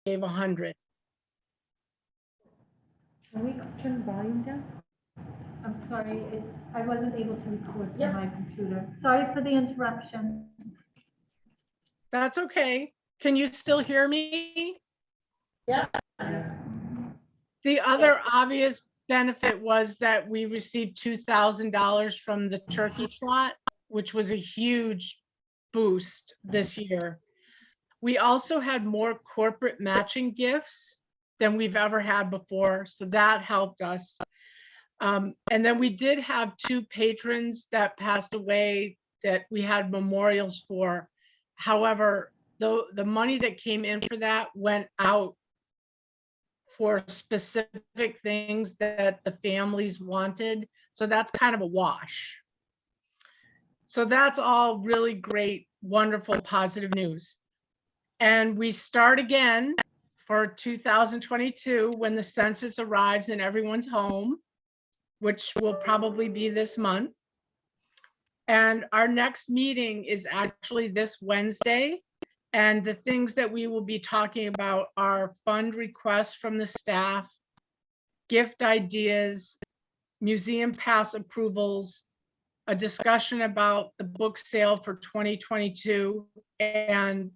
gave 100. Can we turn the volume down? I'm sorry, I wasn't able to record from my computer. Sorry for the interruption. That's okay. Can you still hear me? Yeah. The other obvious benefit was that we received $2,000 from the turkey trot, which was a huge boost this year. We also had more corporate matching gifts than we've ever had before, so that helped us. And then we did have 2 patrons that passed away that we had memorials for. However, the money that came in for that went out for specific things that the families wanted. So that's kind of a wash. So that's all really great, wonderful, positive news. And we start again for 2022 when the census arrives in everyone's home, which will probably be this month. And our next meeting is actually this Wednesday. And the things that we will be talking about are fund requests from the staff, gift ideas, museum pass approvals, a discussion about the book sale for 2022, and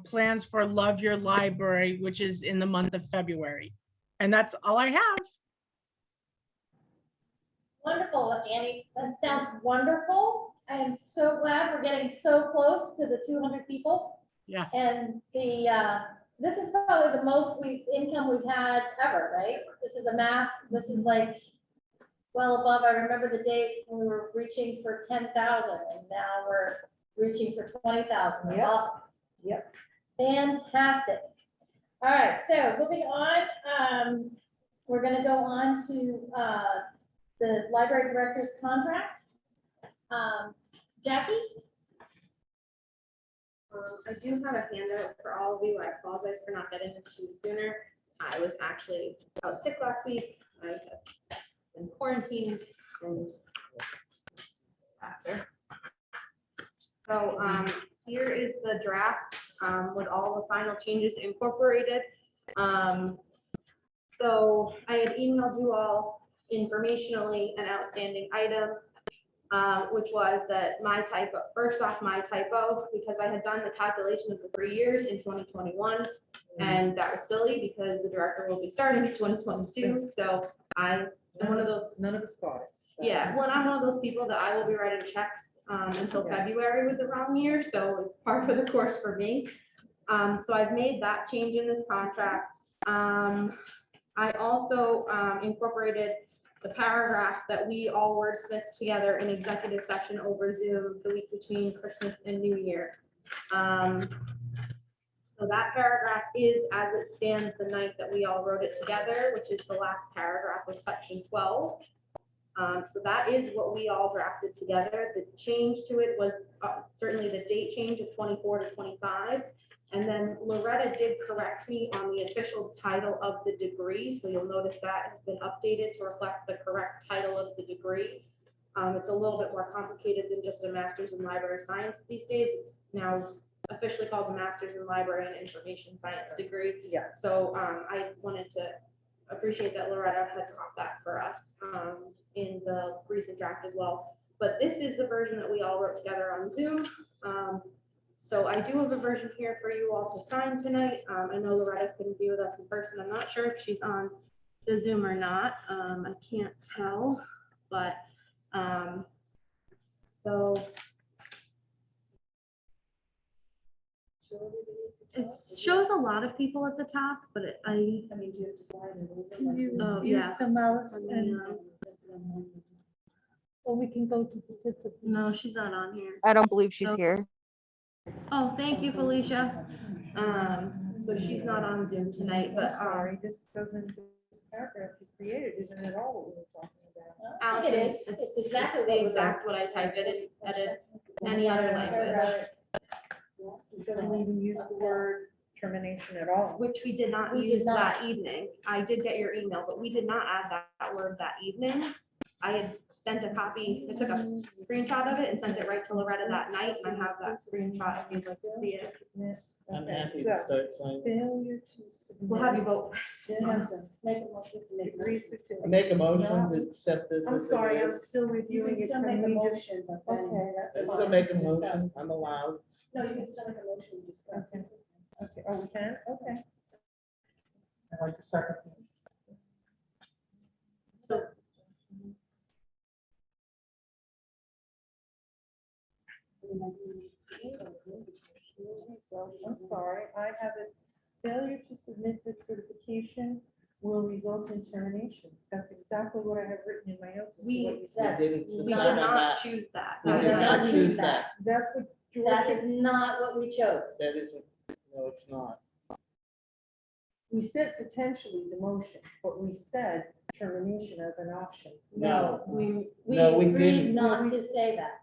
plans for Love Your Library, which is in the month of February. And that's all I have. Wonderful, Annie. That sounds wonderful. I am so glad we're getting so close to the 200 people. Yes. And this is probably the most income we've had ever, right? This is a mass. This is like well above. I remember the days when we were reaching for 10,000, and now we're reaching for 20,000. Yep. Awesome. Yep. Fantastic. All right, so moving on, we're going to go on to the library director's contract. Jackie? I do have a handout for all of you. I apologize for not getting this to you sooner. I was actually out sick last week. I have been quarantined and faster. So here is the draft with all the final changes incorporated. So I had emailed you all informationally an outstanding item, which was that my typo, first off, my typo, because I had done the calculation of the 3 years in 2021, and that was silly because the director will be starting in 2022. So I am one of those. None of us got it. Yeah, well, I'm one of those people that I will be writing checks until February with the wrong year, so it's par for the course for me. So I've made that change in this contract. I also incorporated the paragraph that we all wordsmithed together in executive session over Zoom the week between Christmas and New Year. So that paragraph is as it stands the night that we all wrote it together, which is the last paragraph of section 12. So that is what we all drafted together. The change to it was certainly the date change of 24 to 25. And then Loretta did correct me on the official title of the degree. So you'll notice that has been updated to reflect the correct title of the degree. It's a little bit more complicated than just a master's in library science these days. It's now officially called the Master's in Library and Information Science degree. Yeah. So I wanted to appreciate that Loretta had caught that for us in the recent draft as well. But this is the version that we all wrote together on Zoom. So I do have a version here for you all to sign tonight. I know Loretta couldn't be with us in person. I'm not sure if she's on the Zoom or not. I can't tell, but so it shows a lot of people at the top, but I mean, do you have to sign it? Oh, yeah. Use the mouse and, or we can go to participate. No, she's not on here. I don't believe she's So- here. Oh, thank you, Felicia. So she's not on Zoom tonight, but Sorry, this doesn't, this paragraph you created isn't at all what we were talking about. I Allison, think it is. It's exactly the what was exact what I typed it in, edit any other language, It doesn't even use the word termination at all. which we did not We did use not. that evening. I did get your email, but we did not add that word that evening. I had sent a copy, I took a screenshot of it and sent it right to Loretta that night, and I have that screenshot if you'd like to see it. I'm Okay, happy so, to start signing. Failure to submit. We'll have you vote first. Yes. Make a motion to make. Degree certificate. I make a motion to accept this I'm as it sorry, I'm is. still reviewing it. still Can make a we just- motion, but then. Okay, that's I fine. still make a motion, I'm allowed. No, you can still make a motion to discuss. Okay. Okay, oh, we can, okay. I'd like to second. So I'm sorry, I have it. Failure to submit this certification will result in termination. That's exactly what I have written in my notes. as to We- what you We said. didn't we decide did on not that. choose that. We No, did we did not not choose choose that. That's what George That has, is not what we chose. That isn't, no, it's not. we said potentially demotion, but we said termination as an option. No, We, No, we agreed didn't. not to say that.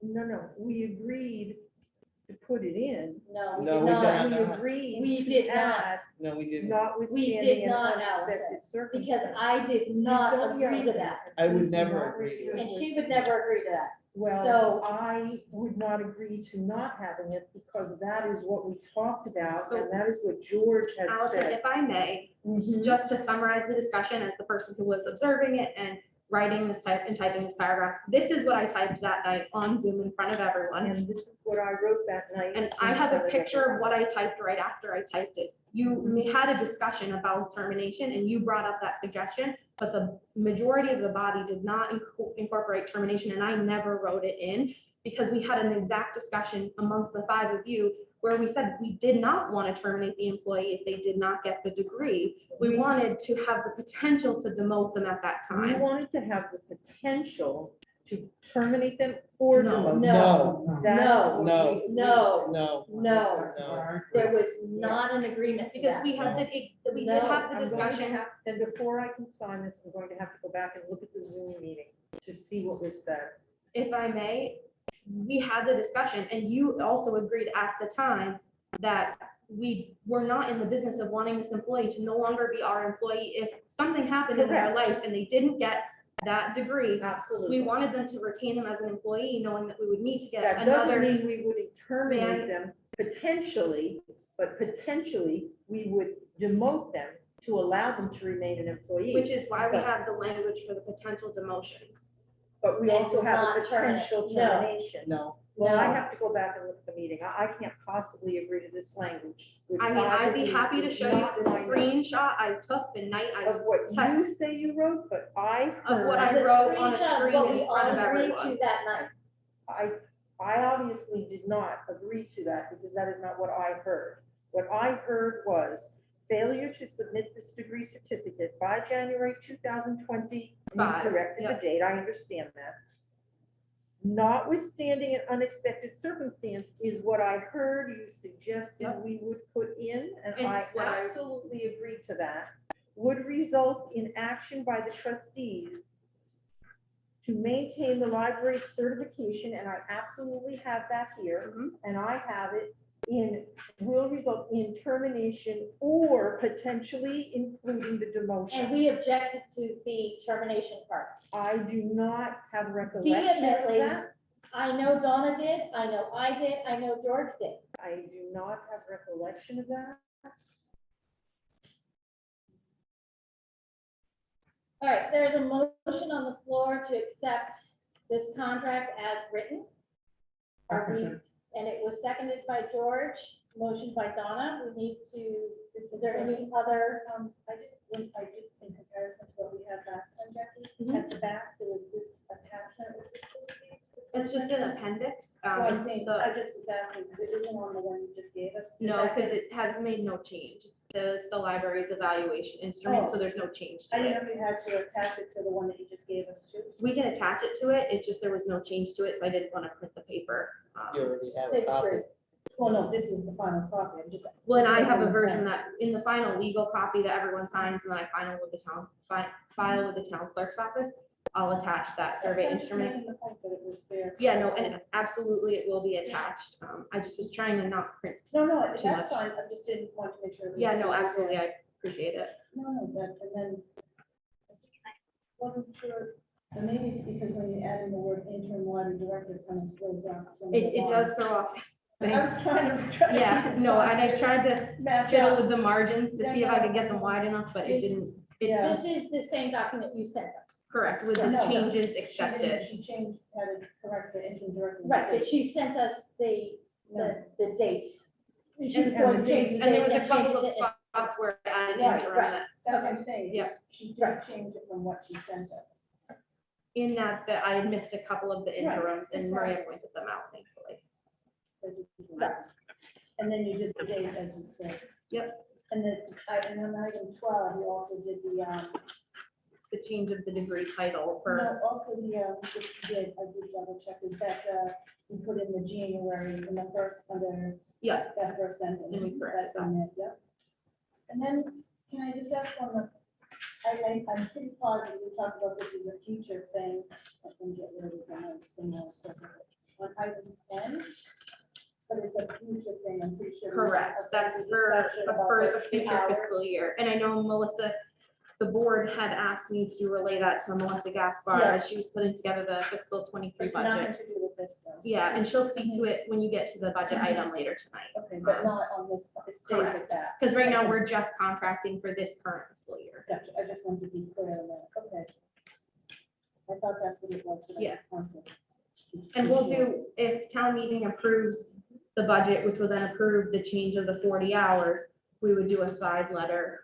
No, we agreed to put it in. No, we No, did we not, didn't. We agreed We to did not. add No, we didn't. notwithstanding an not, unexpected Allison, circumstance. because I did not Please don't yell agree at to me. that. I would Please do never not agree raise to your it. And voice. she would never agree to that. Well, So- I would not agree to not having it because that is what we talked about So- and that is what George had Allison, said. if I may, Mhm. just to summarize the discussion as the person who was observing it and writing this type and typing this paragraph, this is what I typed that night on Zoom in front of everyone. And this is what I wrote that night. And I have a picture of what I typed right after I typed it. You had a discussion about termination and you brought up that suggestion, but the majority of the body did not incorporate termination, and I never wrote it in because we had an exact discussion amongst the five of you where we said we did not want to terminate the employee if they did not get the degree. We wanted to have the potential to demote them at that We time. wanted to have the potential to terminate them or No, demote them. No, That is No, what no, we- no, no, no, no. there was not an agreement to Because that. we had we did No, have the I'm going to discussion. have, and before I can sign this, I'm going to have to go back and look at the Zoom meeting to see what was said. If I may, we had the discussion and you also agreed at the time that we were not in the business of wanting this employee to no longer be our employee. If something happened in their life and they didn't get that degree, Absolutely. we wanted them to retain them as an employee, knowing that we would need to get That doesn't another. mean we would terminate Man. them potentially, but potentially we would demote them to allow them to remain an employee. Which is why we have the language for the potential demotion. But we And also have not a potential terminate. No. termination. No, Well, I No. have to go back and look at the meeting. I can't possibly agree to this language. which I mean, I'd be believe happy to is show you not the my notes screenshot I took the night I of what typed- you say you wrote, but I Of what heard, I The wrote on a screenshot of screen what we in front of all agreed everyone. to that night. I obviously did not agree to that because that is not what I heard. What I heard was failure to submit this degree certificate by January 2020. And you Five, corrected the yep. date, I understand that. Notwithstanding an unexpected circumstance is what I heard you suggested Yep. we would put in, and And I it's what I- absolutely agreed to that. Would result in action by the trustees to maintain the library's certification, and I absolutely have that here, Mhm. and I have it will result in termination or potentially including the demotion. And we objected to the termination part. I do not have recollection of Vehemently. that. I know Donna did, I know I did, I know George did. I do not have recollection of that. All right, there's a motion on the floor to accept this contract as written. Are we, and it was seconded by George, motion by Donna. We need to, is there any other, I just, in comparison to what we had last time, Jackie, Mhm. at the back, there was this attachment, was this supposed to be? It's just an appendix. Well, I'm It's saying, the- I just was asking, because it isn't on the one you just gave us. Is No, that because good? it has made no change. It's the library's evaluation instrument, so Oh. there's no change I to didn't it. know if you had to attach it to the one that you just gave us too. We can attach it to it. It's just there was no change to it, so I didn't want to print the paper. you already have a Save it copy. for- Well, no, this is the final copy, I'm just. Well, and I have a version that in the final legal copy that everyone signs and then I file with the file with the town clerk's office. I'll attach that survey I'm just instrument. making the point that it was there. Yeah, no, and absolutely it will be attached. I just was trying to not print. No, no, Too that's much. fine, I just didn't want to make sure. it was Yeah, no, there. absolutely. I appreciate it. No, but, and then, wasn't sure, and maybe it's because when you add in the word interim library director, it kind of throws off. some of the It does lines. throw off thing. I was trying to. Yeah, no, and I tried to Match fiddle up. with the margins to see if I could get them wide enough, but it didn't, Yeah. This is the same document you sent us. correct, with the No, changes She didn't, accepted. she changed, had to correct the interim director. Right, but she sent us the date. She was And going to the change the And there date was a and couple change of it. spots where I added Right, interim right. that That's what I'm saying. Yeah. She did Right. change it from what she sent us. in that I had missed a couple of the Right, interims and Maria exactly. pointed them out, thankfully. And then you did the date as you said. Yep. And then, and on item 12, you also did the, The change of the degree title for, no, also the, I did double check, is that, you put in the January in the first, under yeah, that first sentence. And we corrected That's in there, yeah. And then, can I just ask on the, I'm pretty positive we talked about this as a future thing. I can get rid of the else. On item 10, but it's a future thing, I'm pretty sure. correct. That's for a future fiscal year. And I know Melissa, the board had asked me to relay that to Melissa Gaspar Yeah. as she was putting together the fiscal 23 Nothing budget. to do with this though. Yeah, and she'll speak to it when you get to the budget item later tonight. Okay, but not on this, it stays at Correct. that. Because right now, we're just contracting for this current fiscal year. Gotcha, I just wanted to be clear on that, okay. I thought that's what it was. but I Yeah. just wanted to- And we'll do, if town meeting approves the budget, which will then approve the change of the 40 hours, we would do a side letter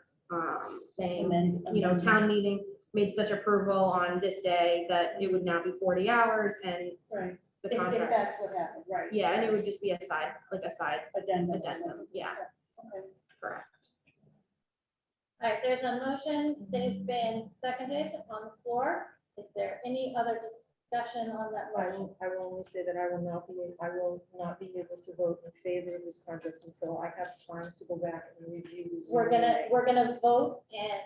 saying, And then. you know, town meeting made such approval on this day that it would now be 40 hours and Right, the if contract. that's what happened, right. Yeah, and it would just be a side, like a side Addendum. addendum, yeah, Okay. correct. All right, there's a motion that has been seconded on the floor. Is there any other discussion on that motion? I will only say that I will not be able to vote in favor of this contract until I have time to go back and review. this. We're gonna vote and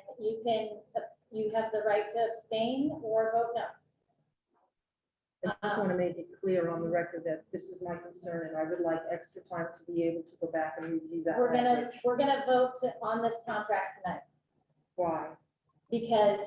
you have the right to abstain or vote no. I just want to make it clear on the record that this is my concern and I would like extra time to be able to go back and review that. We're language. gonna vote on this contract tonight Why? because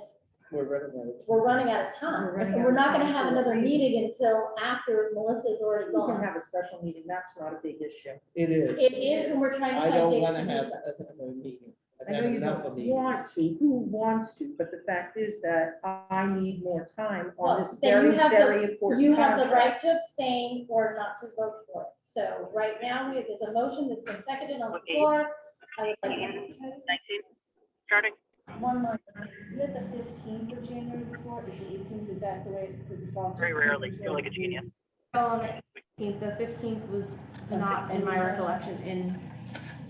We're running out of time. we're running out of time. We're running And out we're of not gonna time have for a another reason. meeting until after Melissa's already We can gone. have a special meeting, that's not a big issue. It is. It is when we're trying to I find don't dates want to to do have stuff. a meeting. I've I had know you enough don't of meetings. want to, who wants to, but the fact is that I need more time on Well, this then you very, have the- very important You have the contract. right to abstain or not to vote for it. So right now, there's a motion that's been seconded on the floor. I would like to- One line, you had the 15th of January before, is the 18th, is that the way? Because it's all. Very rarely feel like a genius. Well, on the 18th, the 15th was not in my recollection in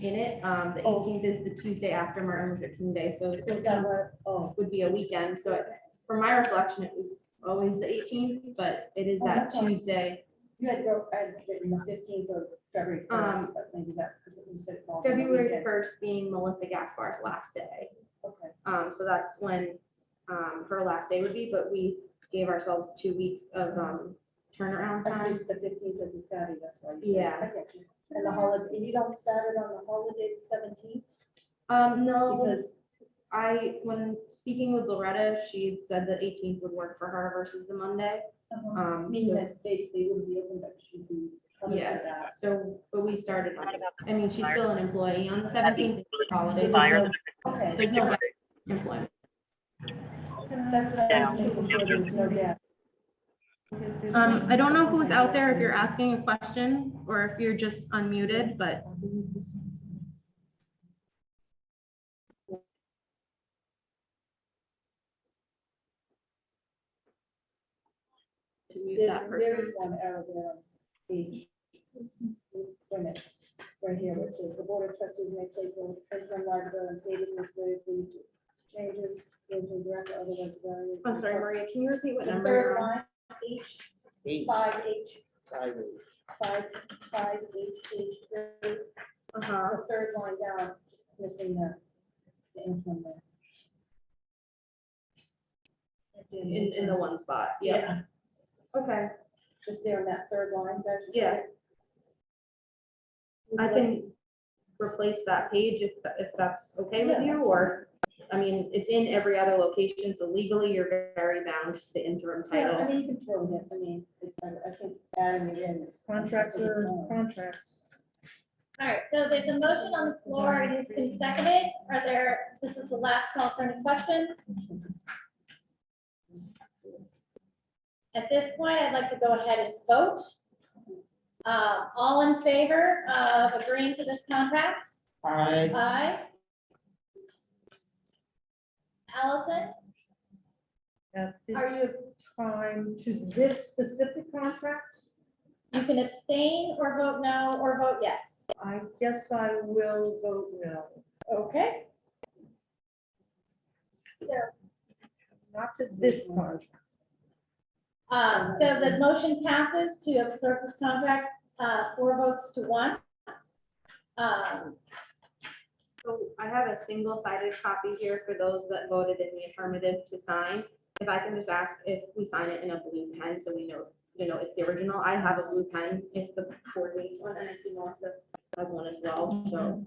it. The 18th is the Tuesday after Martin Luther King Day, so the Is that 15th what, oh. would be a weekend. So from my recollection, it was always the 18th, but it is Oh, that that's fine. Tuesday. You had wrote, I had written the 15th of February 1st, but maybe that, because you said. it falls on the February weekend. 1st being Melissa Gaspar's last day. Okay, So that's when her last day would be, but we gave ourselves 2 weeks of turnaround I time. think the 15th is a Saturday, that's why. Yeah. I get you. And the holiday, and you don't start it on the holiday, the 17th? No, Because, when speaking with Loretta, she had said that 18th would work for her versus the Monday. meaning So, that they wouldn't be open, but she'd be covered for yes, that. so, but we started on it. I mean, she's still an employee on the 17th holiday. Fire. Okay. There's no employment. That's what I was making sure there was no gap. I don't know who's out there, if you're asking a question or if you're just unmuted, but to mute that There person. is one error there on page. Wait a minute, right here, which is the board of trustees may place an interim liability and pay this with changes, into direct otherwise valued. I'm sorry, Maria, can you repeat what The number? third you're on? line, H, Eight, 5H, Fridays. 5H, Uh-huh. the third line down, just missing the interim there. In the one spot, yeah. Okay, Just there on that third line, that's. Yeah. I can replace that page if that's okay with Yeah, you, that's or, I mean, it's in every other location, so legally you're very bound to the interim Yeah, I title. mean, you can throw it in, I mean, I think adding it in. Contracts are contracts. All right, so there's a motion on the floor, it has been seconded. This is the last call for any questions. At this point, I'd like to go ahead and vote. All in favor of agreeing to this contract? Aye. Aye. Allison, At Are this time to this specific contract, you can abstain or vote no or vote yes. I guess I will vote no. Okay. Not to this contract. So the motion passes to observe this contract, 4 votes to 1. So I have a single-sided copy here for those that voted in the affirmative to sign. If I can just ask if we sign it in a blue pen, so we know, it's the original. I have a blue pen if the board needs one, and I see Melissa has one as well, so.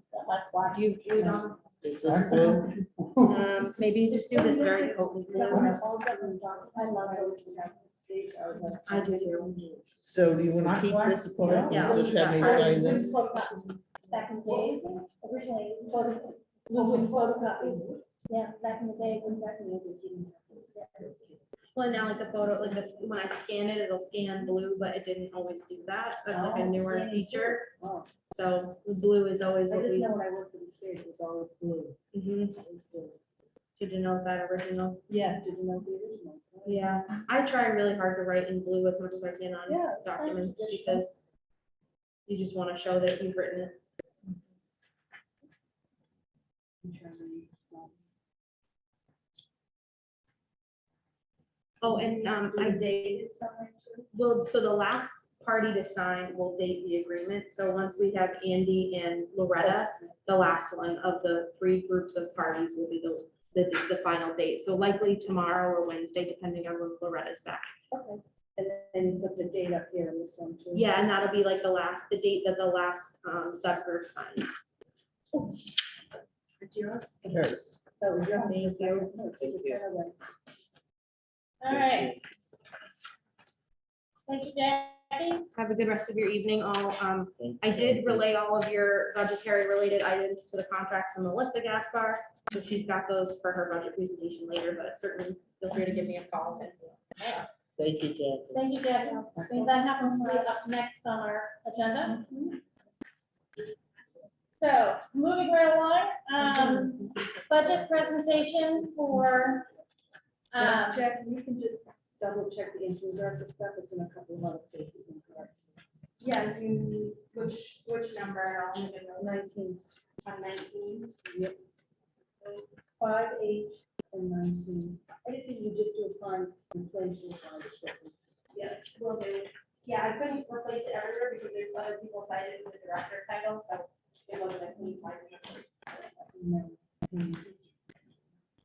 Do you, Donna? Is this blue? Maybe just do this very potent blue. I love those. I do too. So do you want to keep this part? Yeah. Just have me sign this? Back in the days, originally, blue would photocopy. Yeah, back in the day, when back in the days. Well, now like the photo, like this, when I scan it, it'll scan blue, but it didn't always do that. That's like a newer feature. Oh. So the blue is always I what just we. know when I worked for the state, it was always blue. Mhm. Did you know that original? Yes, did you know the original? Yeah, I try really hard to write in blue as much as I can on Yeah, documents that's because you just want to show that you've written it. Oh, and I dated something too. Well, so the last party to sign will date the agreement. So once we have Andy and Loretta, the last one of the 3 groups of parties will be the final date. So likely tomorrow or Wednesday, depending on when Loretta's back. Okay. And then you put the date up here in this one too. Yeah, and that'll be like the date that the last subgroup signs. It's yours? Yes. That was yours. Thank you. No, take your pen away. All right. Thank you, Jackie. Have a good rest of your evening. I did relay all of your budgetary related items to the contract to Melissa Gaspar. So she's got those for her budget presentation later, but certainly feel free to give me a call. Thank you, Jackie. Thank you, Jackie. I think that happens to be up next on our agenda. So moving right along, budget presentation for, Jack, you can just double check the interest stuff. It's in a couple of other places incorrect. Yeah, which number? I'll leave it at 19. on 19. Yep. 5, 8, and 19. I just think you just do a fine inflation. Yeah, will do. Yeah, I couldn't replace it everywhere because there's other people cited with the director title, so it wasn't a clean part.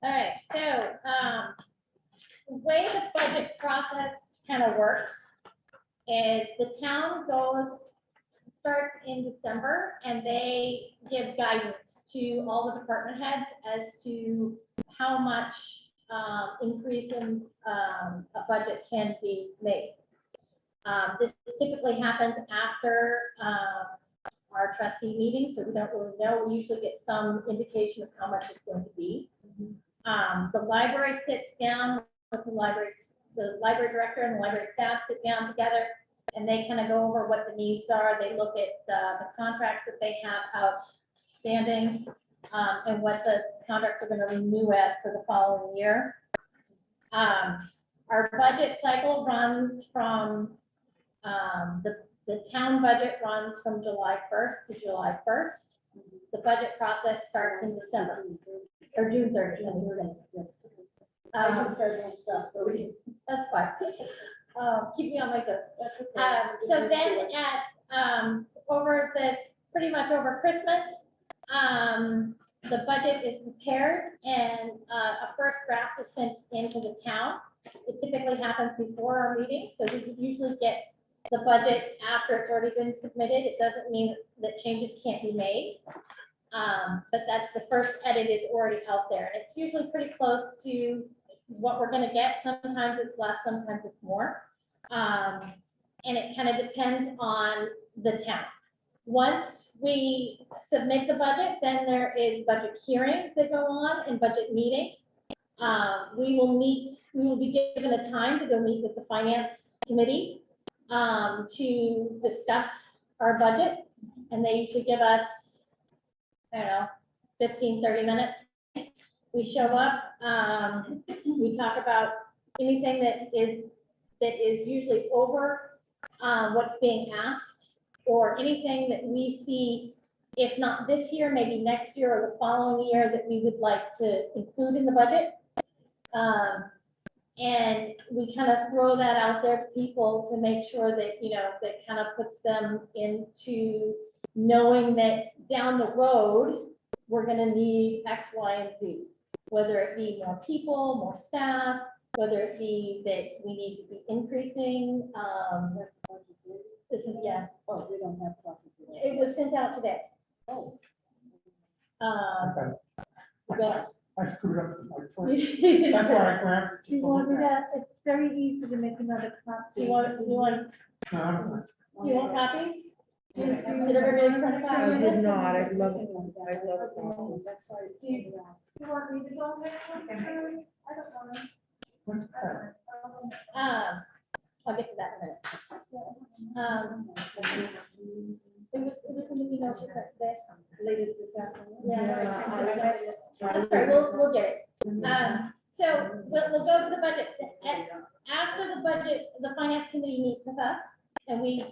all right, so, the way the budget process kind of works is the town starts in December and they give guidance to all the department heads as to how much increase in a budget can be made. This typically happens after our trustee meeting, so we don't really know. We usually get some indication of how much it's going to be. The library sits down with the library director and the library staff sit down together and they kind of go over what the needs are. They look at the contracts that they have outstanding and what the contracts are going to renew at for the following year. Our budget cycle runs from, the town budget runs from July 1st to July 1st. The budget process starts in December or June 30th. That's fine. Keep me on my toes. So then pretty much over Christmas, the budget is prepared and a first draft is sent into the town. It typically happens before our meeting, so we usually get the budget after it's already been submitted. It doesn't mean that changes can't be made. But that's the first edit is already out there. And it's usually pretty close to what we're gonna get. Sometimes it's less, sometimes it's more. And it kind of depends on the town. Once we submit the budget, then there is budget hearings that go on and budget meetings. We will be given a time to go meet with the finance committee to discuss our budget. And they usually give us, I don't know, 15, 30 minutes. We show up, we talk about anything that is usually over what's being asked, or anything that we see, if not this year, maybe next year or the following year, that we would like to include in the budget. And we kind of throw that out there to people to make sure that, that kind of puts them into knowing that down the road, we're gonna need X, Y, and Z. Whether it be more people, more staff, whether it be that we need to be increasing, this is, yeah, Oh, we don't have copies of that. it was sent out today. Oh. But I screwed up my choice. you That's why I grabbed. Do you want me to, it's very easy to make another copy. No, copies? Did everybody print a copy I of did this? not, I love it, I love it. That's why it's. Do you want me to go make one? I don't want to. what's that? I'll get to that in a minute. It was in the email she sent today. Later this afternoon. That's right, we'll get it. So we'll go to the budget. After the budget, the finance committee meets with us and we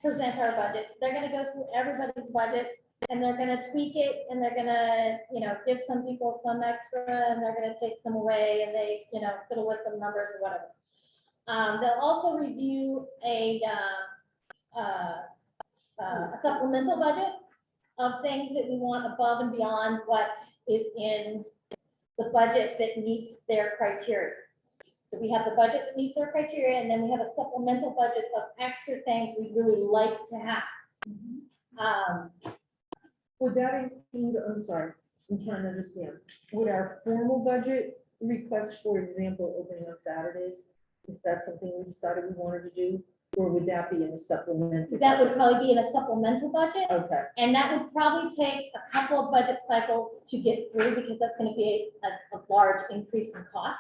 present our budget. They're gonna go through everybody's budgets and they're gonna tweak it and they're gonna, give some people some extra and they're gonna take some away and they, fiddle with the numbers or whatever. They'll also review a supplemental budget of things that we want above and beyond what is in the budget that meets their criteria. So we have the budget that meets their criteria, and then we have a supplemental budget of extra things we'd really like to have. Would that include, I'm sorry, I'm trying to understand, would our formal budget request, for example, opening on Saturdays, if that's something we decided we wanted to do, or would that be in a supplemental? That would probably be in a supplemental budget, Okay, and that would probably take a couple of budget cycles to get through, because that's gonna be a large increase in cost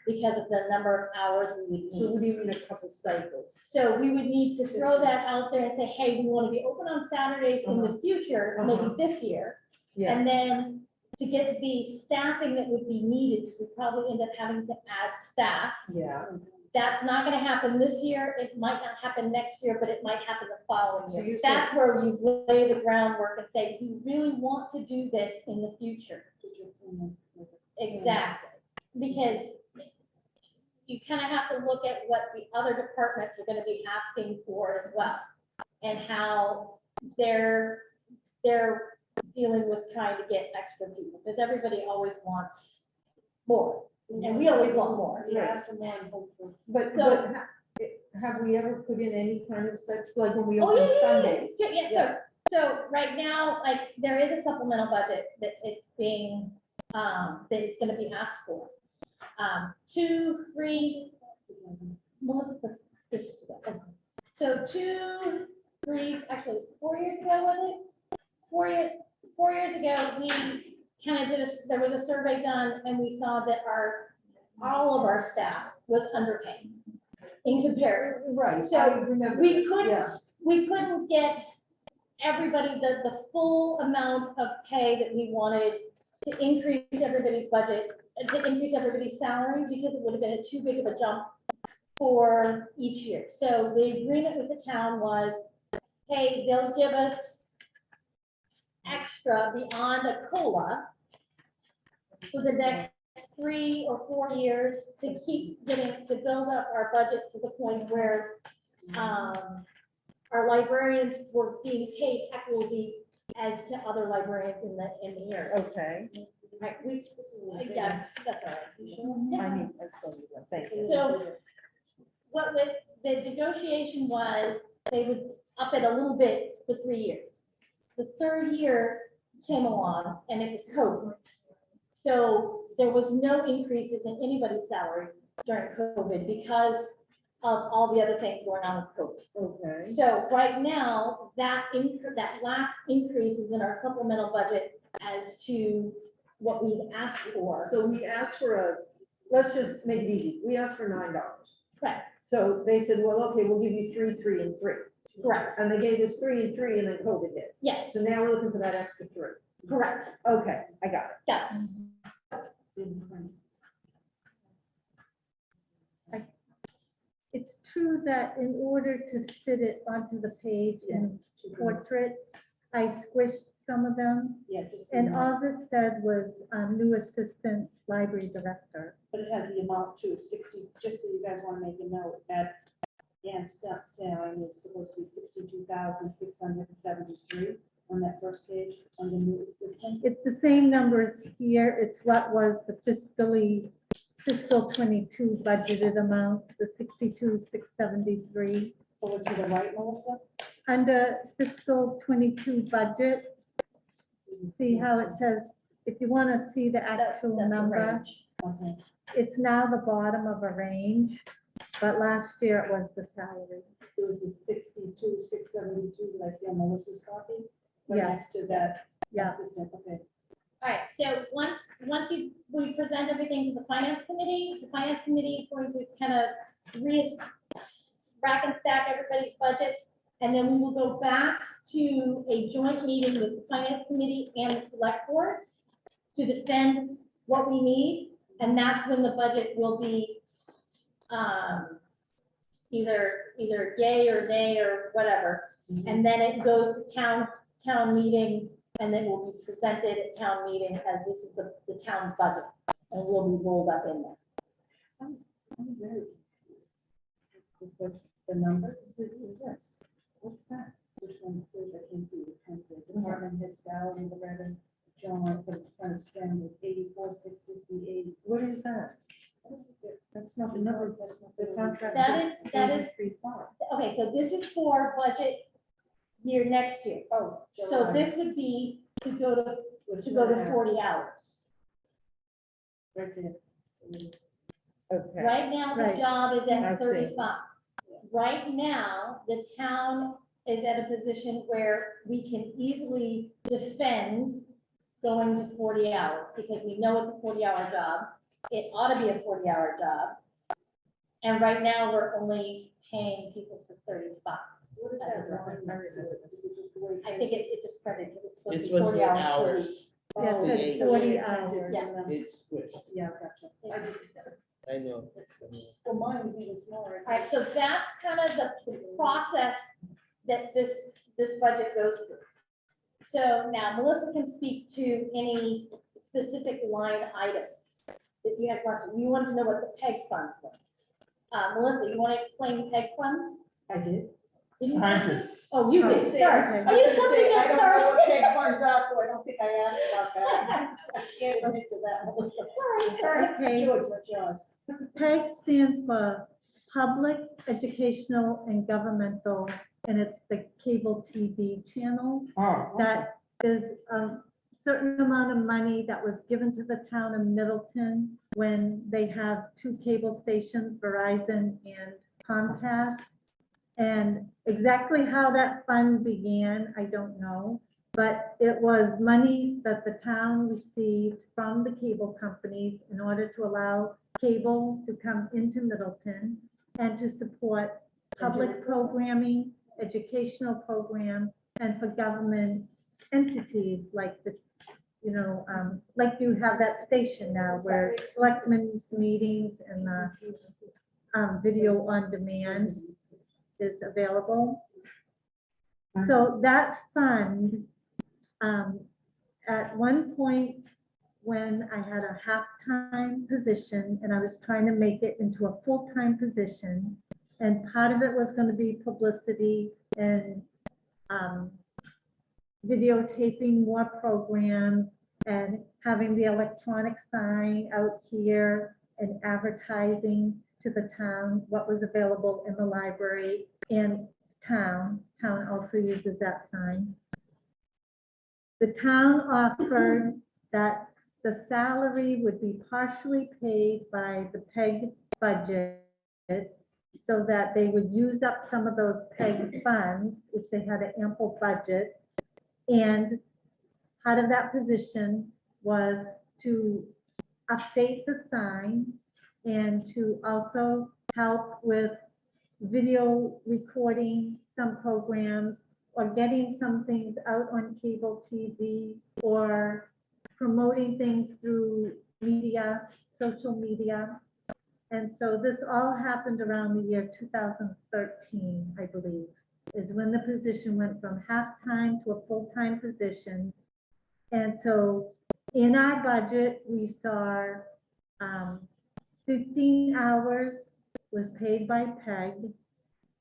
because of the number of hours we would so need. what do you mean a couple cycles? So we would need to throw that out there and say, hey, we want to be open on Saturdays in the future, maybe this year. Yeah, And then to get the staffing that would be needed, because we probably end up having to add staff. yeah. That's not gonna happen this year, it might not happen next year, but it might happen the following So year. you're That's where you lay the groundwork and say, we really want to do this in the future. Exactly, because you kind of have to look at what the other departments are gonna be asking for as well. And how they're dealing with trying to get extra people, because everybody always wants more, and we always want more. We asked them one, hopefully. But, So- have we ever put in any kind of such, like when we Oh, open yeah, yeah, Sundays? yeah, yeah, yeah. So right now, like, there is a supplemental budget that it's being, that it's gonna be asked for. 2, 3, Melissa, this is, okay. So 2, 3, actually 4 years ago, was it? 4 years ago, we kind of did there was a survey done and we saw that all of our staff was underpaid in comparison. Right, So I remember We this, couldn't, yeah. we couldn't get everybody the full amount of pay that we wanted to increase everybody's budget, to increase everybody's salary, because it would have been too big of a jump for each year. So the agreement with the town was, hey, they'll give us extra beyond a COLA for the next 3 or 4 years to keep to build up our budget to the point where our librarians were being paid equitably as to other librarians in the area. Okay. Right, yeah, that's all right. I need, I still need that, thank you. So what with the negotiation was, they would up it a little bit for 3 years. The third year came along and it was COVID. So there was no increases in anybody's salary during COVID because of all the other things going on with COVID. Okay. So right now, that last increase is in our supplemental budget as to what we've asked for. So we asked for let's just make it easy. We asked for $9. Correct, So they said, well, okay, we'll give you 3, 3, and 3. correct, And they gave us 3 and 3 and then COVID hit. yes, So now we're looking for that extra 3. correct, Okay, I got it. yeah. It's true that in order to fit it onto the page in portrait, I squished some of them. Yeah, just. And all it said was, new assistant library director. But it has the amount to 60, just so you guys want to make a note, that Dan's salary is supposed to be 62,673 on that first page, on the new assistant. It's the same numbers here. It's what was the fiscal 22 budgeted amount, the 62,673. Over to the right, Melissa? Under fiscal 22 budget, see how it says, if you want to see the actual That's the number, range. Okay. it's now the bottom of a range, but last year it was the salary. It was the 62,672 that I see on Melissa's copy. Right Yes. next to that Yeah, assistant, okay. All right, so once we present everything to the finance committee is going to kind of rack and stack everybody's budgets. And then we will go back to a joint meeting with the finance committee and the select board to defend what we need. And that's when the budget will be, either yay or nay or whatever. And then it goes to town meeting, and then will be presented at town meeting as this is the town budget, and will be rolled up in there. I'm very confused. Is that the numbers? Yes. What's that? Which one says, I can't see, it can't see. Department head salary, the red, John, but it's kind of stranded, 84,658. What is that? That's not the number, That's not the contract. That says is- that is- 83.5. Okay, so this is for budget year next year. Oh. So July. this would be to go to Which 40 hours. Right there. Okay. Right now, the Right. job is I at see. 35. Right now, the town is at a position where we can easily defend going to 40 hours, because we know it's a 40-hour job. It ought to be a 40-hour job. And right now, we're only paying people for 35. What is that line next to it? Is it just the way it I think it just credited, because it's supposed to It be was 40 what hours per week. hours. Yes, It's the it's age. 40 hours. Yeah. It's squished. Yeah, gotcha. I know. Well, mine is even smaller. All right, so that's kind of the process that this budget goes through. So now Melissa can speak to any specific line items that you guys want to. You want to know what the PEG funds were. Melissa, you want to explain the PEG funds? I did. Did you? I did. Oh, you did, Okay. sorry. Okay. Oh, you somebody I got don't know what sorry. pig funds are, so I don't think I asked about that. I can't admit to that, Melissa. Sorry. Okay, George, what's yours? PEG stands for Public, Educational, and Governmental, and it's the cable TV channel. Oh, okay. That is a certain amount of money that was given to the town of Middleton when they have two cable stations, Verizon and Comcast. And exactly how that fund began, I don't know, but it was money that the town received from the cable companies in order to allow cable to come into Middleton and to support public programming, educational program, and for government entities like the, like you have that station now where selectmen's meetings and the video on demand is available. So that fund, at one point, when I had a half-time position and I was trying to make it into a full-time position, and part of it was going to be publicity and videotaping more programs and having the electronic sign out here and advertising to the town what was available in the library and town also uses that sign. The town offered that the salary would be partially paid by the PEG budget so that they would use up some of those PEG funds, which they had an ample budget. And part of that position was to update the sign and to also help with video recording some programs or getting some things out on cable TV or promoting things through media, social media. And so this all happened around the year 2013, I believe, is when the position went from half-time to a full-time position. And so in our budget, we saw 15 hours was paid by PEG,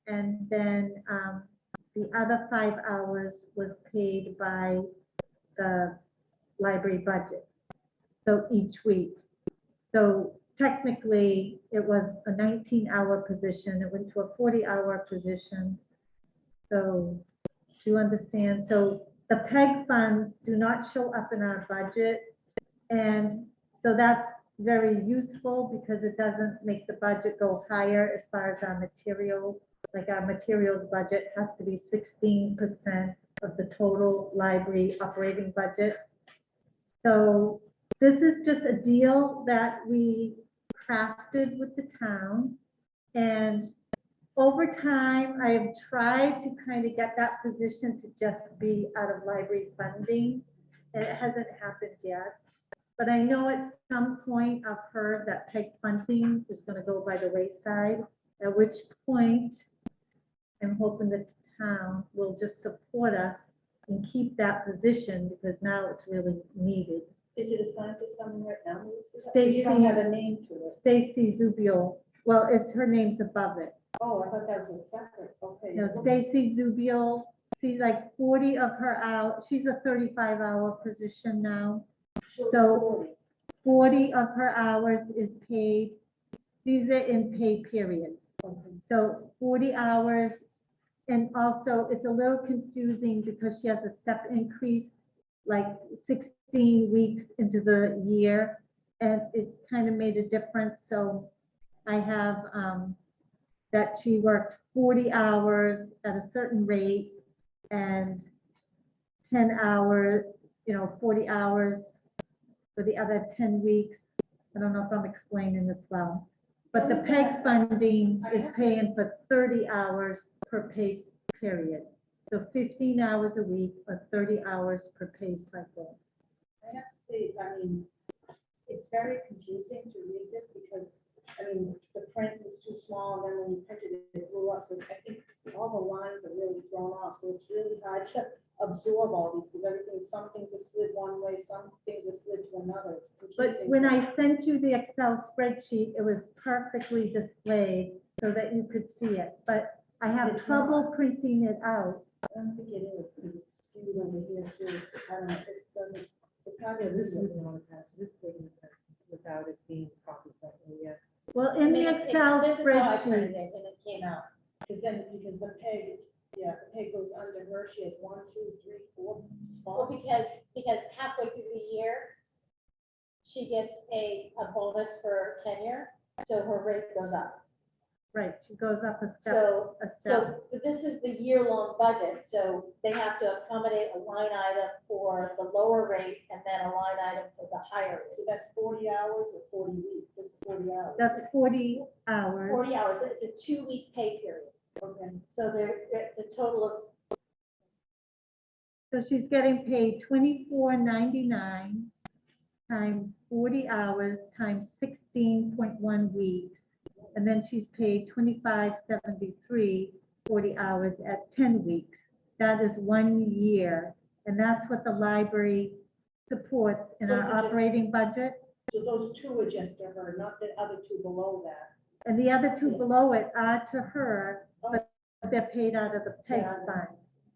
and then the other 5 hours was paid by the library budget. So each week. So technically, it was a 19-hour position. It went to a 40-hour position. So do you understand? So the PEG funds do not show up in our budget. And so that's very useful because it doesn't make the budget go higher as far as our materials. Like our materials budget has to be 16% of the total library operating budget. So this is just a deal that we crafted with the town. And over time, I have tried to kind of get that position to just be out of library funding. And it hasn't happened yet. But I know at some point I've heard that PEG funding is going to go by the wayside, at which point I'm hoping that the town will just support us and keep that position because now it's really needed. Is it assigned to someone right now? Melissa? Stacy- You don't have a name to it. Stacy Zubiel, well, it's her name's above it. Oh, I thought that was a separate, okay. No, Stacy Zubiel, she's like 40 of her out, she's a 35-hour position now. Sure, So 40 of her hours is paid, these are in pay periods. So 40 hours, and also it's a little confusing because she has a step increase, like 16 weeks into the year, and it kind of made a difference. So I have that she worked 40 hours at a certain rate and 10 hours, 40 hours for the other 10 weeks. I don't know if I'm explaining this well, but the PEG funding is paying for 30 hours per pay period. So 15 hours a week or 30 hours per pay cycle. I have to say, I mean, it's very confusing to read this because, I mean, the print was too small, and then when you printed it, it blew up. So I think all the lines are really thrown off. So it's really hard to absorb all these because everything, some things are slid one way, some things are slid to another. It's confusing. But when I sent you the Excel spreadsheet, it was perfectly displayed so that you could see it. But I have It's trouble printing it out. I don't think it is because it's skewed over here too. I don't know, it doesn't, it's not. Yeah, this would want to pass, this wouldn't pass without it being copied that way yet. Well, I in mean, the it's- Excel this is how I printed spreadsheet, it, and it came out. Because the peg, yeah, the peg goes under her, she has 1, 2, 3, 4 Well, spots. because halfway through the year, she gets a bonus for tenure, so her rate goes up. right, she goes up a step, So, a step. but this is the year-long budget, so they have to accommodate a line item for the lower rate and then a line item for the higher So rate. that's 40 hours or 40 weeks, this is 40 hours. That's 40 hours. 40 hours, it's a 2-week pay period. Okay. So it's a total of, So she's getting paid $24.99 times 40 hours times 16.1 weeks. And then she's paid $25.73, 40 hours at 10 weeks. That is 1 year. And that's what the library supports in Those our are just- operating budget. So those 2 are just to her, not the other 2 below that. And the other 2 below it are to her, but they're paid out of the PEG Yeah. fund.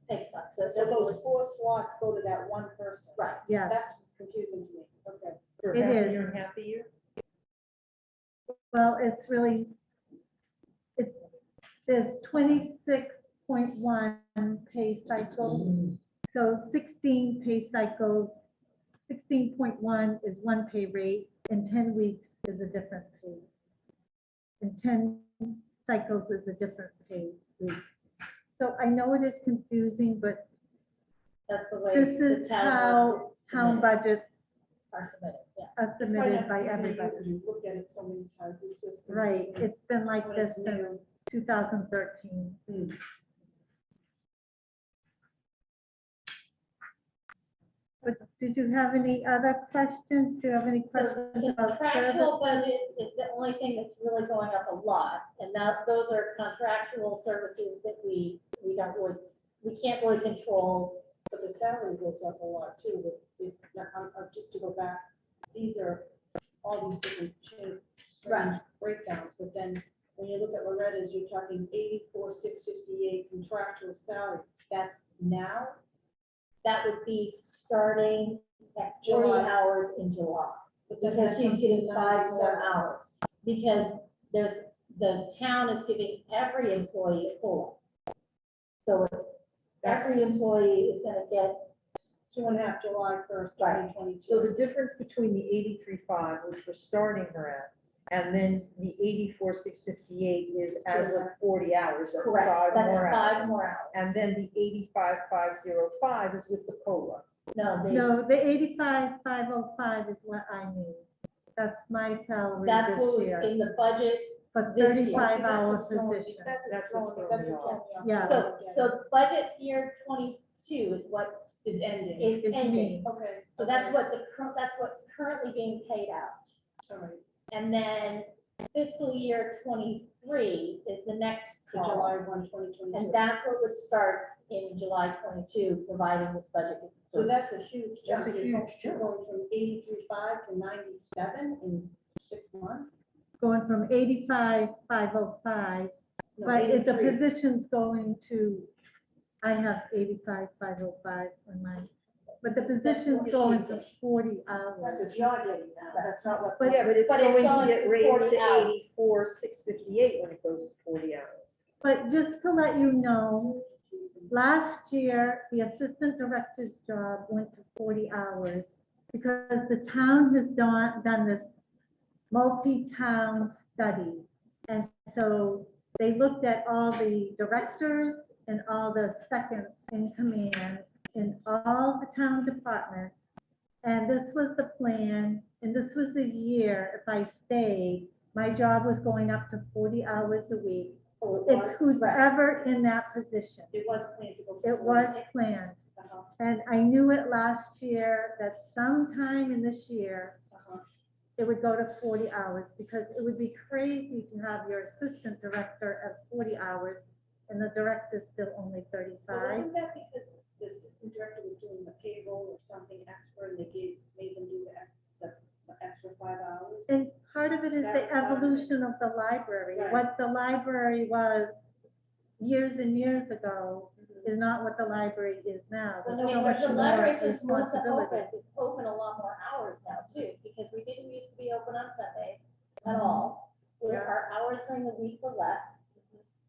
pay fund. So those 4 slots go to that one person. Right. Yes, That's what's confusing to me. Okay. For It half is. a year and half a year? well, it's really, there's 26.1 pay cycles. So 16 pay cycles, 16.1 is one pay rate, and 10 weeks is a different pay. And 10 cycles is a different pay week. So I know it is confusing, but That's the way. this the is town how wants it town submitted, budgets are submitted, yeah. are submitted by It's quite everybody. confusing because you looked at it so many times. It's just Right, confusing. it's been like When this it's since new. 2013. But did you have any other questions? Do you have any So questions the about contractual services? budget is the only thing that's really going up a lot, and that, those are contractual services that we don't really, we can't really control. But the salary goes up a lot too, but just to go back, these are all these different strange breakdowns, but then when you look at Loretta's, you're talking 84,658 contractual salary, that's now? That would be starting at 40 July. hours in July, But then because that she's comes to getting 5 more 97. hours. Because the town is giving every employee a COLA. So every employee is gonna get 2.5 July 1st, Right. 2022. So the difference between the 83.5, which we're starting her at, and then the 84,658 is as of 40 hours, that's correct, 5 that's more 5 hours. more hours. And then the 85,505 is with the COLA. No, No, the 85,505 is what I need. That's my salary that's what this was year in the budget. for this year. 35-hour That's what's throwing me- position. That's what's what's throwing throwing me me off. Yeah. So budget year 22 is what Is ending. is It's ending. me. Okay. So that's what that's what's currently being paid out. All right. And then fiscal year 23 is the next So call. July 1, 2022. And that's what would start in July 22, providing this budget is So approved. that's a huge jump. That's a You're huge Going from 83.5 to 97 in 6 months? Going from 85,505, No, but if the 83. position's going to, I have 85,505 on mine. But the position's going to 40 hours. That's a job getting that. That's not what. But- Yeah, but it's But it's going going to get to raised 40 to hours. 84,658 when it goes to 40 hours. But just to let you know, last year, the assistant director's job went to 40 hours because the town has done this multi-town study. And so they looked at all the directors and all the seconds in command in all the town departments. And this was the plan, and this was the year, if I stayed, my job was going up to 40 hours a week. Oh, It's who's ever in that position. It was planned to go. It was planned. Uh-huh, And I knew it last year that sometime in this year, uh-huh. it would go to 40 hours because it would be crazy to have your assistant director at 40 hours and the director's still only Well, 35. isn't that because the assistant director was doing the payroll or something extra and they made them do the extra 5 hours? And part of it is That the was part of it. evolution of the library. Right. What the library was years and years ago is not what the library is now. Well, There's no, so much the more library is more responsibility. it's open a lot more hours now too, because we didn't used to be open on Sundays at all. Where Yeah. our hours during the week were less,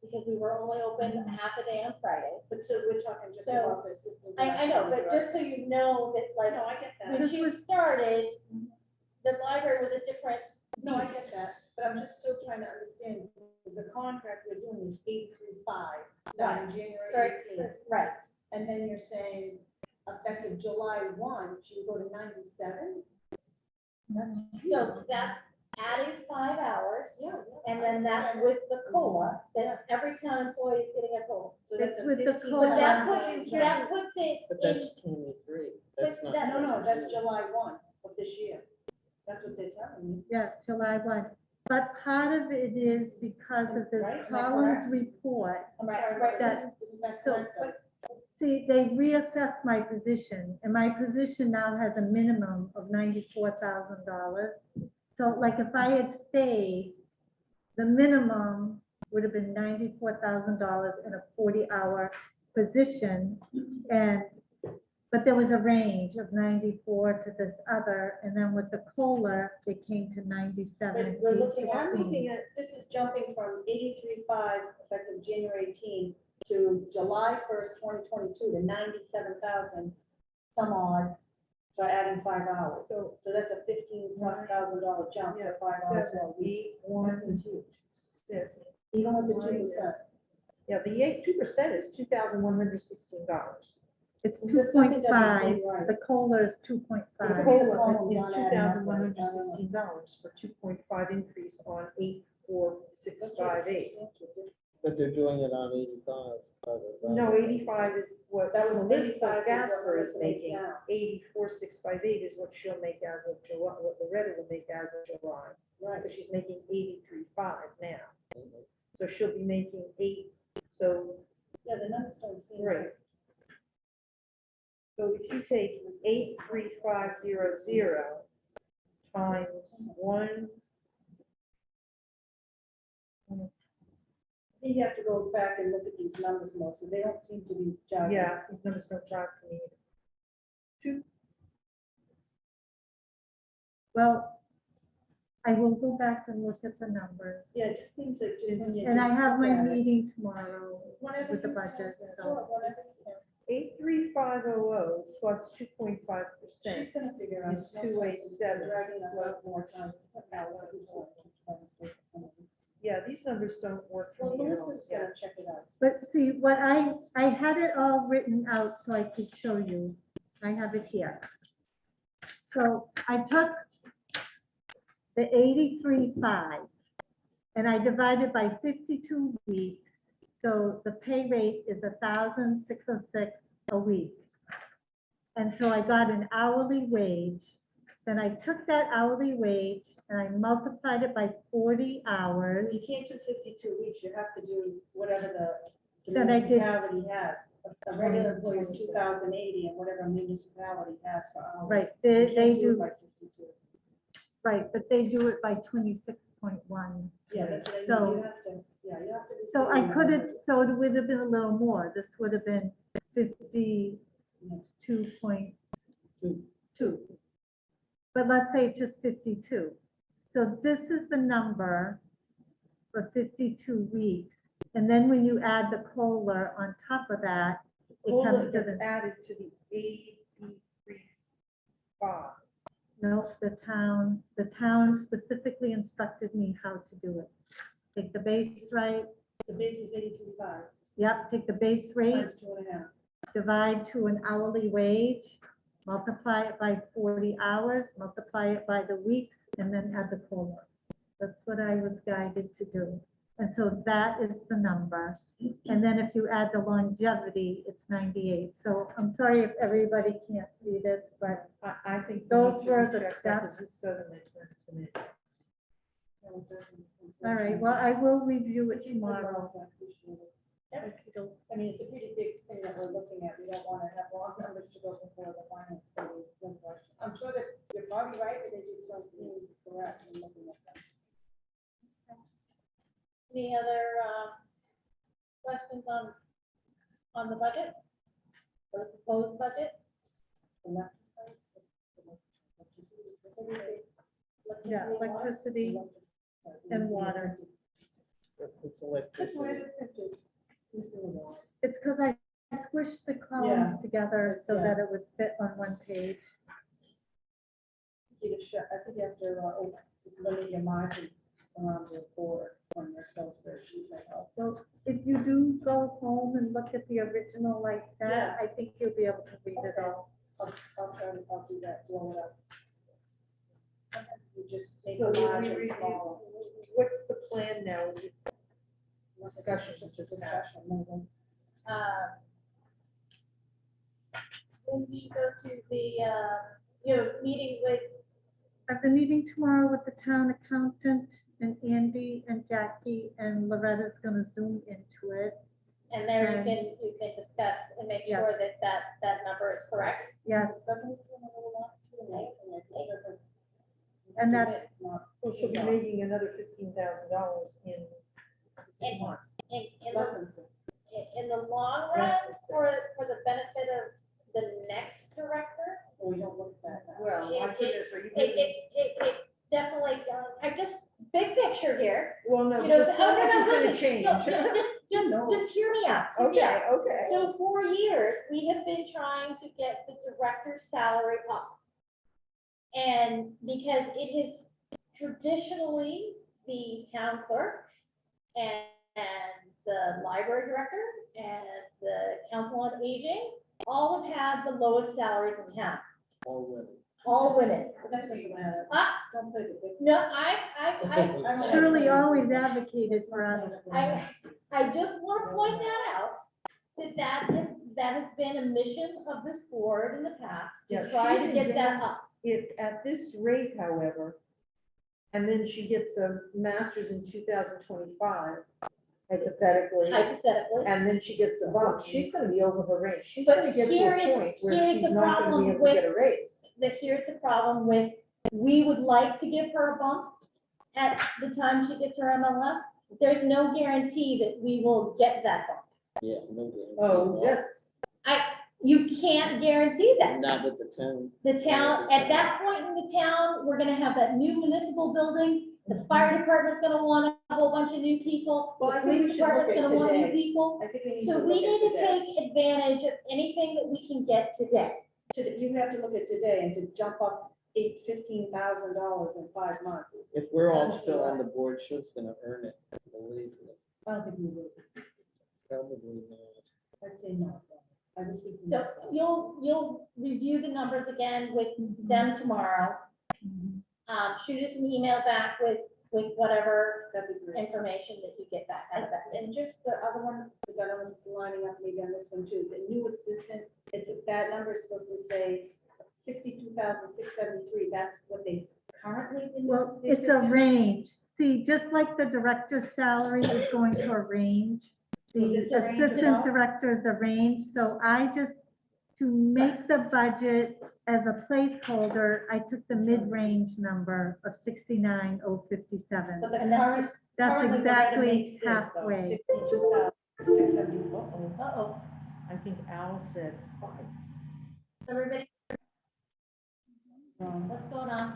because we were only open half a day on Fridays. But so we're talking just So, about the assistant. I know, but director. just so you know that like, No, I get that. when she started, the library was a different No, I beast. get that, but I'm just still trying to understand, because the contract we're doing is 8 through 5, starting January Start- 18th. Right, And then you're saying effective July 1, she would go to 97? That's so that's adding 5 hours, Yeah. and then that's with the COLA, that every town employee is getting a COLA. So that's It's a with the 15 COLA. But that $1,000 puts, jump. that puts it But in, that's 23. But That's not. that- No, that's July 1 of this year. That's what they're telling me. Yeah, July 1. But part of it is because of this Right, am I Collins correct? report. I'm Right, sorry, right. That- isn't that so- correct? though? See, they reassessed my position, and my position now has a minimum of $94,000. So like if I had stayed, the minimum would have been $94,000 in a 40-hour position. But there was a range of 94 to this other, and then with the COLA, it came to 97. We're looking at- I'm looking at, this is jumping from 83.5 effective January 18 to July 1st, 2022 to 97,000 some odd for adding 5 hours. So that's a $15,000+ jump for 5 hours. Seven, a week. 8, 1, That's huge. 6, Even with the 2%. Yeah, the 2% is $2,116. It's Is two this something point that doesn't five, seem right? the COLA is 2.5. The The COLA COLA is was not adding up right. $2,116 for 2.5 increase on 84658. But they're doing it on 85. No, 85 is what That was Melissa 85 is what Gasper is Melissa makes making. now. 84658 is what she'll make as of July, what Loretta will make as of July. Right. But she's making 83.5 now. So she'll be making 8, so, Yeah, the numbers don't seem right. right. So if you take 83500 times 1, I think you have to go back and look at these numbers more, so they don't seem to be jiving. yeah, these numbers don't jive to me. Well, I will go back and look at the numbers. Yeah, it just seems like. just when you And I have my look at it- meeting tomorrow Whenever with the you- budget, Sure, so. whatever, you know. 83500 plus 2.5%. She's gonna figure out. is 287. Dragging us out more time. Yeah, these numbers don't work Well, for me at all. Melissa's gonna check it out. But see, what I had it all written out so I could show you. I have it here. So I took the 83.5 and I divided by 52 weeks. So the pay rate is 1,606 a week. And so I got an hourly wage. Then I took that hourly wage and I multiplied it by 40 hours. You can't do 52 weeks, you have to do whatever the Then I did- municipality has. A regular employee is 2,080 and whatever municipality has for hours. Right, You they can't do. it by 52. Right, but they do it by 26.1. Yeah, that's what I mean, So- you have to, yeah, you have to. be So I figuring could numbers. have, so it would have been a little more. This would have been 52.2. But let's say it's just 52. So this is the number for 52 weeks. And then when you add the COLA on top of that, it COLA comes to gets the, added to the 83.5. no, the town specifically instructed me how to do it. Take the base rate, The base is 83.5 yep, take the base rate, times 2.5. divide to an hourly wage, multiply it by 40 hours, multiply it by the weeks, and then add the COLA. That's what I was guided to do. And so that is the number. And then if you add the longevity, it's 98. So I'm sorry if everybody can't see this, but I think. we Those need to were the recheck that, 'cause steps. This doesn't make sense to me. all right, well, I will review it tomorrow. I mean, it's a pretty big thing that we're looking at. We don't want to have long numbers to go before the finance committee. No question. I'm sure that you're probably right, but they just don't seem correct in looking at them. Any other questions on the budget? Or the proposed budget? Yeah, electricity and water. It's electricity. It's because I squished the Yeah. columns together so Yeah. that it would fit on one page. I think you have to limit your margins around the board on your Excel spreadsheet. Might help. So if you do go home and look at the original like Yeah. that, I think you'll be able to read it all. I'll do that, blow it up. You just make So the we margin review- smaller. What's the plan now with this discussion we just had? When we go to the, meeting with, I have the meeting tomorrow with the town accountant and Andy and Jackie and Loretta's gonna Zoom into it. and there you can discuss and make Yes. sure that number is correct. Yes, Doesn't it seem a little lot too late? It doesn't- And that's- It's not- Well, she'll be making another $15,000 in In- months. In Less the, than six. in the long run, Less than six. for the benefit of the next director, Well, we don't look at that now. Well, my It- goodness, are you it, making? it definitely, I just, big picture here. Well, no, You know, because so- so much is gonna listen, change. Just hear me out. hear me out. Okay, okay. So for years, we have been trying to get the director's salary up. And because it is traditionally the town clerk and the library director and the council on aging, all have had the lowest salaries in town, Already. all women. But that doesn't matter. Ah, Don't play the victim. no, I Shirley always advocated for us. I just want to point that out, that has been a mission of this board in the past, Yeah, to try she's to get that enjoying- up. If, at this rate, however, and then she gets a master's in 2025, hypothetically, Hypothetically. and then she gets a bump, she's gonna be over her range. She's But gonna get to here a is- point where here's she's the not gonna problem be able to get a raise. That here's the problem with, we would like to give her a bump at the time she gets her MLS. There's no guarantee that we will get that bump. Yeah, no guarantee. Oh, that's, You can't guarantee that. Not with the town. The town, at that point in the town, we're gonna have that new municipal building. The fire department's gonna want a whole bunch of new people. Well, The I think we police should look department's at gonna want new today. people. I think we need So to we look at need to today. take advantage of anything that we can get today. You have to look at today and to jump up $15,000 in 5 months. If we're all still on the board, she's gonna earn it, believe me. I don't think we will. Probably not. I'd say no. I was speaking. So myself. you'll review the numbers again with them tomorrow. Shoot us an email back with whatever That'd be great. information that you get back out of that. And just the other one, because I don't know if it's lining up maybe on this one too, the new assistant, that number is supposed to say 62,673, that's what they currently. in Well, the it's a assistant? range. See, just like the director's salary is going to a range, the So this is a range as assistant well? director is a range, so I just, to make the budget as a placeholder, I took the mid-range number of 69,057. But the And that's current. That's currently Loretta exactly makes this, though, halfway. 62,674. Uh-oh, I think Al said 5. everybody, what's going on?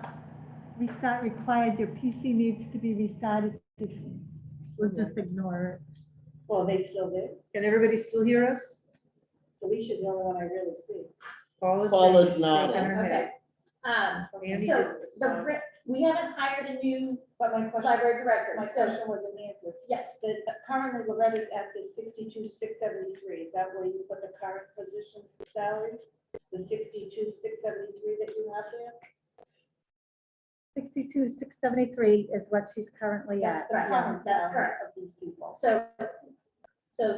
Restart required, your PC needs to be restarted. We'll just ignore it. Well, they still do. Can everybody still hear us? Felicia's the only one I really see. Paula's Paula's saying- nodding. shaking her head. Andy So did respond. we haven't hired a new But my question, library director, my so, question wasn't answered. yeah, Currently Loretta's at the 62,673. Is that where you put the current position's salary? The 62,673 that you have there? 62,673 is what she's currently at. That's the Right, current that's salary correct. of these people. so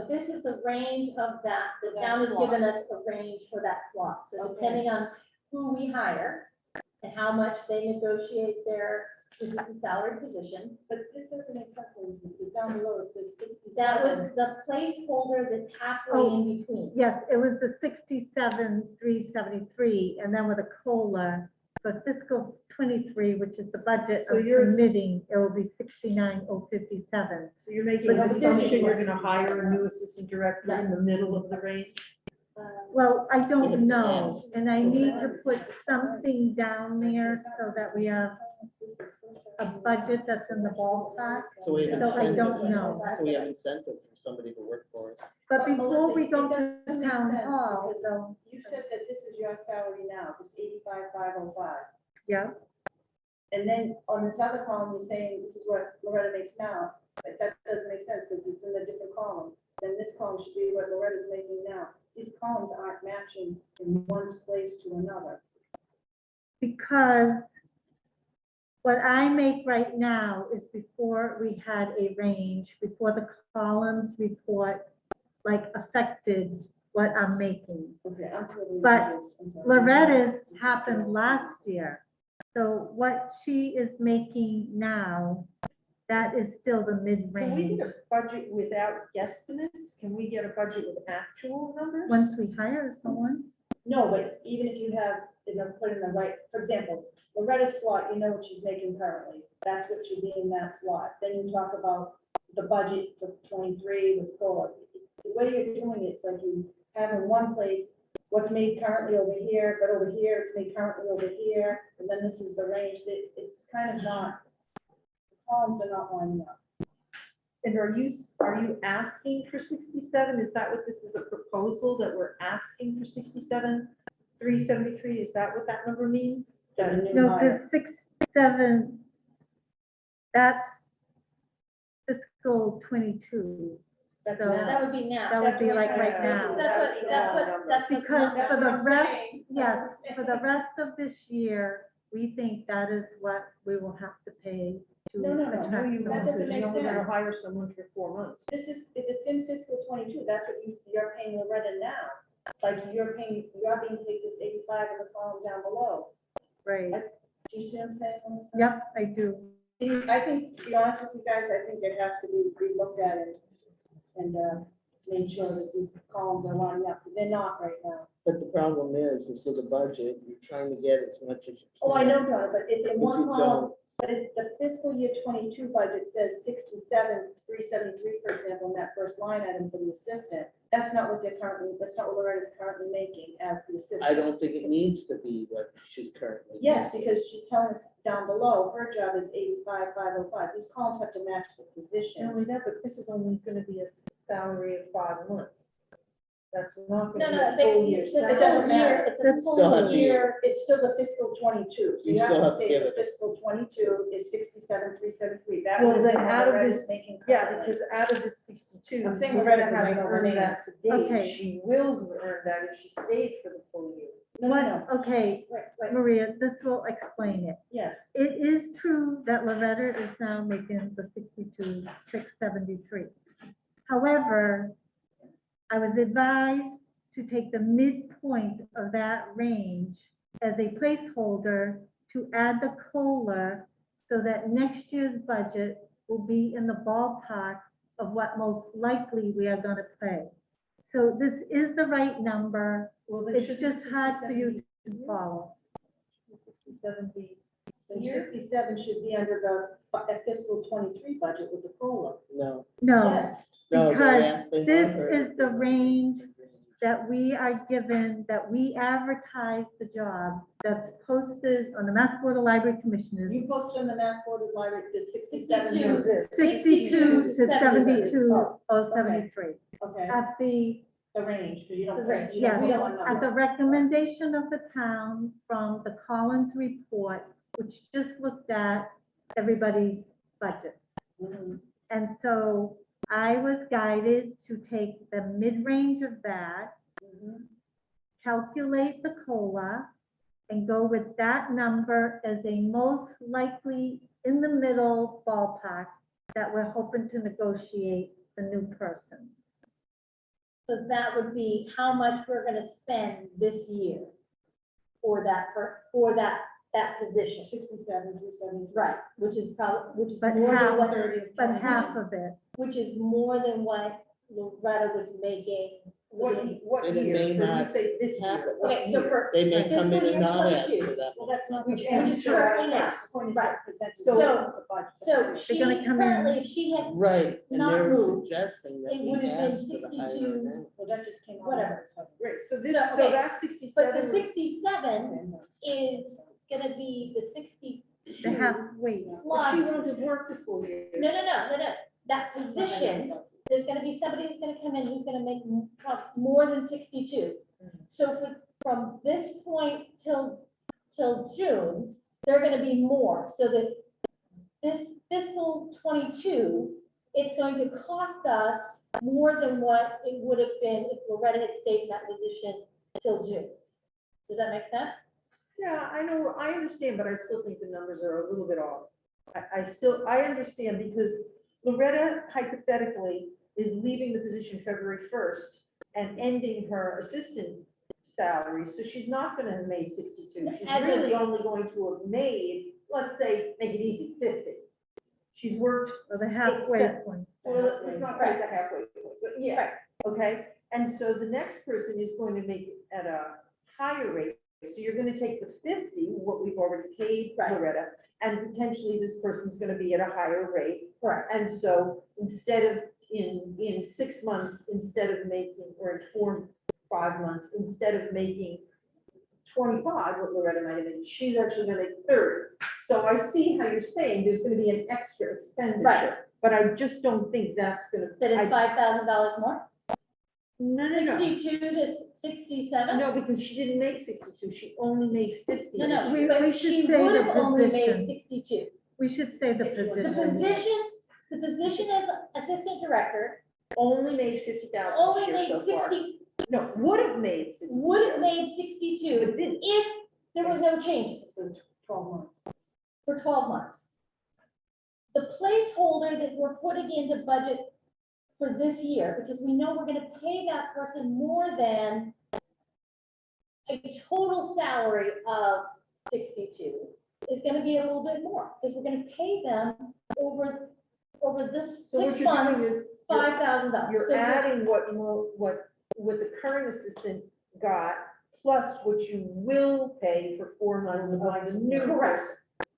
this is the range of that, the For that town has slot. given us a range for that slot. So Okay. depending on who we hire and how much they negotiate their, if it's a salary position, But this doesn't make sense. When you- down below, it says 67. that was the placeholder that's halfway Oh. in between. Yes, it was the 67,373, and then with a COLA for fiscal '23, which is the budget So of yours- submitting, it will be 69,057. So you're making But an this is- assumption you're gonna hire a new assistant director in the middle of the range? Well, I don't know, Yes. and I need to put something down there so that we have a budget that's in the ballpark. So we have So I don't incentive. know. So we have incentive for somebody to work for us. But But before Melissa, we go it to doesn't make town sense hall, because so, You said that this is your salary now, this 85,505. yeah, And then on this other column, you're saying this is what Loretta makes now. But that doesn't make sense because it's in a different column. Then this column should be what Loretta's making now. These columns aren't matching in one's place to another. because what I make right now is before we had a range, before the columns report like affected what I'm making. Okay, I'm totally But confused. I'm sorry. Loretta's happened last year. So what she is making now, that is still the Can we mid-range. get a budget without guesstimates? Can we get a budget with actual numbers? Once we hire someone, No, but even if you have, put in the right, for example, Loretta's slot, you know what she's making currently. That's what should be in that slot. Then you talk about the budget for 23 with COLA. The way you're doing it, it's like you have in one place what's made currently over here, but over here, it's made currently over here, and then this is the range. It's kind of not, the columns are not lining up. And are you asking for 67? Is that what this is, a proposal that we're asking for 67,373? Is that what that number means? For the new no, hire. because 6, 7, that's fiscal fiscal 22. That's So now. That would be now. that would be like right Yeah. now. That's what. Because that's for what the I'm rest, saying. yes, for the rest of this year, we think that is what we will have to pay to No, no, no, attract that someone. doesn't Because make you're only gonna sense. hire someone for 4 months. This is, if it's in fiscal 22, that's what you're paying Loretta now. Like you're being paid this 85 in the column down below. Right, Do you see what I'm saying? Melissa? yep, I do. I think, to be honest with you guys, I think it has to be re-looked at and made sure that these columns are lining up, because they're not right now. But the problem is with the budget, you're trying to get as much as you can. Oh, I know, Donna, but if in If one you column, don't, but if the fiscal year 22 budget says 67,373, for example, in that first line item for the assistant, that's not what that's not what Loretta's currently making as the assistant. I don't think it needs to be what she's currently. Yes, making. because she's telling us down below, her job is 85,505. These columns have to match the Not only position. that, but this is only gonna be a salary of 5 months. That's not No, gonna be no, a full year It salary. doesn't matter. It's a That's still full have to- year. It's still the fiscal 22. So You you have still to have to say give the it- fiscal 22 is 67,373. That Well, would then be what out of Loretta's this, making yeah, currently. because out of the 62, I'm saying Loretta Loretta hasn't hasn't earned earned that to date. Okay. She will earn that if she stayed for the full year. No, no, no. Okay, Right, Maria, this will explain it. yes. It is true that Loretta is now making the 62,673. However, I was advised to take the midpoint of that range as a placeholder to add the COLA so that next year's budget will be in the ballpark of what most likely we are gonna pay. So this is the right number. Well, then It's shouldn't just the hard for you 67 to follow. The 67 be The here? 67 should be under the fiscal 23 budget with the COLA. No, No, Yes. no, they're because asking this her- is the range that we are given, that we advertise the job that's posted on the Mass Board of Library Commissioners, You posted on the Mass Board of Library, the 67 62. of this. 62 to 72 Oh, or 73. Okay, At the, the range, because you don't. The range, you don't- yes, we don't want at the numbers. recommendation of the town from the Collins report, which just looked at everybody's budgets. Mhm. And so I was guided to take the mid-range of that, Mhm. calculate the COLA, and go with that number as a most likely in the middle ballpark that we're hoping to negotiate the new person. So that would be how much we're gonna spend this year for that position. 67, 373. Right, which is probably, which is But more half- than what, 30 is But 20. half of it, which is more than what Loretta was making. What And it year? may So you not say this year. happen. what Okay, so year? for, They may come in Fiscal and year not ask 22. for that. Well, that's not. Which the ends point. currently now. The point is Right. represented So- the budget. so she gonna come in- currently, if she had, Right, and Not they're moved. suggesting that It we would have been ask for the higher 62. amount. Well, that just came out. Whatever. Right, so this, So, so okay, that's but 67. the 67 is gonna be the 62 the halfway. But plus. she won't have worked a full year. No, that position, there's gonna be somebody who's gonna come in who's gonna make more than 62. So from this point till June, they're gonna be more, so that this fiscal 22, it's going to cost us more than what it would have been if Loretta had stayed in that position till June. Does that make sense? Yeah, I know, I understand, but I still think the numbers are a little bit off. I understand because Loretta hypothetically is leaving the position February 1st and ending her assistant salary, so she's not gonna have made 62. She's As a- really only going to have made, let's say, make it easy, 50. She's worked, Or the halfway Except- point. well, it's not quite the halfway point, but yeah, okay? And so the next person is going to make it at a higher rate. So you're gonna take the 50, what we've already paid Right. Loretta, and potentially this person's gonna be at a higher rate. Correct. And so instead of, in 6 months, instead of making, or in 5 months, instead of making 25, what Loretta might have made, she's actually gonna make 30. So I see how you're saying there's gonna be an extra expenditure. Right. But I just don't think that's gonna. That is I- $5,000 more? No, no, no. 62 to 67? No, because she didn't make 62, she only made 50. No, We- but we she should say would the have only position. made 62. We should say the If you were The position. position The position as assistant director Only made 50,000 only this year made so far. 60, No, would have made 60. would have made 62 But didn't. if there was no changes So 12 months. for 12 months. The placeholder that we're putting into budget for this year, because we know we're gonna pay that person more than a total salary of 62, is gonna be a little bit more, because we're gonna pay them over this So what 6 you're doing months, is you're- $5,000. You're So adding what the current assistant got, plus what you will pay for 4 months of the new Correct. person.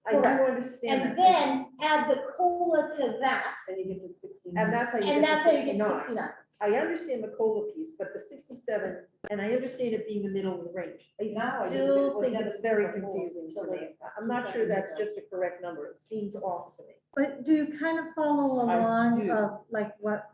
I do Correct. understand And that. then add the COLA to that, And you get to 69. And that's how you and get that's to how you get 69. 69. I understand the COLA piece, but the 67, and I understand it being the middle of the range. I Now I do, still it was think never it's very before, confusing so to me. they- I'm not sure that's just a correct number. It seems off to me. But do you kind of follow I along do. of like what,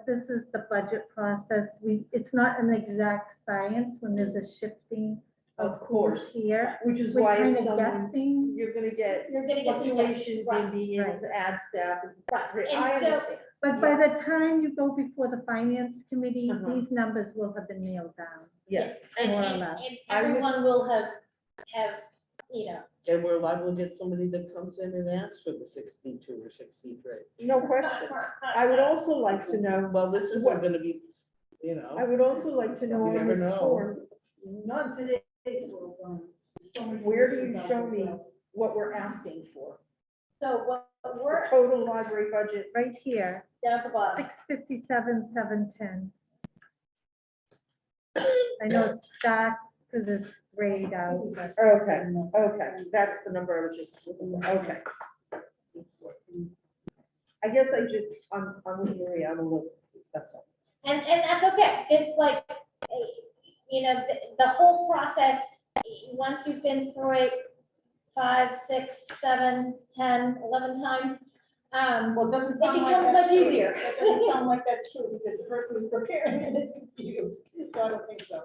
this is the budget process? It's not an exact science when there's a shifting Of course, here. which is We're why kind if of someone, guessing, you're gonna get You're gonna get some fluctuations in right, being able right. to add staff. right. I And so, understand. but by the time you go before the finance committee, Uh-huh. these numbers will have been nailed down. Yes. and, more or and, less. and I would- everyone will have, you know, And we're liable to get somebody that comes in and asks for the 62 or 63. No question. I would also like to know, Well, this isn't What- gonna be, you I know, would also like to know You on never this know. form, Not today. Well, so many where do you places show out me there. what we're asking for? so what The we're total library budget, Right here, down at the bottom. 657, 710. I know it's dark because it's grayed out, but okay, that's the number I was just, okay. I guess I'm with Maria, I'm a little, that's all. And that's okay, it's like, you know, the whole process, once you've been through it 5, 6, 7, 10, 11 times, Well, it doesn't it sound like becomes that's much true. easier. That doesn't sound like that's true, because the person who's preparing it is confused, so I don't think so.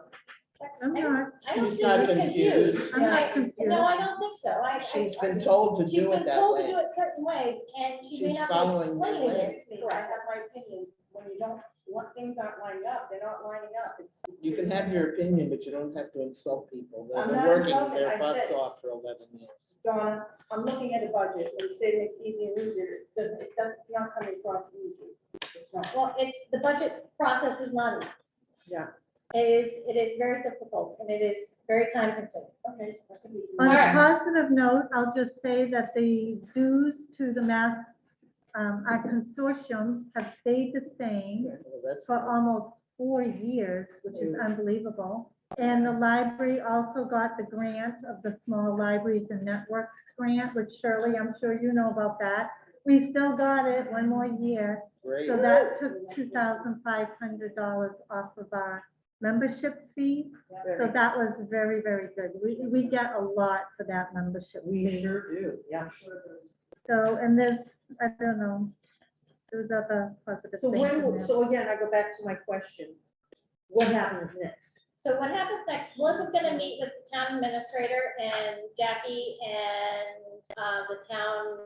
I'm not, I don't She's think not you're confused. confused. I'm not I- confused. No, I don't think so. she's been told to She's do it been that told to way. do it certain ways, and she may She's not be following the explaining way. it. I Correct. have my opinion, when you don't, when things aren't lined up, they're not lining up, it's. You can have your opinion, but you don't have to insult people. They've I'm been not working insulting, their I butts said- off for 11 years. Donna, I'm looking at a budget, when you say it makes easy and easier, it's not coming across easy. It's not. Well, the budget process is not easy. Yeah. It is very difficult, and it is very time consuming. Okay. that could be- on a Alright. positive note, I'll just say that the dues to the Mass, our consortium have stayed the same Well, that's for almost 4 years, which is unbelievable. And the library also got the grant of the Small Libraries and Networks grant, which Shirley, I'm sure you know about that. We still got it 1 more year. great. So that took $2,500 off of our membership fee. So that was very, very good. We get a lot for that membership We fee. sure do, yeah. So, and there's, I don't know, there's other positive So things in there. so again, I go back to my question. What happens next? So what happens next? Melissa's gonna meet with the town administrator and Jackie and, the town,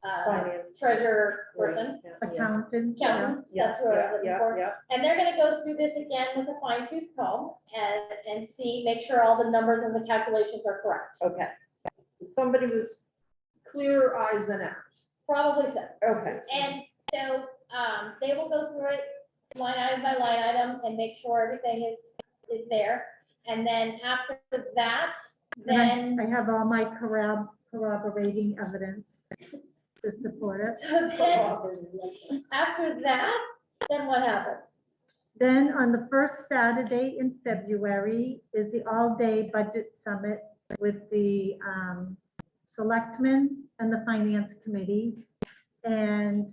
Finance. treasurer person, Yeah, yeah. Accountant, yeah. accountant, that's what I was looking Yeah, for. yeah, And they're gonna go through this again with a fine tooth comb and see, make sure all the numbers and the calculations are correct. okay. Somebody with clearer eyes than ours. Probably so. Okay. And so, they will go through it line item by line item and make sure everything is there. And then after that, then, And I have all my corroborating evidence to support it. so then, after that, then what happens? Then on the first Saturday in February is the all-day budget summit with the selectmen and the finance committee. And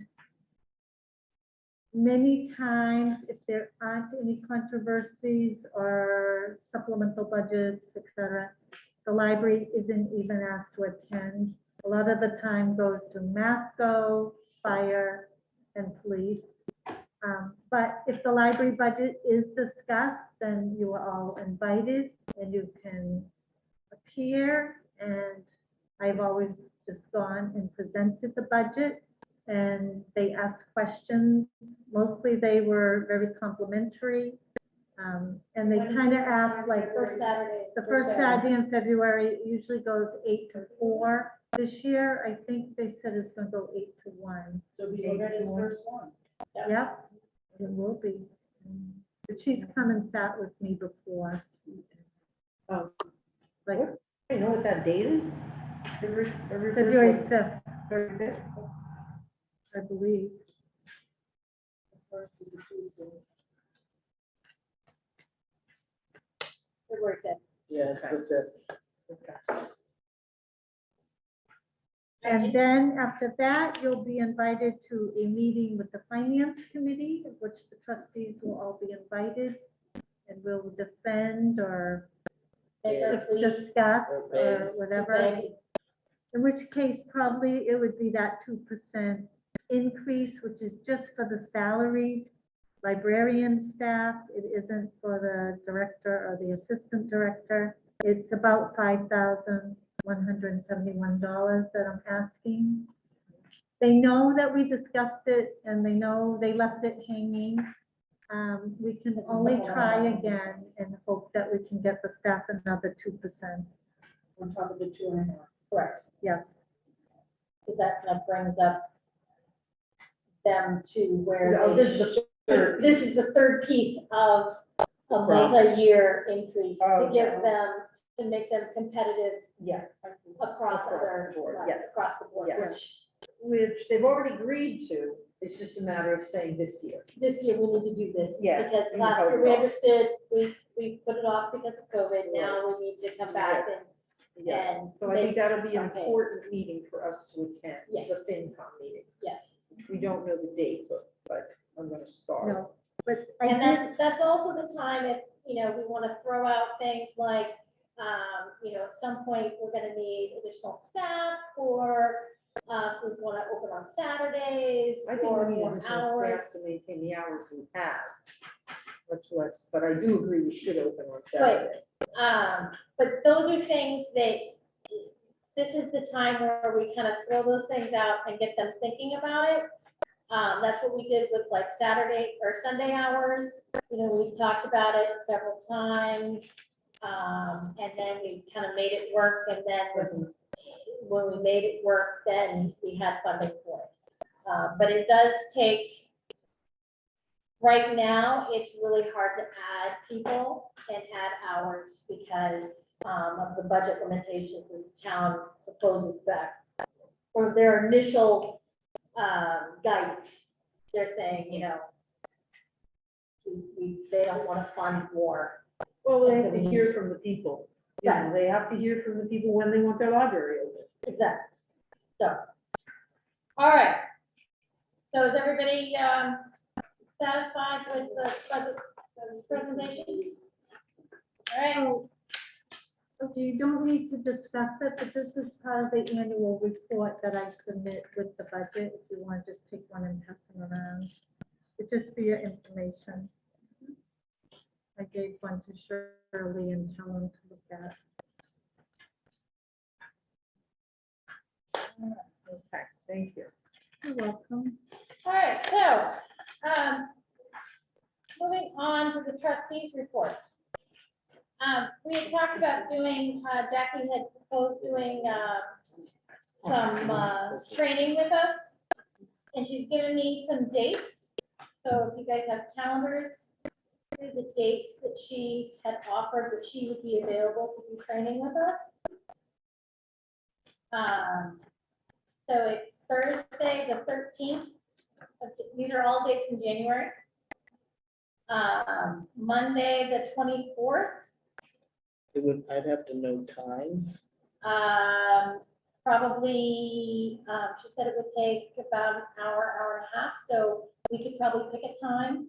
many times, if there aren't any controversies or supplemental budgets, et cetera, the library isn't even asked to attend. A lot of the time goes to Masco, fire, and police. But if the library budget is discussed, then you are all invited and you can appear. And I've always just gone and presented the budget. and they asked questions. Mostly they were very complimentary. And they kind of asked like, First Saturday. the first Saturday in February usually goes 8 to 4. This year, I think they said it's gonna go 8 to 1. So we already the first one. Yep, it will be. But she's come and sat with me before. Oh. Like You know what that date is? February 5th, February 5th? I believe. The first is a Tuesday. February 5th. Yeah, it's the 5th. Okay. And then after that, you'll be invited to a meeting with the finance committee, of which the trustees will all be invited. And we'll defend or Or please, discuss Or or whatever. beg. In which case, probably it would be that 2% increase, which is just for the salaried librarian staff. It isn't for the director or the assistant director. It's about $5,171 that I'm asking. They know that we discussed it and they know they left it hanging. We can only try again and hope that we can get the staff another 2%. On top of the 2.5. Correct, Yes. because that kind of brings up them to where Oh, they this is the third. This is the third piece of a Across. multi-year increase Oh, to give yeah. them, to make them competitive Yes, across Across other, the board, right, yes. across the board, Yes. which which they've already agreed to. It's just a matter of saying this year. this year we need to do this. Yeah, Because we last voted year we off. understood, we put it off because of COVID, now we need to come back and, Yeah. So I make- think that'll be an okay. important meeting for us to attend, Yes. the FinCom meeting. yes. We don't know the date, but I'm gonna start. No, but I And did, that's also the time if, we want to throw out things like, at some point, we're gonna need additional staff, or, we want to open on Saturdays, I think or we need more additional hours. staff to maintain the hours we have. Much less, but I do agree we should open on Saturday. But those are things that, this is the time where we kind of throw those things out and get them thinking about it. That's what we did with like Saturday or Sunday hours. We talked about it several times. And then we kind of made it work, and then when we made it work, then we had funding for it. But it does take, right now, it's really hard to add people and add hours because of the budget limitations the town proposes back. Or their initial guidance, they're saying, they don't want to fund more. Well, they have to hear from the people. They have to hear from the people when they want their library open. Exactly. So, all right. So is everybody satisfied with the presentation? All right. okay, you don't need to discuss it, but this is part of the annual report that I submit with the budget. If you want to just take one and pass them around. It's just for your information. I gave one to Shirley and Helen to look at. Okay, thank you. You're welcome. All right, so, moving on to the trustees report. We had talked about doing, Jackie had proposed doing, some, training with us. And she's given me some dates. So if you guys have calendars, here's the dates that she had offered that she would be available to do training with us. So it's Thursday, the 13th. These are all dates in January. Monday, the 24th. I'd have to know times. Probably, she said it would take about an hour, hour and a half, so we could probably pick a time.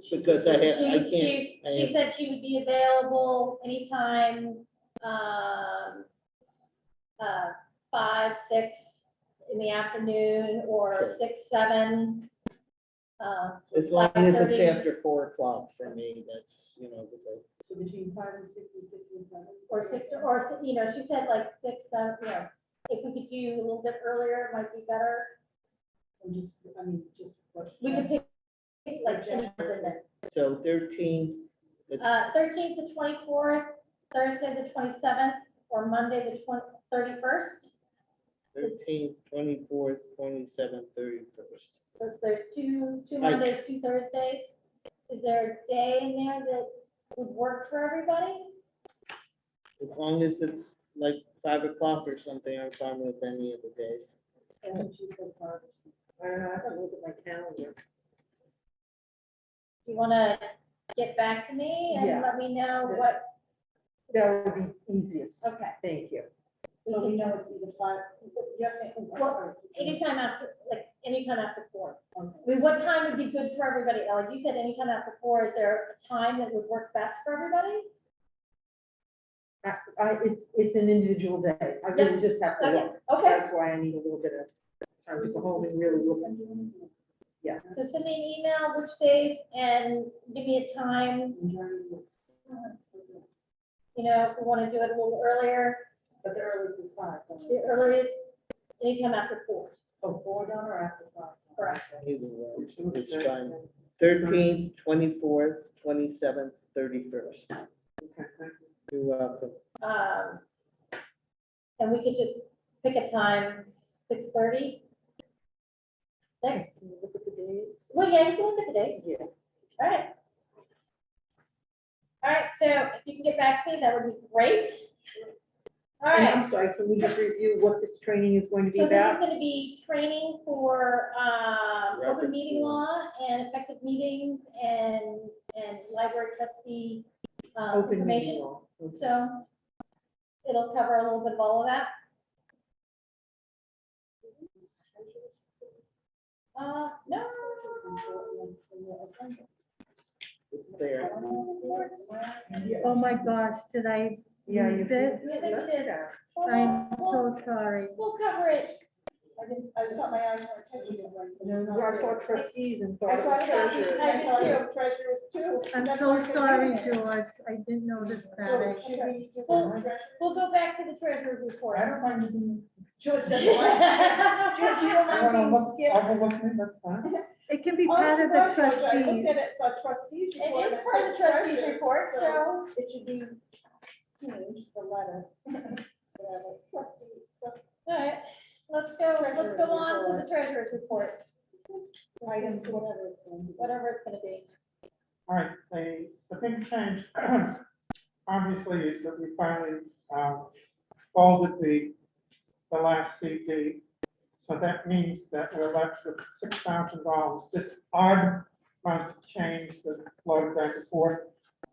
Because I can't. She said she would be available anytime, 5, 6 in the afternoon, or 6, 7. As long as it's 5:30. after 4 o'clock for me, that's, because So between 5 and 6 and 6 and 7. Or 6, or, she said like 6, 7, if we could do a little bit earlier, it might be better. Or just, I mean, just. We can pick like any in there. So 13th, 13th to 24th, Thursday the 27th, or Monday the 31st. 13th, 24th, 27th, 31st. So there's two Right. Mondays, 2 Thursdays. Is there a day in there that would work for everybody? As long as it's like 5 o'clock or something, I'm fine with any of the days. I don't know, I have to look at my calendar. Do you want to get back to me and Yeah. let me know The- what, That would be easiest. okay. Thank you. We So we can, know it's either five, you're saying. Well, anytime after, anytime after 4. Okay. I mean, what time would be good for everybody? Like you said, anytime after 4, is there a time that would work best for everybody? It's an individual day. I really just have to Okay, look. okay. That's why I need a little bit of time to go home and really look. So send me an email, which days, and give me a time, you know, if we want to do it a little earlier, But the earliest is five. the earliest, anytime after 4. Oh, 4 done or after 5? Correct. Either way, it's fine. 13th, 24th, 27th, 31st. You're welcome. And we could just pick a time, 6:30? Thanks. Look at the days. Well, yeah, you can look at the dates. Yeah. All right. All right, so if you can get back to me, that would be great. All And right. I'm sorry, can we just review what this training is going to be So this is about? going to be training for open Records meeting for- law and effective meetings and library trustee Open meeting information. law. Okay. So it'll cover a little bit of all of that. No. It's there. Oh my gosh, did I Yeah, you. lose it? Yeah, I think you did. I'm so sorry. We'll cover it. I thought my eyes were catching it. No, I saw trustees and thought I it saw was trustees, treasurers. I thought it was treasurers too. I'm That's so why I said, sorry, wait a minute. George. I didn't notice So that. should we just- We'll go back to the treasurer's report. I don't mind you. George doesn't like- George, you don't mind being skipped? Overlook me, that's fine. It can be Oh, part of the I looked trustees. at it, so trustees. It report, is and part of the said trustees treasurers, report, so. It should be changed, the letter. Whatever, trustee, All right, let's go on to the treasurer's report, item, whatever it's going to be. whatever it's gonna be. All right, the big change, obviously, is that we finally folded the last CD. So that means that we're left with $6,000, just odd amounts of change that floated back and forth.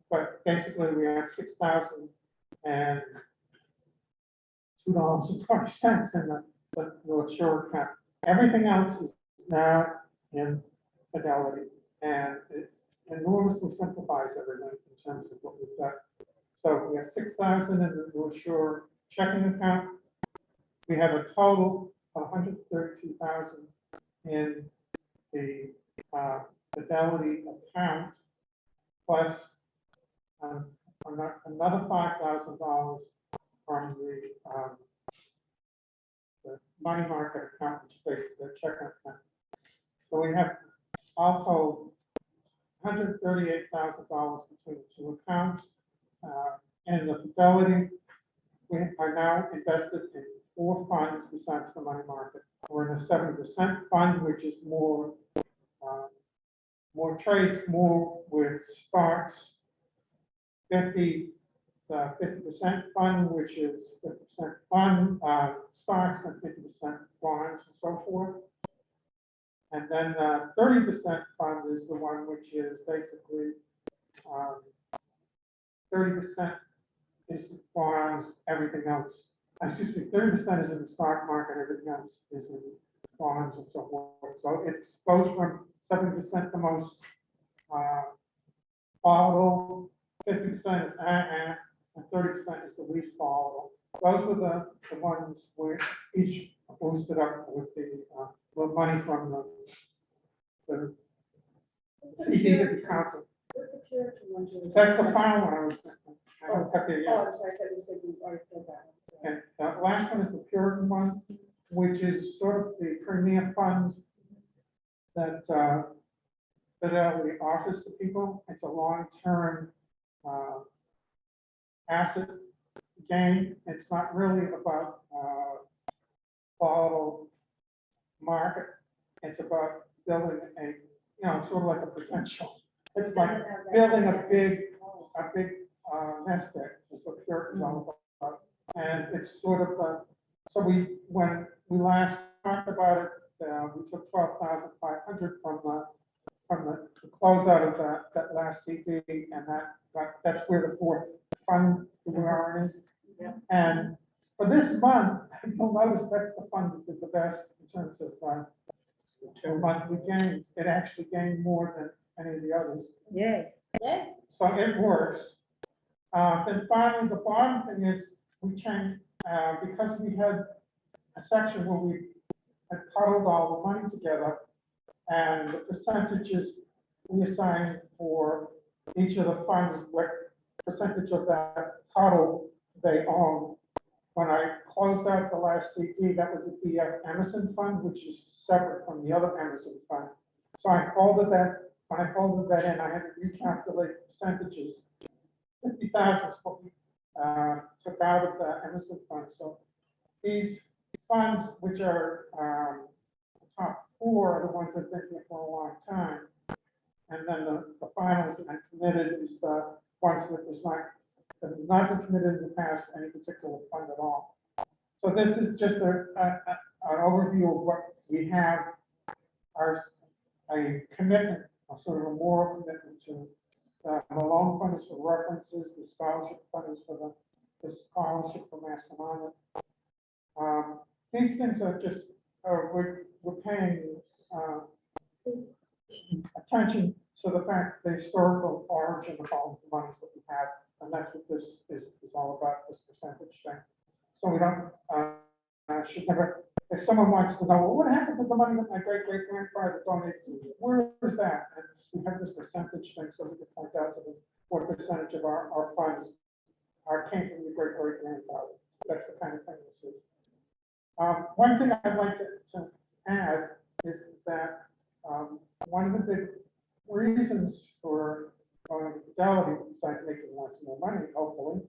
But basically, we have $6,002.20 in the North Shore account. Everything else is now in Fidelity, and it enormously simplifies everything in terms of what we've got. So we have 6,000 in the North Shore checking account. We have a total of 132,000 in the Fidelity account, plus another $5,000 from the money market account, which is basically a checking account. So we have all told $138,000 between the two accounts. And the Fidelity, we are now invested in 4 funds besides the money market. We're in a 7% fund, which is more trades, more with stocks. 50% fund, which is 50% fund, stocks, and 50% bonds and so forth. And then 30% fund is the one which is basically 30% is the bonds, everything else. Excuse me, 30% is in the stock market, everything else is in bonds and so forth. So it goes from 7% the most volatile, 50% is and 30% is the least volatile. Those were the ones where each boosted up with the money from the CD that we counted. What's the Puritan one, George? That's the final one I was thinking. I don't have the, Oh, I'm sorry, I thought you said you already said that. and the last one is the Puritan one, which is sort of the premier fund. that Fidelity offers to people. It's a long-term asset gain. It's not really about volatile market. It's about building sort of like a potential. It's like building a big nest egg, is what Kirk is all about. And it's sort of, so when we last talked about it, we took 12,500 from the closeout of that last CD, and that's where the fourth fund that we are in is. Yeah. And for this month, you'll notice that's the fund that did the best in terms of monthly gains. It actually gained more than any of the others. Yay. Yeah, So it works. Then finally, the bottom thing is we changed, because we had a section where we had cuddled all the money together, and the percentages we assigned for each of the funds, what percentage of that total they own. When I closed out the last CD, that was the BF Emerson Fund, which is separate from the other Emerson Fund. So I folded that, when I folded that in, I had to recalculate percentages. 50,000 is what we took out of the Emerson Fund. So these funds, which are the top four, are the ones that have been here for a long time. And then the finals and committed is the ones that have not been committed in the past to any particular fund at all. So this is just an overview of what we have, a commitment, a sort of a moral commitment to. The loan fund is for references, the scholarship fund is for the scholarship for Massachusetts. These things are just, we're paying attention to the fact, the historical origin of all the monies that we have, and that's what this is all about, this percentage thing. So we don't, should never, if someone wants to know, well, what happened to the money that my great-great-grandfather donated to me? Where is that? And we have this percentage thing, so we can point out to them what percentage of our funds came from your great-great-grandfather. That's the kind of thing this is. One thing I'd like to add is that one of the big reasons for going to Fidelity, besides making lots more money, hopefully,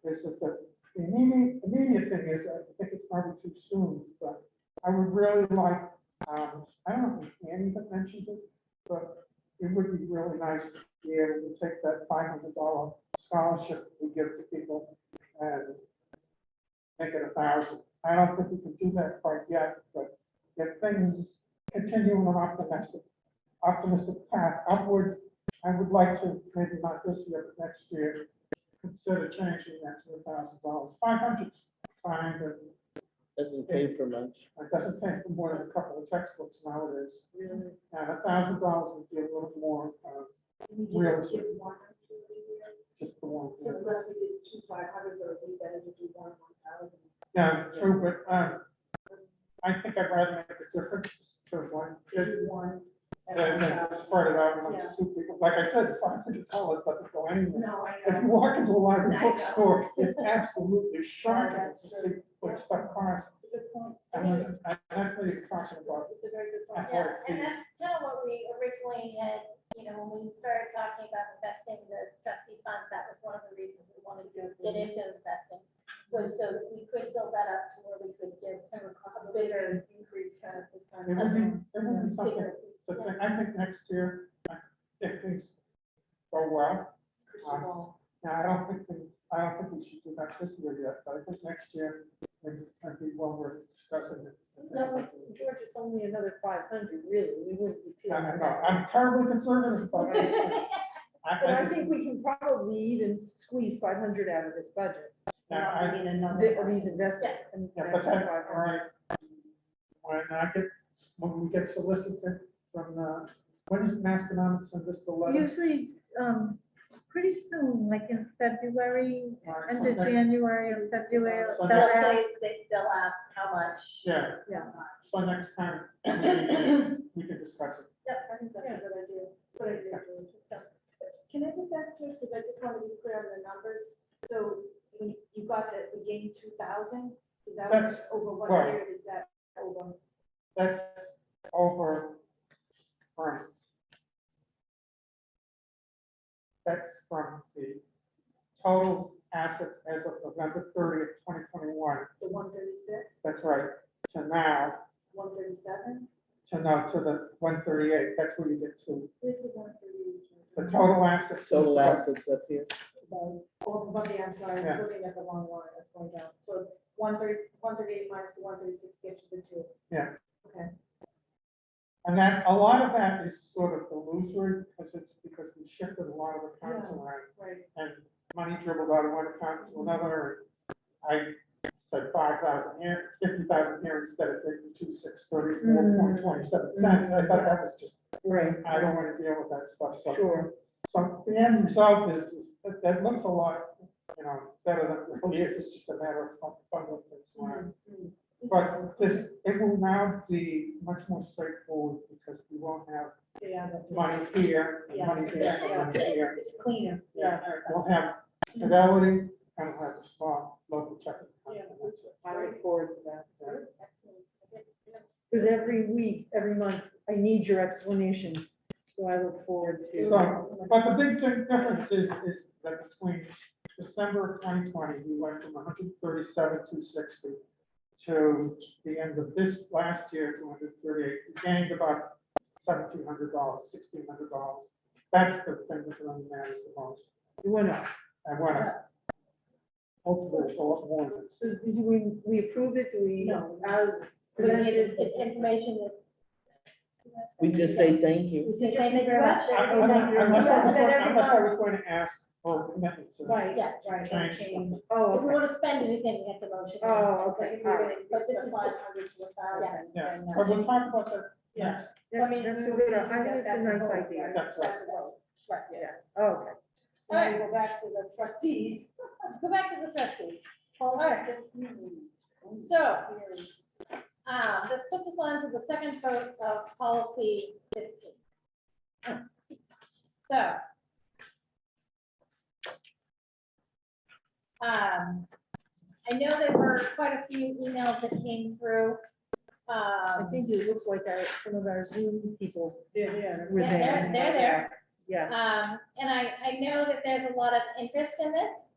is that the immediate thing is, I think it's probably too soon, but I would really like, I don't know if Annie had mentioned it, but it would be really nice to be able to take that $500 scholarship we give to people and make it 1,000. I don't think we can do that quite yet, but if things continue on an optimistic path upward, I would like to, maybe not this year, but next year, consider changing that to $1,000. 500 is fine, but Doesn't pay for much. it doesn't pay for more than a couple of textbooks nowadays. Really? And $1,000 would be a little more realistic. Just the one. Yeah. Unless we did 2 500s, or it'd be better to do 1,000. Yeah, true, but I think I'd rather make a difference to one kid, and spread it out amongst two people. Like I said, $500 doesn't go anywhere. No, I If you know. walk into a library I know. bookstore, it's absolutely shocking that's to true. see what stuff costs. It's a good point. And that's what he's talking about. It's a very good point. yeah, athletic and fees. that's kind of what we originally had, when we started talking about investing the trustee funds, that was one of the reasons we wanted to get into investing, was so that we could build that up to where we could give kind of a bigger increase kind of this time. It would be something, Bigger. but I think next year, if things go well, now I don't think we should do that this year yet, but I think next year, maybe it'd be well worth discussing it. No, George, it's only another 500, really, we wouldn't be No, feeling no, that. I'm terribly conservative about these things. But I think we can probably even squeeze 500 out of this budget. Yeah, I- Not in another. These investments. Yes. and Yeah, an but extra that, all 500. right, when we get solicited from, when is Masconomics send us the letter? Usually, pretty soon, like in February, All right, end so of next- January or February. So they'll next- ask- They'll ask how much. Yeah, Yeah. so next time, we can discuss it. Yep, I think that's a good idea. Good idea, George. So, can I just ask George, because I just want to be clear on the numbers? So when you got that, we gained 2,000, is that That's- over what well- period is that over? That's over total assets as of November 30th, 2021, The 136, that's right, to now, 137? to the 138, that's where you get to. Where's the 138? The total assets. Total assets up here. Oh, Monday, I'm sorry, Yeah. I'm looking at the wrong line, that's going down. So 138 minus the 136 gets you the 2. Yeah. Okay. And that, a lot of that is sort of illusory, because we shifted a lot of accounts Yeah. around, Right. and money dribbled out of one account to another. I said 5,000 here, 50,000 here instead of 52,634.27 cents. I thought that was just, Right, I don't want to deal with that stuff, so. sure. So the end result is, that looks a lot, better than it really is, it's just a matter of funding things around. But this, it will now be much more straightforward, because we won't have Yeah. money here, and money there, and money here. It's cleaner. Yeah, we'll have Fidelity, and we'll have a small local checking account, and that's it. I look forward to that. Excellent. Because every week, every month, I need your explanation. So I look forward to. So, but the big difference is that between December of 2020, we went from 137,260 to the end of this last year, 238. We gained about $1,700, $1,600. That's the thing that really matters the most. It went up. And when hopefully it's a lot more than So do we approve it? Do we, No. as But it's, presented? it's information that. We just say thank you. We say thank you very much. Unless I was going to ask for a commitment to. Right, Yeah. right. Change. Change. Oh, If we okay. want to spend anything, we have to motion. Oh, okay. If we're gonna But increase this the is 500 to 1,000. Yeah, then, but we'll talk about that Yeah. next. That's a good, I think it's a nice idea. That's right. That's a vote. Right, yeah. Oh, okay. So now we go back to the trustees. Go back to the trustees. All right. So, this puts us on to the second vote of policy 15. So, I know there were quite a few emails that came through. I think it looks like some of our Zoom people Yeah. were Yeah, there. they're there. Yeah. And I know that there's a lot of interest in this.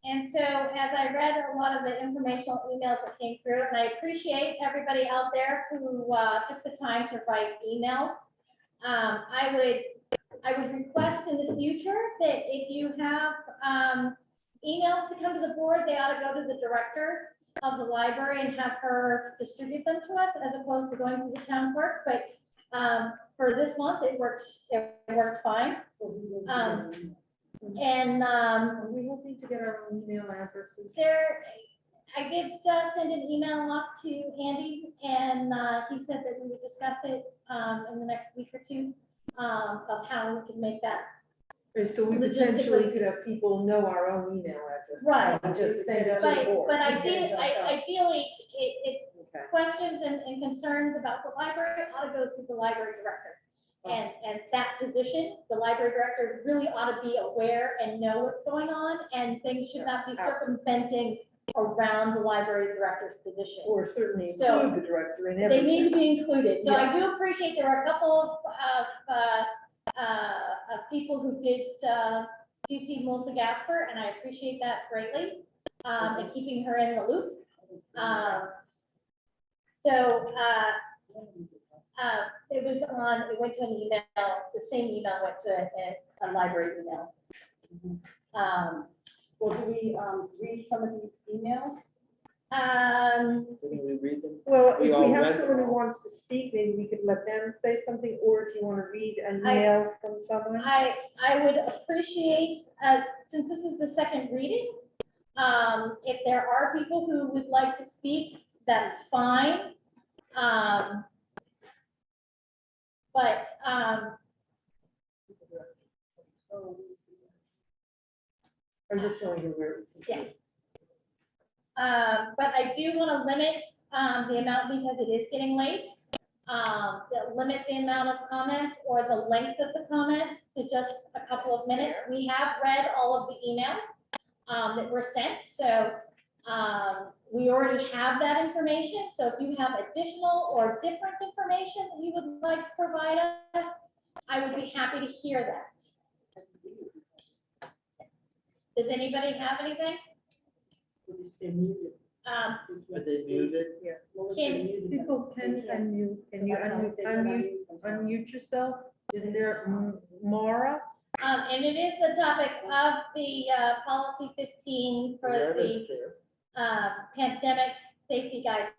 And so as I read a lot of the informational emails that came through, and I appreciate everybody out there who took the time to write emails. I would request in the future that if you have emails to come to the board, they ought to go to the director of the library and have her distribute them to us as opposed to going to the town clerk. But for this month, it worked fine. And Are we hoping to get our own email addresses? I did send an email off to Andy, and he said that we would discuss it in the next week or two of how we can make that. So we potentially could have people know our own email address. Right. And just send it to the board. But ideally, Okay. questions and concerns about the library ought to go through the library director. And that position, the library director really ought to be aware and know what's going on, and things should not be circumventing around the librry director's position. Or certainly So, include the director in They everything. need to be included. So I do appreciate there were a couple of people who did CC Melissa Gasper, and I appreciate that greatly, and keeping her in the loop. It went to an email, the same email went to a library email. Well, do we read some of these emails? Didn't we read them? Well, We if all we have read someone them who all. wants to speak, maybe we could let them say something, or if you want to read a mail from someone. I would appreciate, since this is the second reading, if there are people who would like to speak, that's fine. But, I'm just showing you where it's. Yeah. But I do want to limit the amount because it is getting late. Limit the amount of comments or the length of the comments to just a couple of minutes. We have read all of the emails that were sent, so we already have that information. So if you have additional or different information that you would like to provide us, I would be happy to hear that. Does anybody have anything? Are they muted? Can, People can unmute, can you unmute yourself? Is there Mara? and it is the topic of the, policy 15 for Where the, is there? pandemic safety guidelines.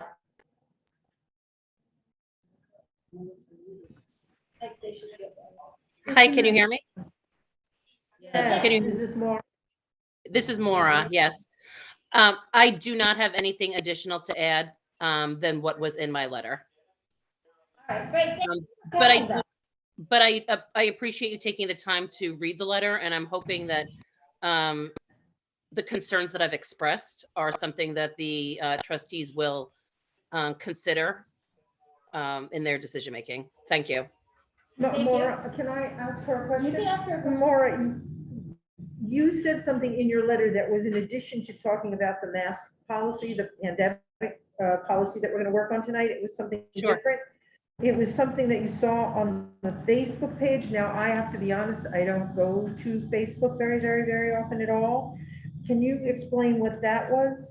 Like they should be available. Hi, can you hear me? Yes, Can you- is this Mara? This is Maura, yes. I do not have anything additional to add than what was in my letter. All right, great. Thank you. But I, do- but I appreciate you taking the time to read the letter, and I'm hoping that the concerns that I've expressed are something that the trustees will consider in their decision-making. Thank you. Thank you. Mara, can I ask her a question? You can ask her a question. Maura, you said something in your letter that was in addition to talking about the mask policy, the pandemic policy that we're gonna work on tonight, it was something Sure. different. It was something that you saw on the Facebook page. Now, I have to be honest, I don't go to Facebook very often at all. Can you explain what that was?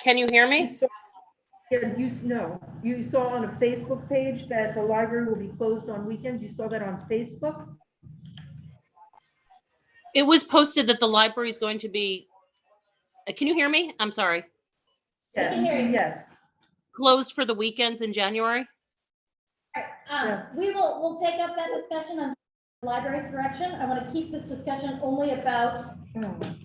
Can you hear You me? saw- Yeah, you saw on a Facebook page that the library will be closed on weekends. You saw that on Facebook? It was posted that the library is going to be, can you hear me? I'm sorry. Yes, can hear you. yes. Closed for the weekends in January? All right, we'll take up that discussion on the library's direction. I want to keep this discussion only about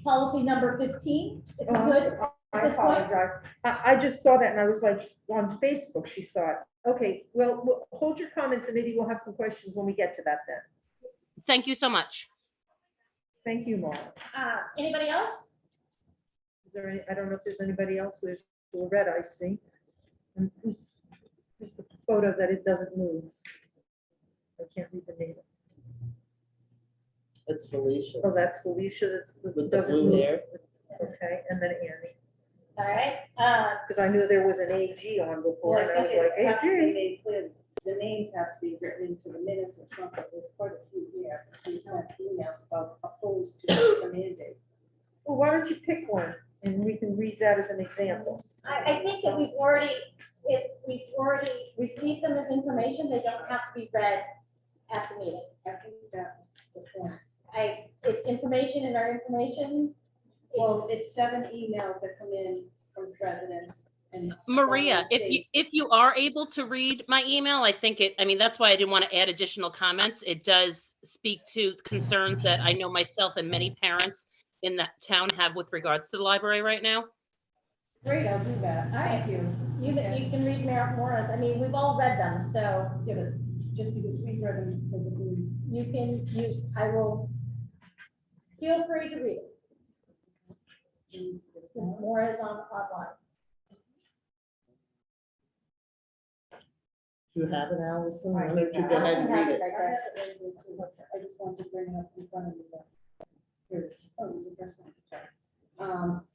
policy number 15, if we could. I this point? apologize. I just saw that and I was like, on Facebook, she saw it. Okay, well, hold your comments and maybe we'll have some questions when we get to that then. Thank you so much. Thank you, Maura. Anybody else? Is there any, I don't know if there's anybody else. There's red I see. And who's the photo that it doesn't move? I can't read the name. It's Felicia. Oh, that's Felicia. That's With the doesn't blue move. hair. Okay, and then Annie, All right, because I knew there was an AG on before and I was like, AG. The names have to be written into the minutes or something. There's quite a few here. We sent emails about opposed to the mandate. Well, why don't you pick one and we can read that as an example? I think that if we've already received them as information, they don't have to be read at the meeting. I think that's the point. It's information in our information. Well, it's 7 emails that come in from residents and. Maria, if you are able to read my email, I mean, that's why I didn't want to add additional comments. It does speak to concerns that I know myself and many parents in that town have with regards to the library right now. Great, I'll do that. All right. Thank you. You can read Maura's. I mean, we've all read them, so Yeah, but just because we've read them doesn't mean. I will feel free to read it. Since Maura is online. Do you have it, Allison? Why I don't you go ahead and read it? I just wanted to bring it up in front of you. Here's, oh, it was the first one, sorry.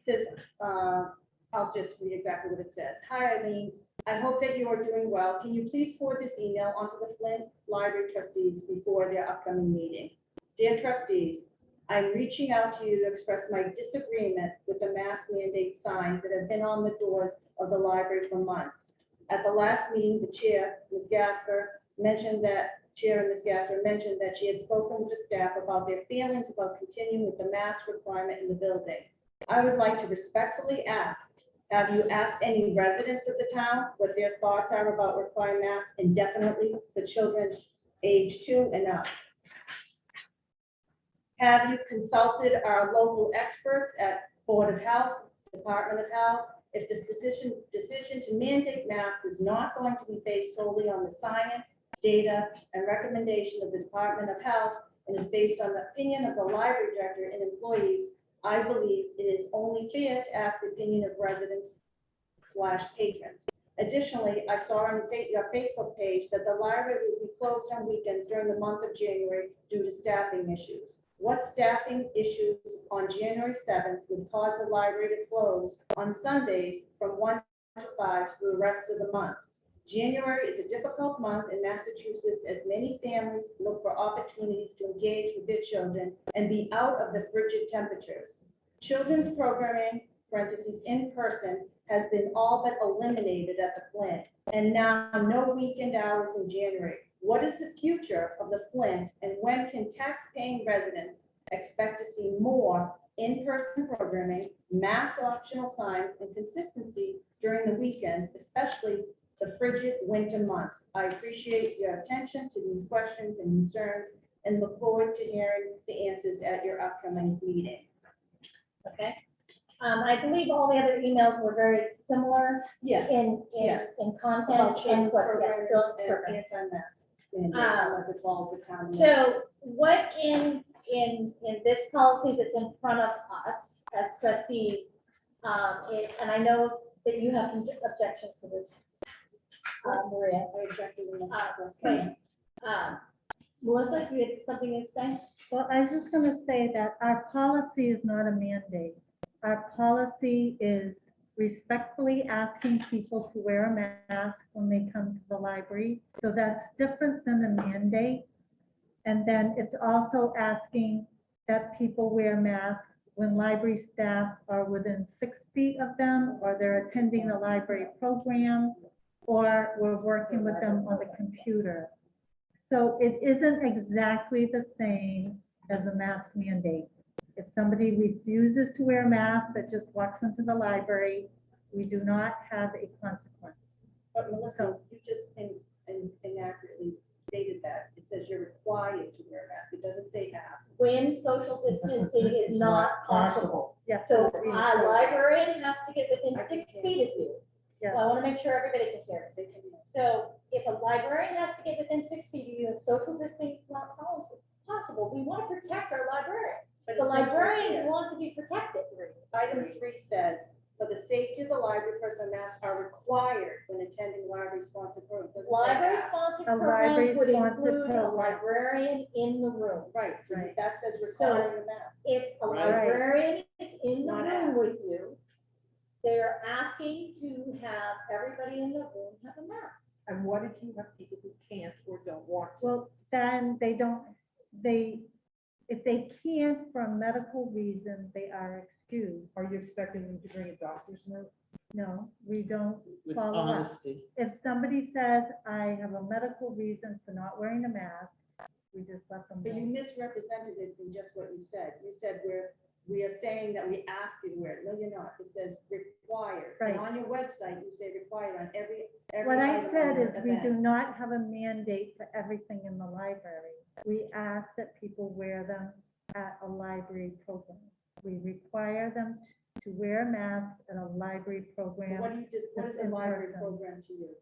Says, I'll just read exactly what it says. Hi, Eileen. I hope that you are doing well. Can you please forward this email onto the Flint Library trustees before their upcoming meeting? Dear trustees, I'm reaching out to you to express my disagreement with the mask mandate signs that have been on the doors of the library for months. At the last meeting, the chair, Ms. Gasper, mentioned that she had spoken with the staff about their feelings about continuing with the mask requirement in the building. I would like to respectfully ask, have you asked any residents of the town what their thoughts are about requiring masks indefinitely for children age 2 and up? Have you consulted our local experts at Board of Health, Department of Health? If this decision to mandate masks is not going to be based solely on the science, data, and recommendation of the Department of Health, and is based on the opinion of the library director and employees, I believe it is only fair to ask the opinion of residents/patrons. Additionally, I saw on your Facebook page that the library will be closed on weekends during the month of January due to staffing issues. What staffing issues on January 7th would cause the library to close on Sundays from 1 to 5 for the rest of the month? January is a difficult month in Massachusetts as many families look for opportunities to engage with their children and be out of the frigid temperatures. Children's programming, parentheses, in person, has been all but eliminated at the Flint, and now no weekend hours in January. What is the future of the Flint, and when can tax-paying residents expect to see more in-person programming, mass optional signs, and consistency during the weekends, especially the frigid winter months? I appreciate your attention to these questions and concerns and look forward to hearing the answers at your upcoming meeting. Okay. I believe all the other emails were very similar Yes. Yes. in content About and children's what, yes, programs Bill, and perfect. anti-mask mandate, Um, unless it falls to town. So what in this policy that's in front of us as trustees, and I know that you have some objections to this, Maria. I objected in the Right. Melissa, you had something to say? Well, I was just gonna say that our policy is not a mandate. Our policy is respectfully asking people to wear a mask when they come to the library. So that's different than a mandate. And then it's also asking that people wear masks when library staff are within 6 feet of them, or they're attending a library program, or we're working with them on the computer. So it isn't exactly the same as a mask mandate. If somebody refuses to wear a mask that just walks into the library, we do not have a consequence. But Melissa, you just inaccurately stated that. It says you're required to wear a mask. It doesn't say ask. When social distancing is not possible. Yes. So a librarian has to get within 6 feet of you. Yes. Well, I want to make sure everybody can hear it. So if a librarian has to get within 6 feet of you, and social distancing is not possible, we want to protect our librarians. But The it says right librarians here, want to be protected. Item 3 says, for the safety of the library, personal masks are required when attending library-sponsored programs. It doesn't say Library ask. sponsored A programs would library-sponsored include a program. librarian in the room. Right, so Right. that says So- requiring a mask. If a Right. librarian is in the Not room asked. with you, they're asking to have everybody in the room have a mask. And what if you have people who can't or don't want to? Well, then they don't, if they can't for a medical reason, they are excused. Are you expecting them to bring a doctor's note? No, we don't With follow up. honesty. If somebody says, I have a medical reason for not wearing a mask, we just let them But you know. misrepresented it in just what you said. You said we are saying that we ask you to wear it. No, you're not. It says required. And Right. on your website, you say required on every. What I item said on is the we do events. not have a mandate for everything in the library. We ask that people wear them at a library program. We require them to wear a mask at a library program. What is that's a in library person. program to you?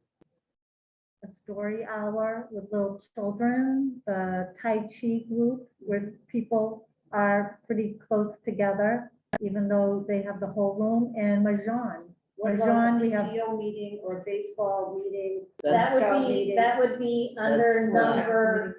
A story hour with little children, the Tai Chi group, where people are pretty close together, even though they have the whole room, and Mahjong. What Mahjong, about a we have, PTO meeting or a baseball meeting? That's, That would be under That's- number,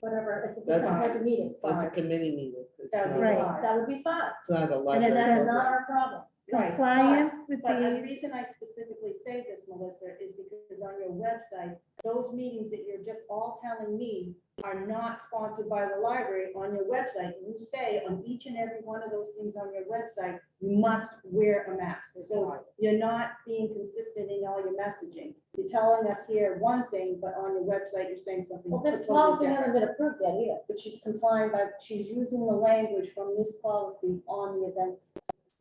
whatever, it's a different That's- type of meeting. that's a committee meeting. It's That would not, be Right. fine. That would be fine. it's not a And library then that's not program. our problem. Right, compliance with But the the, reason I specifically say this, Melissa, is because on your website, those meetings that you're just all telling me are not sponsored by the library. On your website, you say on each and every one of those things on your website, you must wear a mask. So you're not being consistent in all your messaging. You're telling us here one thing, but on your website, you're saying something Well, this totally policy different. hasn't been approved yet either. But she's complying by, she's using the language from this policy on the events.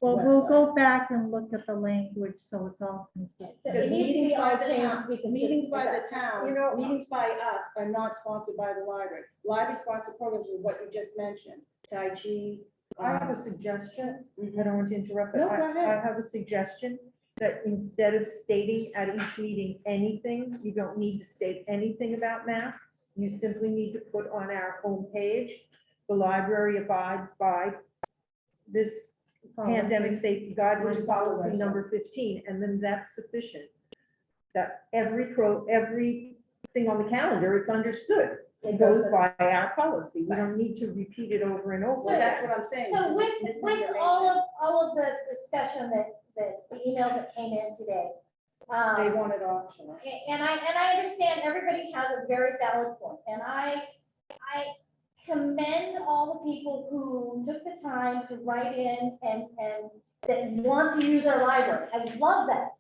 well, we'll website. go back and look at the language, so it's all consistent. So Because it needs to meetings be by all the changed town, to be consistent meetings with by that. the town, You know, meetings by us are not sponsored by the library. Library sponsored programs is what you just mentioned, Tai Chi. I have a suggestion. I don't want to interrupt, but No, go ahead. I have a suggestion that instead of stating at each meeting anything, you don't need to state anything about masks. You simply need to put on our homepage, the library abides by this pandemic safety guide, which is policy number 15, and then that's sufficient. That everything on the calendar, it's understood. It goes by our policy. We don't need to repeat it over and over. So that's what I'm saying. So with, because it's with misinformation. all of the discussion that the emails that came in today, They want it optional. And I understand everybody has a very valid point, and I commend all the people who took the time to write in and that want to use our library. I love that.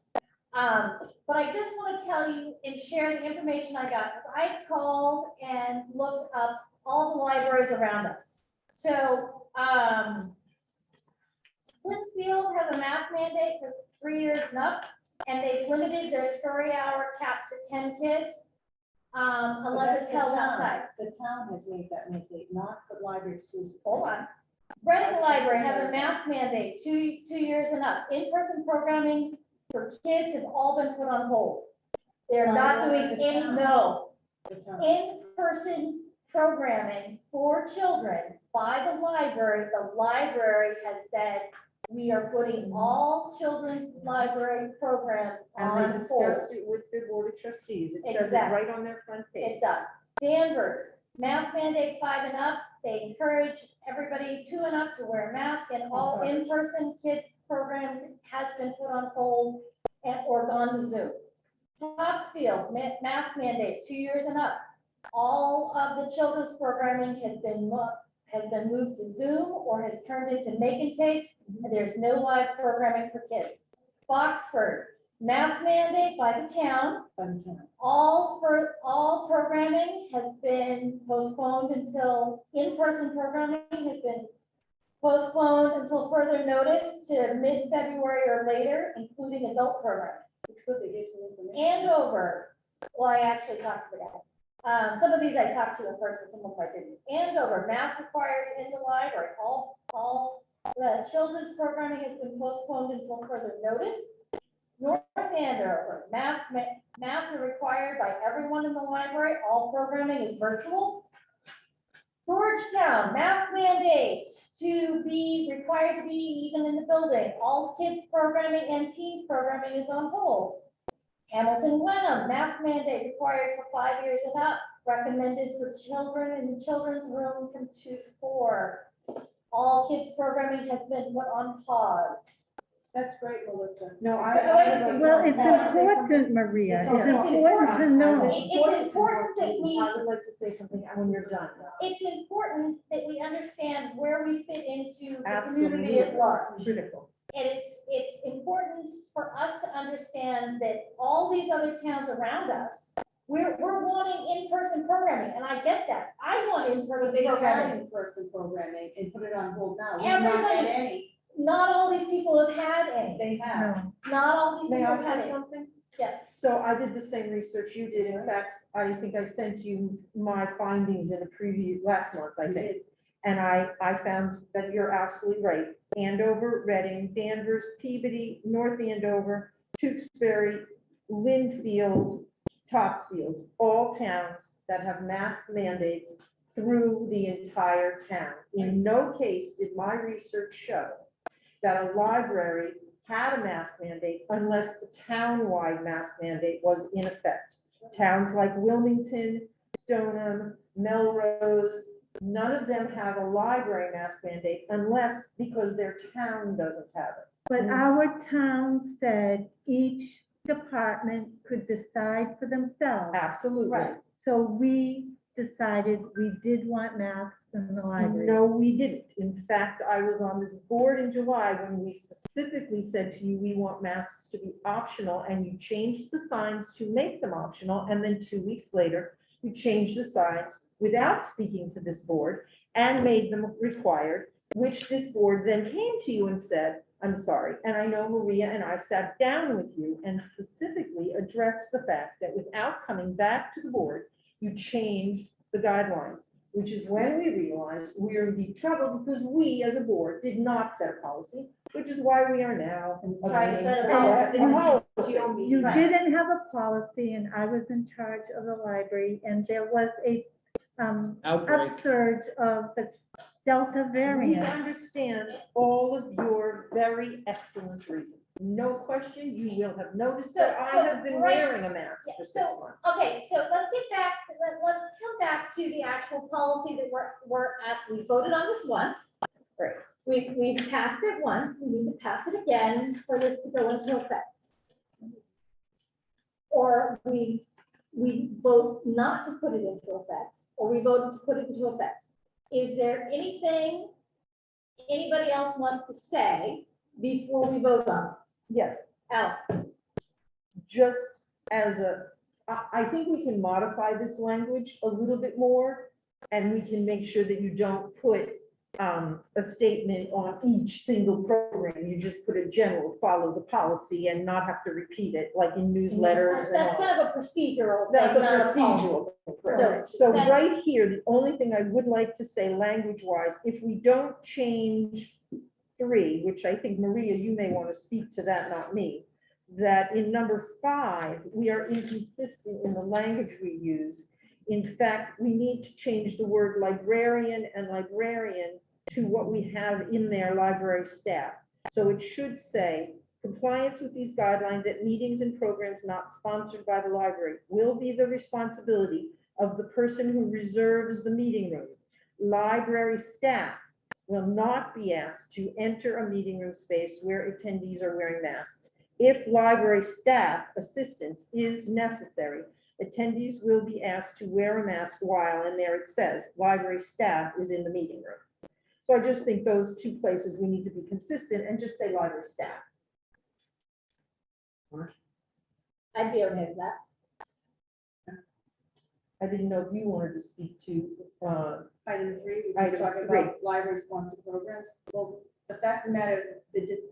But I just want to tell you and share the information I got. I called and looked up all the libraries around us. So, Flintfield has a mask mandate for 3 years and up, and they've limited their story hour cap to 10 kids, unless it's held outside. The town has made that mandate, not the library exclusive. Hold on. Reading Library has a mask mandate, 2 years and up. In-person programming for kids have all been put on hold. They're not doing any, no, The town. in-person programming for children by the library has said, we are putting all children's library programs And they on hold. discussed it with the board of trustees. It says it Exactly. right on their front page. It does. Danvers, mask mandate 5 and up. They encourage everybody 2 and up to wear a mask, and all in-person kids programs has been put on hold or gone to Zoom. Topsfield, mask mandate 2 years and up. All of the children's programming has been moved to Zoom or has turned into make and takes, and there's no live programming for kids. Foxford, mask mandate by the town. All programming has been postponed until, in-person programming has been postponed until further notice to mid-February or later, including adult programming. It's good they gave some information. Andover, well, I actually talked to the guy. Some of these I talked to in person, some of them I didn't. Andover, mask required in the library. All the children's programming has been postponed until further notice. North Andover, masks are required by everyone in the library. All programming is virtual. Georgetown, mask mandate to be required to be even in the building. All kids programming and teens programming is on hold. Hamilton Wenham, mask mandate required for 5 years and up, recommended for children in the children's room from 2 to 4. All kids programming has been put on pause. That's great, Melissa. No, Well, it's important, Maria. It's important to know. It's important that we, I would like to say something when you're done. it's important that we understand where we fit into the Absolutely. community at large. Critical. And it's important for us to understand that all these other towns around us, we're wanting in-person programming, and I get that. I want But in-person they have programming. in-person programming and put it on hold now. We've not had Everybody- any. Not all these people have had any. They have. No. Not all these May people I have had say any. something? Yes. So I did the same research you did. In fact, I think I sent you my findings in a previous, last month, I think. And I found that you're absolutely right. Andover, Reading, Danvers, Peabody, North Andover, Tewksbury, Linfield, Topsfield, all towns that have mask mandates through the entire town. In no case did my research show that a library had a mask mandate unless the town-wide mask mandate was in effect. Towns like Wilmington, Stoneham, Melrose, none of them have a library mask mandate unless, because their town doesn't have it. But our town said each department could decide for themselves. Absolutely. Right. So we decided we did want masks in the library. No, we didn't. In fact, I was on this board in July when we specifically said to you, we want masks to be optional, and you changed the signs to make them optional, and then 2 weeks later, you changed the signs without speaking to this board and made them required, which this board then came to you and said, I'm sorry. And I know Maria and I sat down with you and specifically addressed the fact that without coming back to the board, you changed the guidelines, which is when we realized we are in deep trouble because we as a board did not set a policy, which is why we are now. Trying to set a policy. You Right. didn't have a policy, and I was in charge of the library, and there was a Outbreak. upsurge of the Delta We variant. understand all of your very excellent reasons. No question, you will have noticed that I have been wearing a mask for 6 months. Okay, so let's get back, let's come back to the actual policy that we're asked. We voted on this once. Right. We've passed it once, we need to pass it again for this to go into effect. or we vote not to put it into effect, or we vote to put it into effect. Is there anything anybody else wants to say before we vote on this? Yes, Alex? just as I think we can modify this language a little bit more, and we can make sure that you don't put a statement on each single program. You just put a general, follow the policy and not have to repeat it, like in newsletters and That's all. kind of a procedural That's a thing, not a policy. procedural. So So that's- right here, the only thing I would like to say language-wise, if we don't change 3, which I think, Maria, you may want to speak to that, not me, that in number 5, we are inconsistent in the language we use. In fact, we need to change the word librarian and librarian to what we have in there, library staff. So it should say, compliance with these guidelines at meetings and programs not sponsored by the library will be the responsibility of the person who reserves the meeting room. Library staff will not be asked to enter a meeting room space where attendees are wearing masks. If library staff assistance is necessary, attendees will be asked to wear a mask while, and there it says, library staff is in the meeting room. So I just think those 2 places we need to be consistent and just say library staff. I'd be okay with that. I didn't know if you wanted to speak to, Item 3, we Item were talking three. about library sponsored programs. Well, the fact of the matter,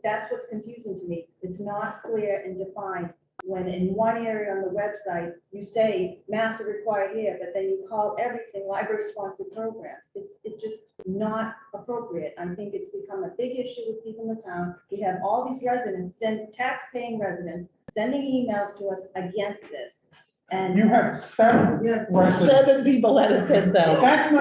that's what's confusing to me. It's not clear and defined when in one area on the website, you say masks are required here, but then you call everything library sponsored programs. It's just not appropriate. I think it's become a big issue with people in the town. We have all these residents, tax-paying residents, sending emails to us against this. And You have 7 residents. 7 people out of 10,000. That's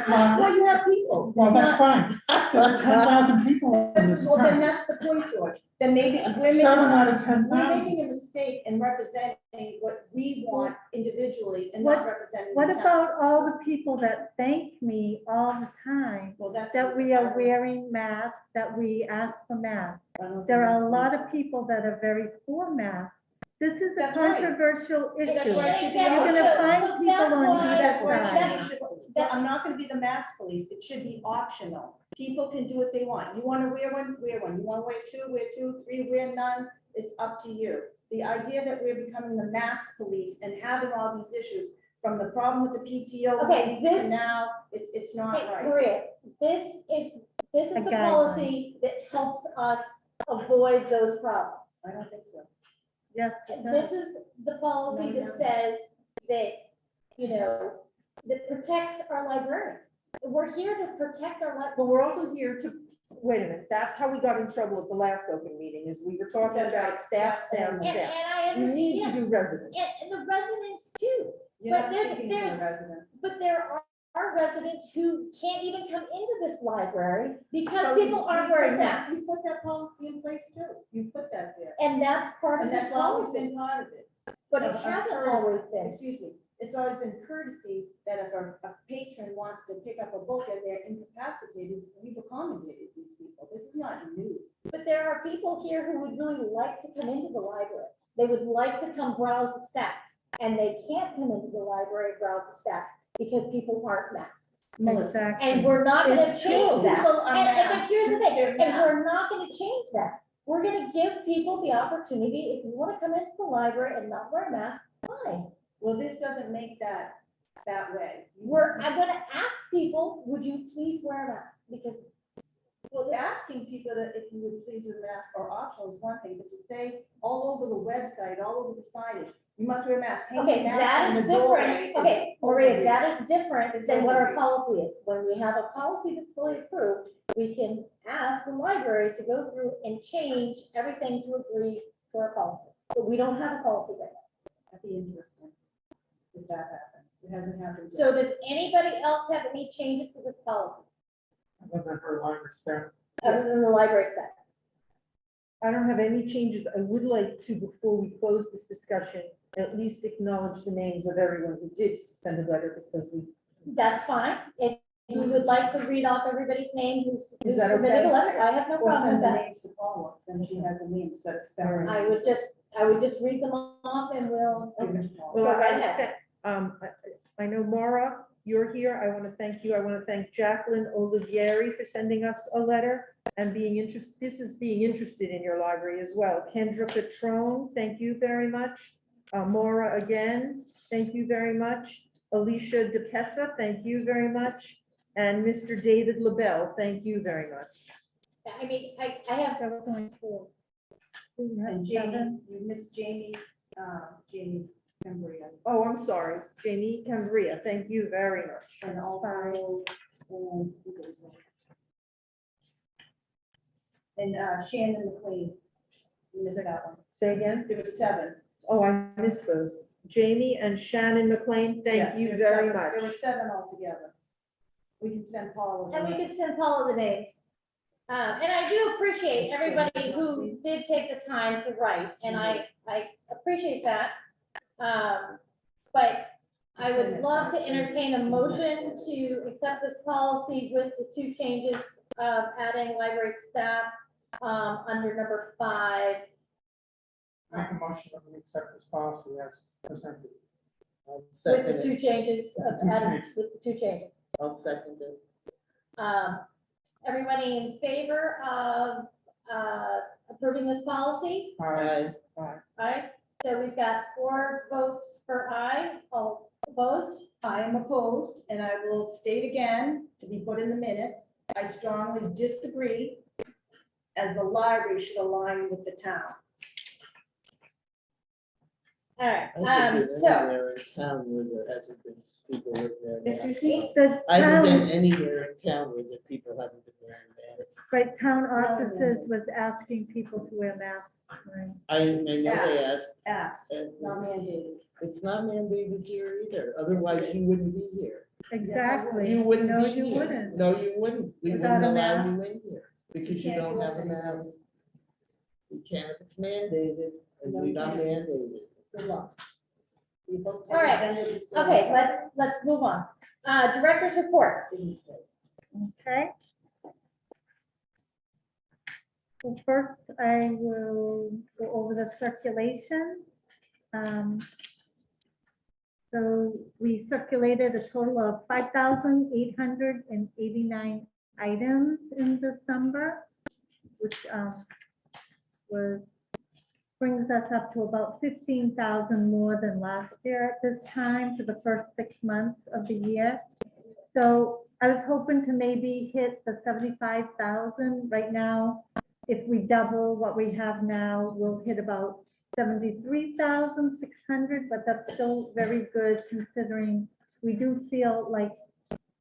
not, well, you have people. well, that's fine. There are 10,000 people in this Well, then town. that's the point, George. Then maybe we're 7 out of making, we're 10,000. making a mistake in representing what we want individually and not representing. What the town. about all the people that thank me all the time Well, that's. that we are wearing masks, that we ask for masks? There are a lot of people that are very for masks. This is a That's right. controversial issue. That's why it should be You're optional. gonna find So people that's on why- either That's why side. it should- but I'm not gonna be the mask police. It should be optional. People can do what they want. You wanna wear one, wear one. You wanna wear 2, wear 2, 3, wear none. It's up to you. The idea that we're becoming the mask police and having all these issues from the problem with the PTO Okay, meeting to this- now, it's not Hey, right. Maria, this is A the guideline. policy that helps us avoid those problems. I don't think so. Yes, it This does. is the policy No, that says that, you know, that protects our librarians. We're here to protect our librarians. But we're also here to, wait a minute, that's how we got in trouble at the last open meeting, is we were talking That's about right. staff, staff, And staff. I We need to understand, do residents. and the residents too, You're not But there's- speaking to the there's- residents. but there are residents who can't even come into this library because So people you aren't put wearing that- masks. You put that policy in place too. You put that there. And that's part of And this that's always policy, been part of it. but it of hasn't courtesy. always been. Excuse me, it's always been courtesy that if a patron wants to pick up a book and they're incapacitated, we've accommodated these people. This is not new. But there are people here who would really like to come into the library. They would like to come browse the stacks, and they can't come into the library and browse the stacks because people aren't masked. Melissa. Exactly. And we're not gonna It's change true. that. People are And but masked. here's the thing, They're and we're masked. not gonna change that. We're gonna give people the opportunity, if you wanna come into the library and not wear a mask, fine. Well, this doesn't make that way. I'm gonna ask people, would you please wear a mask? Because Well, asking people that if you would please wear a mask or optional is one thing, but to say all over the website, all over the signage, you must wear a mask. hang Okay, your mask that in is the doorway different. is Okay, Maria, overreach. that is different It's than what our overreach. policy is. When we have a policy that's fully approved, we can ask the library to go through and change everything to agree to our policy. But we don't have a policy right now. That'd be interesting if that happens. It hasn't happened yet. So does anybody else have any changes to this policy, Other than her library staff. other than the library staff? I don't have any changes. I would like to, before we close this discussion, at least acknowledge the names of everyone who did send a letter, because we, That's fine. If you would like to read off everybody's name who's Is that submitted a okay? letter, I have no Or problem send with the that. names to Paula, then she has a name instead of spelling. I would just I would just read them off and we'll. Okay. Go Well, right I, ahead. I know Maura, you're here. I want to thank you. I want to thank Jacqueline Olivieri for sending us a letter and being interested, this is being interested in your library as well. Kendra Petrone, thank you very much. Maura again, thank you very much. Alicia DePessa, thank you very much. And Mr. David LaBelle, thank you very much. I mean, I have, That was only 4. We have And 7. Jamie, you missed Jamie, Jamie Cambria, Oh, I'm sorry, Jamie Cambria, thank you very much. and also, and Shannon McLean, you missed that one. Say again? There were 7. Oh, I missed those. Jamie and Shannon McLean, Yes, thank you there's very 7. much. There were 7 altogether. We can send Paula. and we could send Paula the names. And I do appreciate everybody who did take the time to write, and I appreciate that. But I would love to entertain a motion to accept this policy with the 2 changes of adding library staff under number 5. Make a motion that we accept this policy as presented. I'll With the second 2 it. changes of Two adding, changes. with the 2 changes. I'll second it. Everybody in favor of approving this policy? Aye. Aye. So we've got 4 votes for aye, all opposed? I am opposed, and I will state again, to be put in the minutes, I strongly disagree, as the library should align with the town. All right, I haven't been so, anywhere in town where there hasn't been people living there. Miss now. Susie? The I haven't been town, anywhere in town where the people haven't been wearing masks. right, town offices was asking people to wear masks. Right. I know they asked, Ask, and not mandated. it's not mandated here either, otherwise you wouldn't be here. Exactly. You wouldn't No, be you here. wouldn't. No, you wouldn't. We Without wouldn't a allow mask? you in here because you can't don't force have a anybody. mask. You can't if it's mandated, and we're not mandated. Good luck. We both All right. attended the okay, service. let's move on. Director's report. Okay. So first, I will go over the circulation. So we circulated a total of 5,889 items in December, which brings us up to about 15,000 more than last year at this time for the first 6 months of the year. So I was hoping to maybe hit the 75,000 right now. If we double what we have now, we'll hit about 73,600, but that's still very good considering we do feel like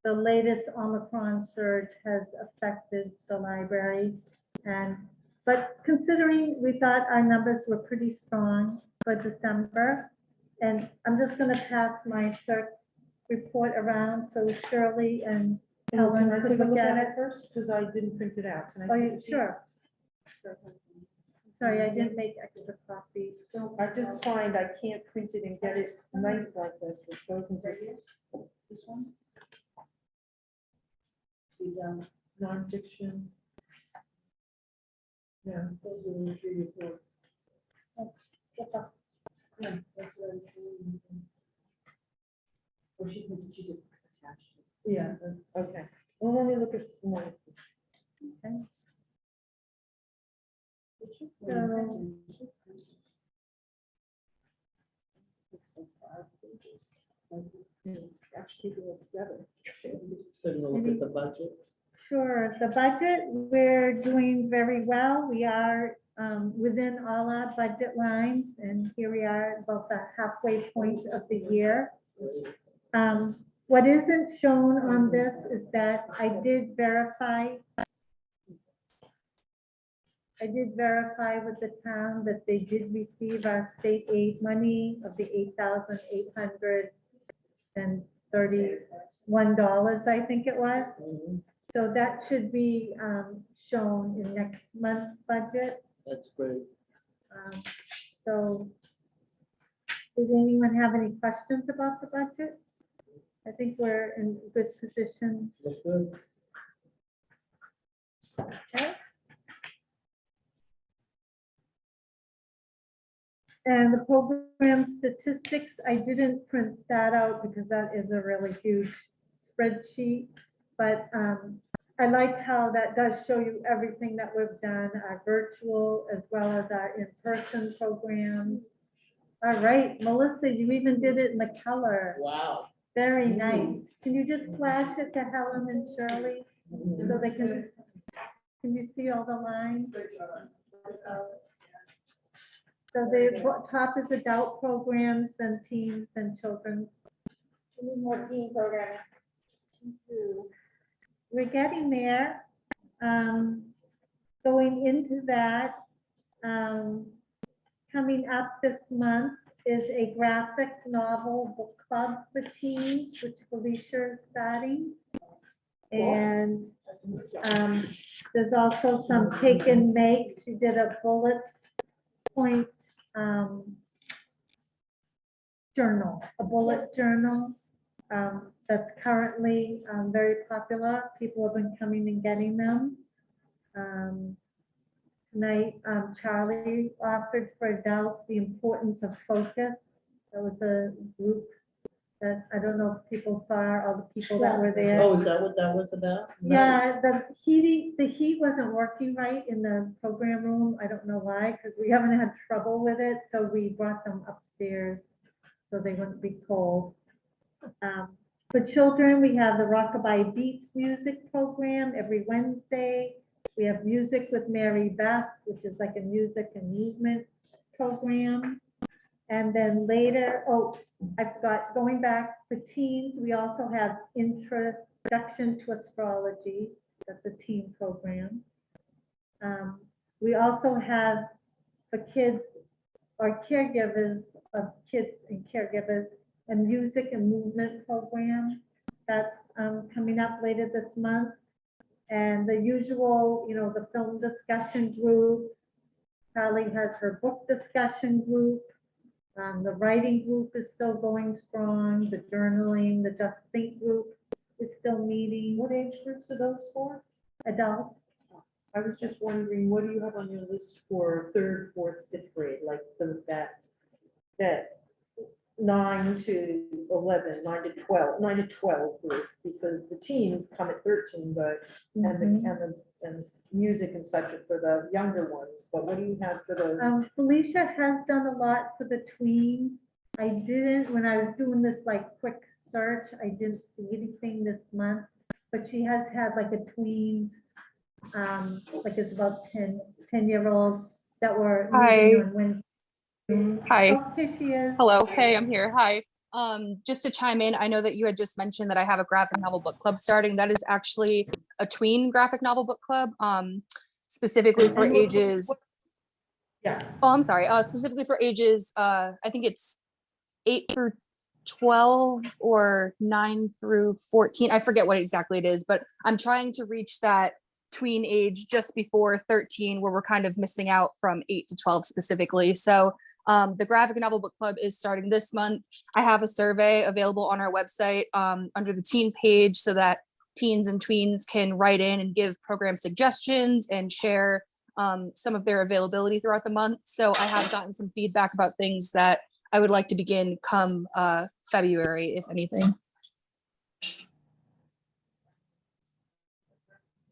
the latest Omicron surge has affected the library. But considering we thought our numbers were pretty strong for December, and I'm just going to pass my report around so Shirley and Helen Can I could take a look at it. first? Because I didn't print it out. Can I Oh, take yeah, a peek? sure. Sorry, I didn't make extra copies. So I just find I can't print it and get it nice like this. It goes into This one? We done, nonfiction. Yeah. those are the 3 reports. Yeah, that's what I'm saying. Or she just attached it. Yeah, okay. Well, let me look at one. Taking a look at the budget. Sure, the budget, we're doing very well. We are within all our budget lines, and here we are about the halfway point of the year. What isn't shown on this is that I did verify with the town that they did receive our state aid money of the $8,831, I think it was. Mhm. So that should be shown in next month's budget. That's great. So does anyone have any questions about the budget? I think we're in a good position. That's good. Okay. And the program statistics, I didn't print that out because that is a really huge spreadsheet. But I like how that does show you everything that we've done, our virtual as well as our in-person programs. All right, Melissa, you even did it in the color. Wow. Very nice. Can you just flash it to Helen and Shirley so they can you see all the lines? So the top is adult programs, then teens, then children's. We need more teen programming. We're getting there. Going into that, coming up this month is a graphic novel book club for teens, which Felicia is starting. And there's also some take and make. She did a bullet point journal, a bullet journal that's currently very popular. People have been coming and getting them. Tonight, Charlie offered for adults the importance of focus. That was a group that I don't know if people saw all the people that were there. Oh, is that what that was about? Yeah, the heat wasn't working right in the program room. I don't know why, because we haven't had trouble with it. So we brought them upstairs so they wouldn't be cold. For children, we have the Rockabye Beats music program every Wednesday. We have Music with Mary Beth, which is like a music and movement program. And then later, oh, I forgot, going back for teens, we also have Introduction to Astrology. That's a teen program. We also have for kids or caregivers of kids and caregivers, a music and movement program that's coming up later this month. And the usual, you know, the film discussion group. Charlie has her book discussion group. The writing group is still going strong. The journaling, the Just Think group is still meeting. What age groups are those for? Adults. I was just wondering, what do you have on your list for third, fourth, fifth grade, like that 9 to 11, 9 to 12, 9 to 12 group, because the teens come at 13, but and music and such are for the younger ones. But what do you have for those? Felicia has done a lot for the tweens. I didn't, when I was doing this like quick search, I didn't see anything this month, but she has had like a tweens, like it's about 10-year-olds that were meeting on Wednesday. Hi. Oh, here she is. Hello. Hey, I'm here. Hi. Just to chime in, I know that you had just mentioned that I have a graphic novel book club starting. That is actually a tween graphic novel book club, specifically for ages. Yeah. Oh, I'm sorry. Specifically for ages, I think it's 8 through 12 or 9 through 14. I forget what exactly it is, but I'm trying to reach that tween age just before 13, where we're kind of missing out from 8 to 12 specifically. So the graphic novel book club is starting this month. I have a survey available on our website under the teen page so that teens and tweens can write in and give program suggestions and share some of their availability throughout the month. So I have gotten some feedback about things that I would like to begin come February, if anything.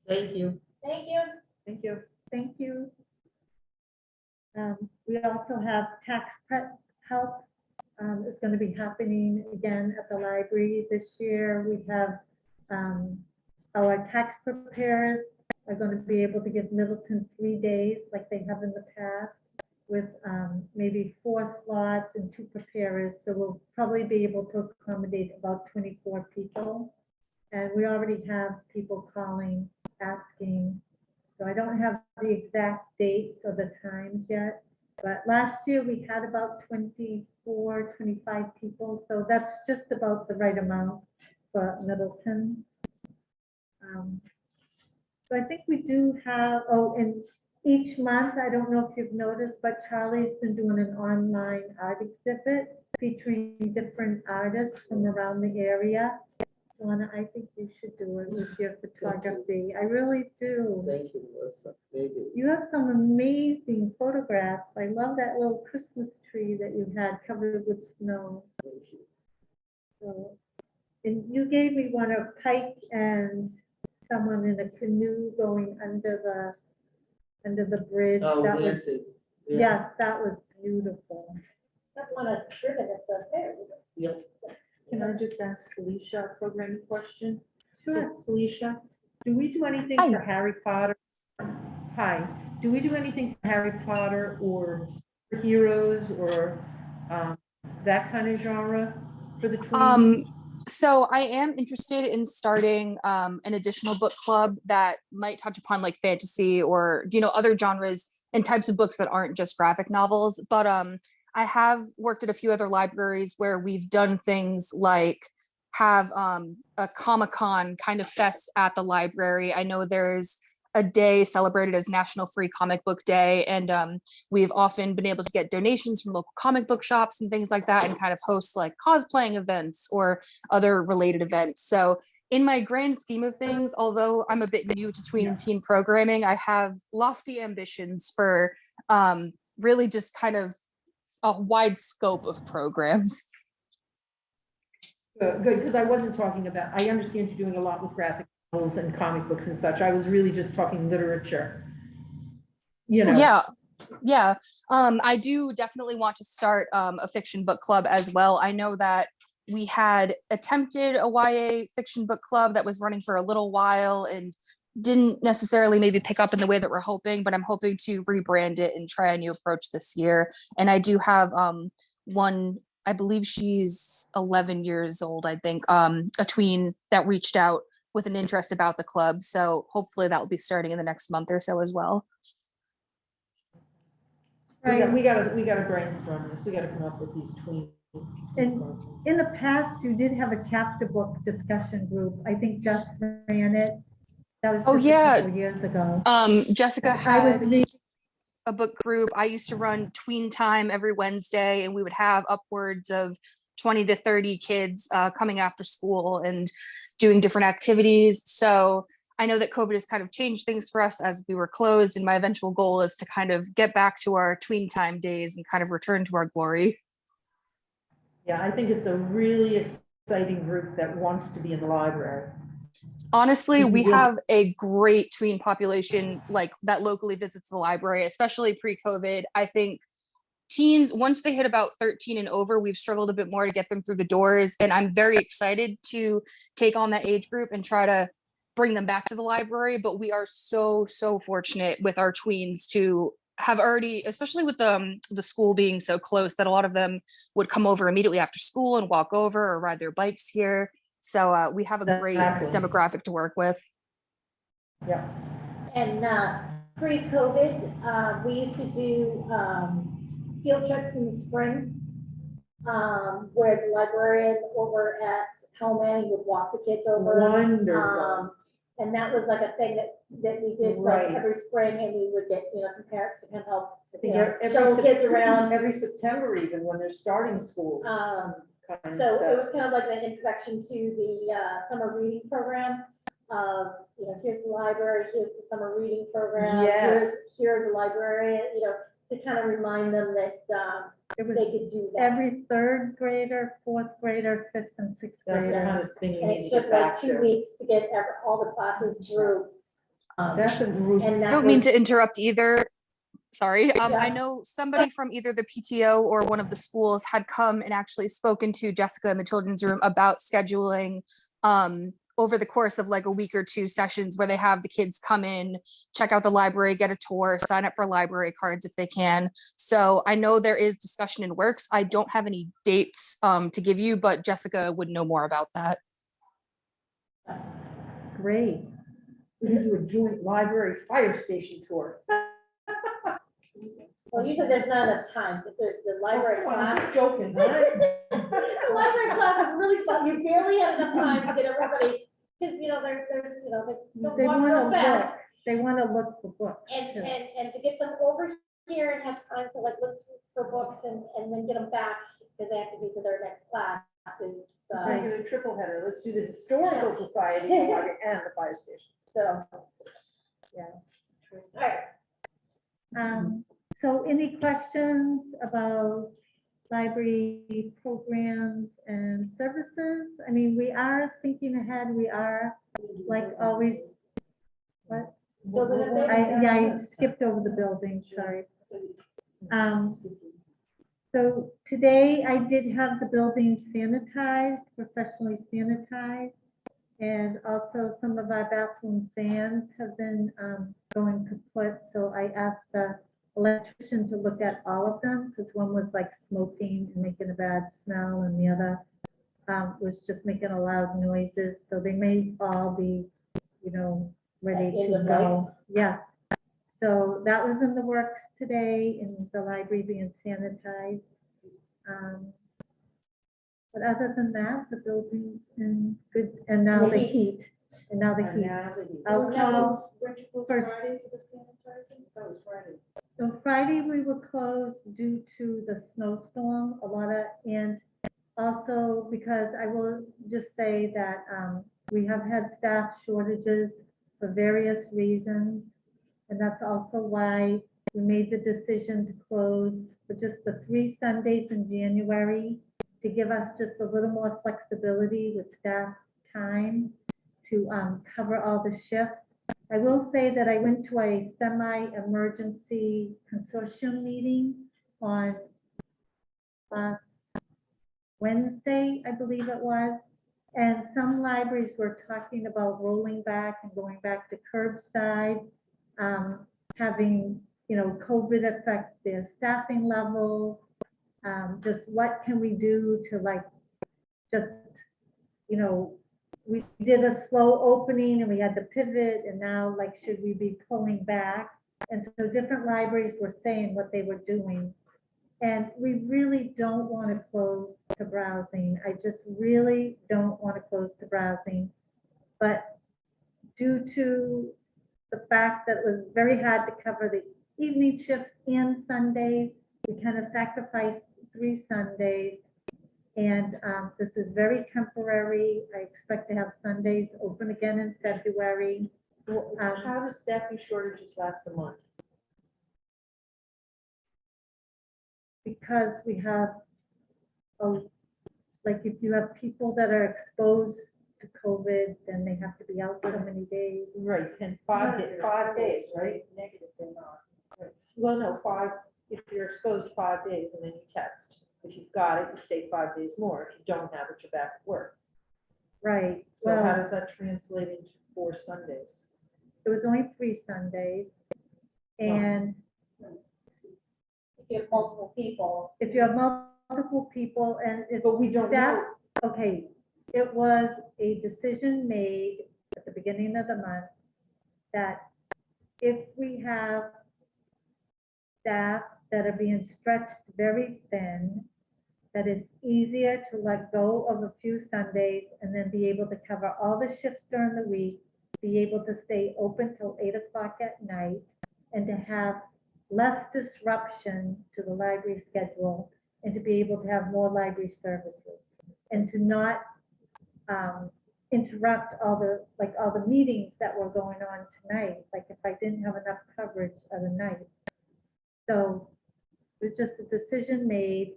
Thank you. Thank you. Thank you. Thank you. We also have tax prep help. It's going to be happening again at the library this year. We have our tax preparers are going to be able to give Middleton 3 days like they have in the past with maybe 4 slots and 2 preparers. So we'll probably be able to accommodate about 24 people. And we already have people calling, asking. So I don't have the exact dates or the times yet, but last year we had about 24, 25 people. So that's just about the right amount for Middleton. So I think we do have, and each month, I don't know if you've noticed, but Charlie's been doing an online art exhibit featuring different artists from around the area. So Donna, I think you should do it with your photography. I really do. Thank you, Melissa, maybe. You have some amazing photographs. I love that little Christmas tree that you had covered with snow. Thank you. So, and you gave me one of Pike and someone in a canoe going under the bridge. Oh, That was, Nancy. Yeah. yes, that was beautiful. That's one I've driven at the fair. Yep. Can I just ask Felicia a programming question? Sure. So, Felicia, do we do anything Hi. for Harry Potter? Hi, do we do anything for Harry Potter or heroes or that kind of genre for the tweens? So I am interested in starting an additional book club that might touch upon like fantasy or, you know, other genres and types of books that aren't just graphic novels. But I have worked at a few other libraries where we've done things like have a Comic-Con kind of fest at the library. I know there's a day celebrated as National Free Comic Book Day, and we've often been able to get donations from local comic book shops and things like that, and kind of host like cosplaying events or other related events. So in my grand scheme of things, although I'm a bit new to tween and teen programming, I have lofty ambitions for really just kind of a wide scope of programs. Good, because I wasn't talking about, I understand you're doing a lot with graphic novels and comic books and such. I was really just talking literature. You know. Yeah. I do definitely want to start a fiction book club as well. I know that we had attempted a YA fiction book club that was running for a little while and didn't necessarily maybe pick up in the way that we're hoping, but I'm hoping to rebrand it and try a new approach this year. And I do have one, I believe she's 11 years old, I think, a tween that reached out with an interest about the club. So hopefully that will be starting in the next month or so as well. We gotta brainstorm this. We gotta come up with these tweens. And in the past, you did have a chapter book discussion group. I think Jess ran it. That was Oh, just a yeah. couple years ago. Jessica I was had a book group. I used to run Tween Time every Wednesday, and we would have upwards of 20 to 30 kids coming after school and doing different activities. So I know that COVID has kind of changed things for us as we were closed, and my eventual goal is to kind of get back to our Tween Time days and kind of return to our glory. Yeah, I think it's a really exciting group that wants to be in the library. Honestly, we Mhm. have a great tween population like that locally visits the library, especially pre-COVID. I think teens, once they hit about 13 and over, we've struggled a bit more to get them through the doors. And I'm very excited to take on that age group and try to bring them back to the library. But we are so fortunate with our tweens to have already, especially with the school being so close, that a lot of them would come over immediately after school and walk over or ride their bikes here. So we have a great Exactly. demographic to work with. Yeah. And pre-COVID, we used to do field trips in the spring, where the librarian over at Hellman would walk the kids over. Wonderful. And that was like a thing that we did Right. like every spring, and we would get, some parents to come help, I think show kids around. every September, even when they're starting school. Kind of So it stuff. was kind of like an introduction to the summer reading program of, here's the library, here's the summer reading program. Yes. Here's the librarian, to kind of remind them that It was they could do that. every third grader, fourth grader, fifth and sixth That's the grader. kind of thing we And need it to get took like back 2 to. weeks to get all the classes through. That's a group. And I that don't mean was- to interrupt either. Sorry. I Yeah. know somebody from either the PTO or one of the schools had come and actually spoken to Jessica in the children's room about scheduling over the course of like a week or two sessions where they have the kids come in, check out the library, get a tour, sign up for library cards if they can. So I know there is discussion in works. I don't have any dates to give you, but Jessica would know more about that. Great. We can do a joint library fire station tour. Well, usually there's not enough time, because there's the library Oh, I'm class. just joking, right? The library class is really fun. You barely have enough time to get everybody, because, there's, they don't They walk want to real look, fast. they want to look for books And, too. and to get them over here and have time to like look for books and then get them back, because they have to be to their next class is, Let's make it a triple header. let's do the historical society, the library, and the fire station. So, Yeah. all right. So any questions about library programs and services? I mean, we are thinking ahead. We are like always, what? I skipped over the building, sorry. So today I did have the building sanitized, professionally sanitized. And also some of our bathroom fans have been going kaput. So I asked the electrician to look at all of them because one was like smoking and making a bad smell and the other was just making a loud noises. So they may all be, ready End to of go. Yes. So that was in the works today in the library being sanitized. But other than that, the building's in good, and now the heat, and now the heat. I'll call first. Friday for the sanitizing? That was Friday. So Friday, we were closed due to the snowstorm, and also because I will just say that we have had staff shortages for various reasons. And that's also why we made the decision to close for just the 3 Sundays in January to give us just a little more flexibility with staff time to cover all the shifts. I will say that I went to a semi-emergency consortium meeting on last Wednesday, I believe it was. And some libraries were talking about rolling back and going back to curbside, having, COVID affect their staffing levels. Just what can we do to we did a slow opening and we had to pivot, and now should we be pulling back? And so different libraries were saying what they were doing. And we really don't want to close to browsing. I just really don't want to close to browsing. But due to the fact that it was very hard to cover the evening shifts and Sundays, we kind of sacrificed 3 Sundays. And this is very temporary. I expect to have Sundays open again in February. How does staffing shortages last a month? Because we have, if you have people that are exposed to COVID, then they have to be out so many days. Right, and 5 days, right? Negative, they're not. Well, no, 5, if you're exposed 5 days and then you test. If you've got it, you stay 5 days more. If you don't have it, you're back at work. Right. So how Well, does that translate into 4 Sundays? it was only 3 Sundays. And If you have multiple people. if you have multiple people and if But we don't staff, know. okay, it was a decision made at the beginning of the month that if we have staff that are being stretched very thin, that it's easier to let go of a few Sundays and then be able to cover all the shifts during the week, be able to stay open till 8 o'clock at night, and to have less disruption to the library schedule, and to be able to have more library services, and to not interrupt all the meetings that were going on tonight, like if I didn't have enough coverage of the night. So it was just a decision made.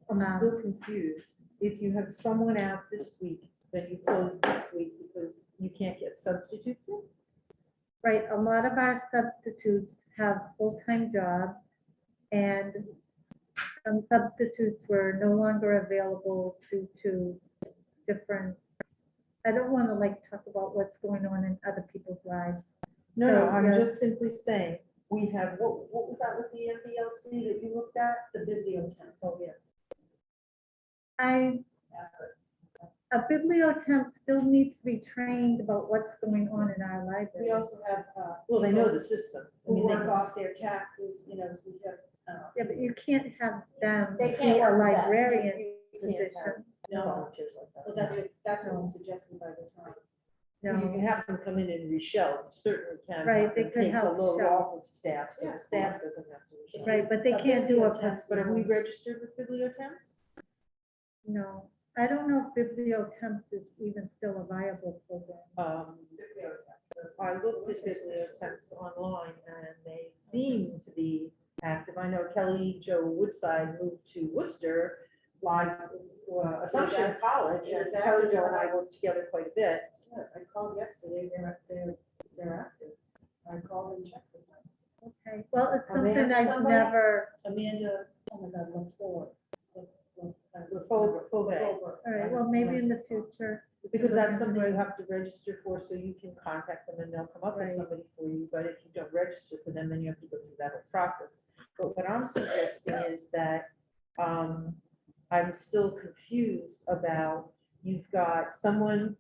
I'm still confused. If you have someone out this week, then you close this week because you can't get substitutes in? Right, a lot of our substitutes have full-time jobs, and some substitutes were no longer available due to different, I don't want to talk about what's going on in other people's lives. No, So, I'm yes. just simply saying, we have, what was that with the MBLC that you looked at? The bibliotemp. Oh, yeah. A bibliotemp still needs to be trained about what's going on in our We library. also have, Well, they know the system. I who mean, they work can- off their taxes, we have, Yeah, but you can't have them They be can't a work with us. librarian You can't have position. no volunteers like that. well, that's what was suggested by the time. You can No, have them come in and reshelve, you certainly can. have Right, they them could take the help load shelve. off of staff, so Yeah, the of staff doesn't have to reshelve. right, but they can't do a, But are we registered with bibliotemps? no. I don't know if bibliotemps is even still a viable program. I looked at bibliotemps online and they seem to be active. I know Kelly Jo Woodside moved to Worcester, Assumption College, and Kelly Jo and I worked together quite a bit. Yeah, I called yesterday, they're active. I called and checked with them. Okay, well, it's Are they something have I've somebody? never, Amanda, oh my God, what's for? Fauve. all right, well, maybe in the future. Because that's something you have to register for, so you can contact them and they'll come up with Right. somebody for you, but if you don't register for them, then you have to go through that whole process. But what I'm suggesting is that, I'm still confused about, you've got someone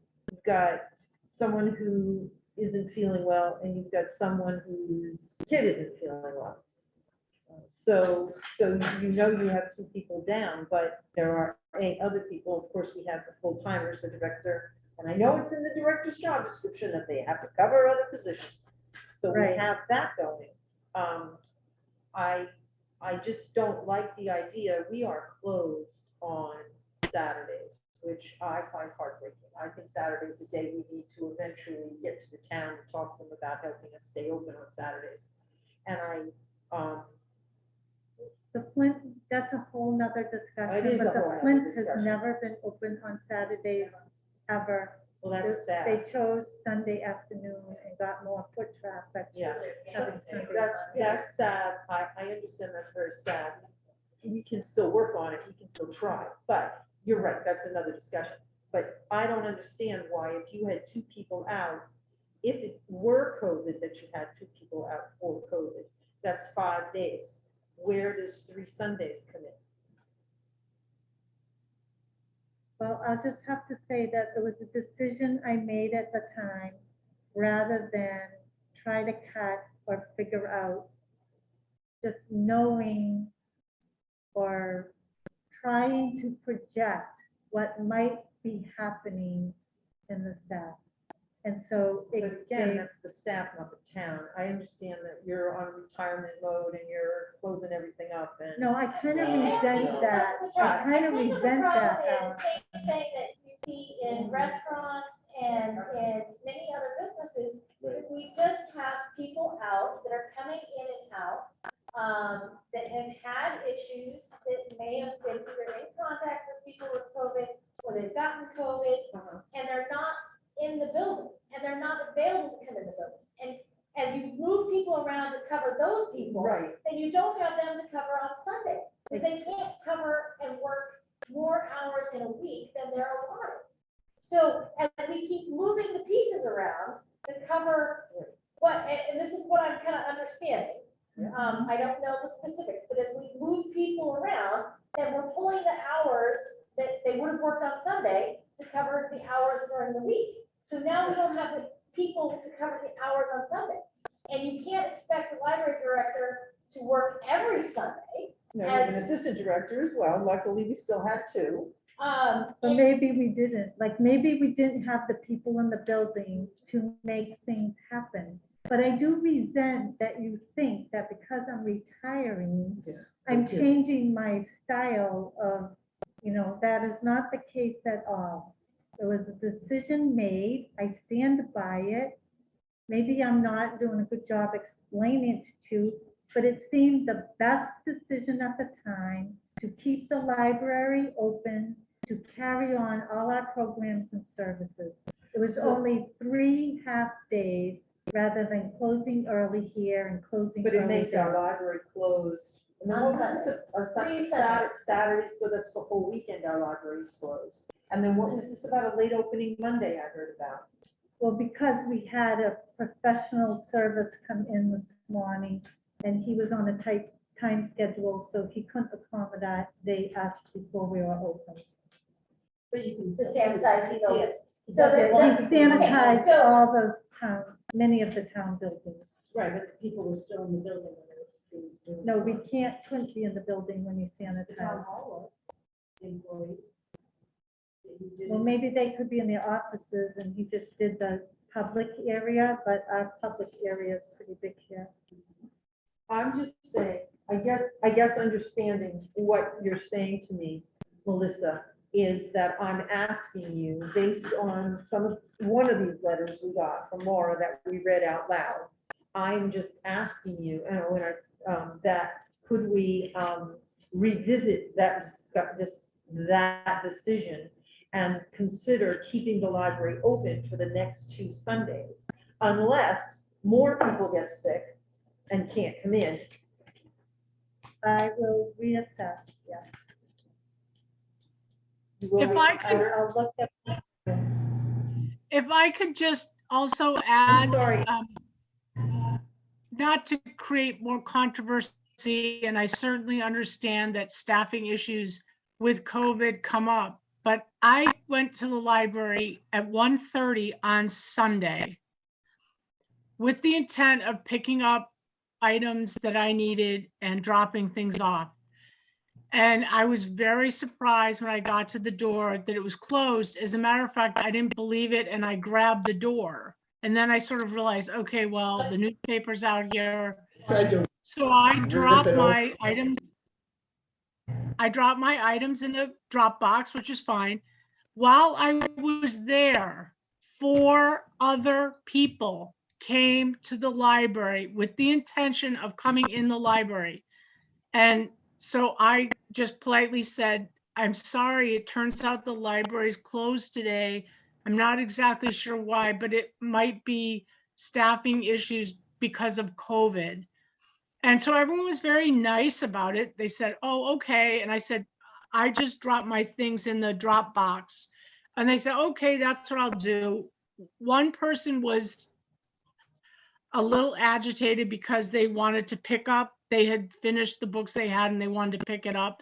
who isn't feeling well, and you've got someone whose kid isn't feeling well. So you know you have two people down, but there are 8 other people. Of course, we have the full timers, the director, and I know it's in the director's job description that they have to cover other positions. So we Right. have that going. I just don't like the idea. We are closed on Saturdays, which I find heartbreaking. I think Saturday's a day we need to eventually get to the town and talk to them about helping us stay open on Saturdays. And The Flint, that's a whole nother discussion, is a but whole the nother Flint has discussion. never been open on Saturdays ever. well, that's sad. They chose Sunday afternoon and got more foot traffic. Yeah. having Sunday That's sad. I understand that's very sad. We can still work on it. We can still try, but you're right. That's another discussion. But I don't understand why if you had 2 people out, if it were COVID that you had 2 people out for COVID, that's 5 days. Where does 3 Sundays come in? Well, I'll just have to say that it was a decision I made at the time, rather than try to cut or figure out, just knowing or trying to project what might be happening in the staff. And so But again, it, that's the staff, not the town. I understand that you're on retirement mode and you're closing everything up and. no, I kind of No, resent no. that. I kind of think the resent that. problem is Same thing that you see in restaurants and in many other businesses. We just have people out that are coming in and out, that have had issues, that may have been either in contact with people with COVID, or they've gotten COVID, and they're not in the building, and they're not available to come in the building. And as you move people around to cover those people, Right. then you don't have them to cover on Sundays. Because they can't cover and work more hours in a week than they're allotted. So as we keep moving the pieces around to cover what, and this is what I'm kind of understanding. I don't know the specifics, but as we move people around, then we're pulling the hours that they would have worked on Sunday to cover the hours during the week. So now we don't have the people to cover the hours on Sunday. And you can't expect the library director to work every Sunday. No, you have an assistant director as well. Luckily, we still have 2. But And maybe we didn't, like, maybe we didn't have the people in the building to make things happen. But I do resent that you think that because I'm retiring, Yeah, I'm me too. changing my style of, that is not the case at all. It was a decision made, I stand by it. Maybe I'm not doing a good job explaining it to you, but it seemed the best decision at the time to keep the library open, to carry on all our programs and services. It was only 3 half-days rather than closing early here and closing But it early makes our there. library closed. And then On what was it? Sundays. Saturday, so that's the whole weekend our library is closed. And then what was this about a late opening Monday I heard about? Well, because we had a professional service come in this morning, and he was on a tight time schedule, so he couldn't accommodate us before we were open. But you can. to sanitize these open. He So doesn't the- want He people in there. sanitized so- all those many of the town buildings. Right, but the people were still in the building when they were doing. No, we couldn't be in the building when you The town sanitize. hall was employees. He did Well, it. maybe they could be in their offices and he just did the public area, but our public area is pretty big here. I'm just saying, I guess understanding what you're saying to me, Melissa, is that I'm asking you, based on one of these letters we got from Laura that we read out loud, I'm just asking you, that could we revisit that decision and consider keeping the library open for the next 2 Sundays, unless more people get sick and can't come in. I will reassess, yeah. If I could, I'll look at. if I could just also I'm add, sorry, not to create more controversy, and I certainly understand that staffing issues with COVID come up, but I went to the library at 1:30 on Sunday with the intent of picking up items that I needed and dropping things off. And I was very surprised when I got to the door that it was closed. As a matter of fact, I didn't believe it, and I grabbed the door. And then I sort of realized, okay, well, the newspaper's out here. So I dropped my items. I dropped my items in the drop box, which is fine. While I was there, 4 other people came to the library with the intention of coming in the library. And so I just politely said, I'm sorry, it turns out the library's closed today. I'm not exactly sure why, but it might be staffing issues because of COVID. And so everyone was very nice about it. They said, oh, okay. And I said, I just dropped my things in the drop box. And they said, okay, that's what I'll do. One person was a little agitated because they wanted to pick up. They had finished the books they had and they wanted to pick it up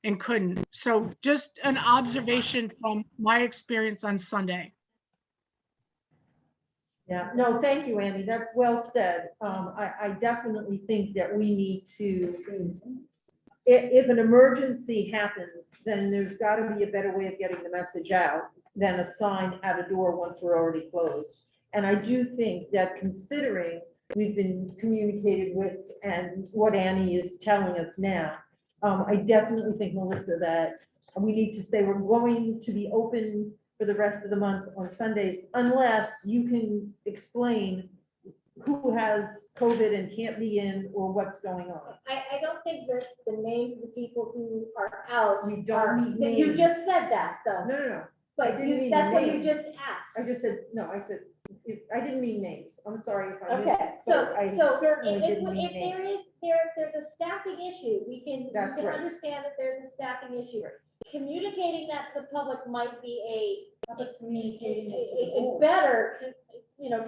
and couldn't. So just an observation from my experience on Sunday. yeah, no, thank you, Andy, that's well said. I definitely think that we need to, if an emergency happens, then there's gotta be a better way of getting the message out than a sign at a door once we're already closed. And I do think that considering we've been communicated with and what Annie is telling us now, I definitely think, Melissa, that we need to say we're going to be open for the rest of the month on Sundays, unless you can explain who has COVID and can't be in or what's going on. I don't think that the names of the people who are out. We don't need You names. just said that, though. No. I But didn't you, mean that's what you names. just asked. I just said, no, I said, I didn't mean names. I'm sorry if I Okay, misspoke. I so certainly if didn't mean if names. there's a staffing issue, we can That's right. understand that there's a staffing issue. Communicating that to the public might be Communicating it to the a board. better,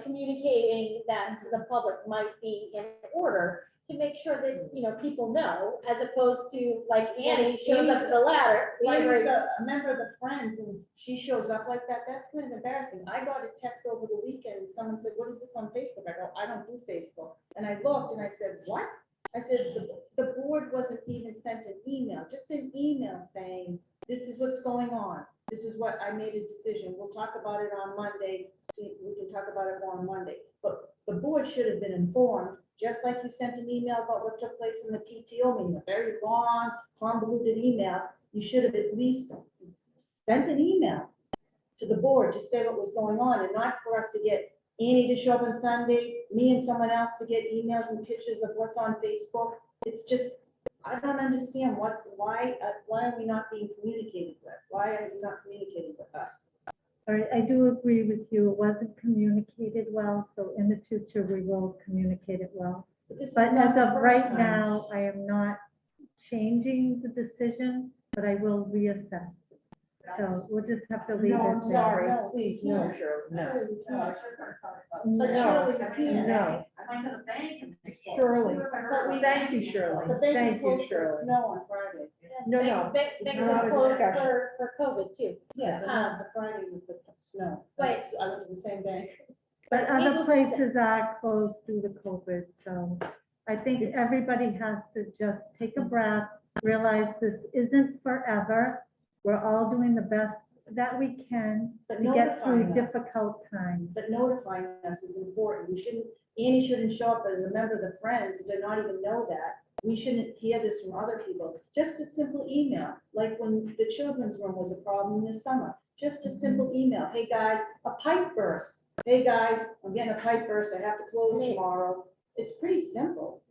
communicating that to the public might be in order to make sure that, people know, as opposed to like Annie shows up at the library. Annie's a member of the Friends, and she shows up like that, that's kind of embarrassing. I got a text over the weekend, someone said, what is this on Facebook? I go, I don't do Facebook. And I looked and I said, what? I said, the board wasn't even sent an email, just an email saying, this is what's going on. This is what I made a decision. We'll talk about it on Monday. See, we can talk about it more on Monday. But the board should have been informed, just like you sent an email about what took place in the PTO meeting, a very long, convoluted email. You should have at least sent an email to the board to say what was going on, and not for us to get Annie to show up on Sunday, me and someone else to get emails and pictures of what's on Facebook. It's just, I don't understand why are we not being communicated with? Why are you not communicating with us? All right, I do agree with you. It wasn't communicated well, so in the future, we will communicate it well. This is But not as the of first right time. now, I am not changing the decision, but I will reassess. So we'll just have to leave No, I'm it there. sorry, No, please, no, Cheryl, no. But Shirley, you can't. No. I went to the bank and. Shirley, But we- thank you, Shirley, The bank thank was you, closed for Shirley. snow on Friday. No, no, Banks it's are not a closed discussion. for COVID too. Yeah, but not the Friday was the snow. But- I went to the same bank. But Needless other to say- places are closed due to COVID, so I think everybody has to just take a breath, realize this isn't forever. We're all doing the best that we can But to get through notifying us. difficult times. But notifying us is important. We shouldn't, Annie shouldn't show up as a member of the Friends, to not even know that. we shouldn't hear this from other people. Just a simple email, like when the children's room was a problem this summer. Just a simple email. Hey, guys, a pipe burst. Hey, guys, I'm getting a pipe burst. I have to close tomorrow. It's pretty simple.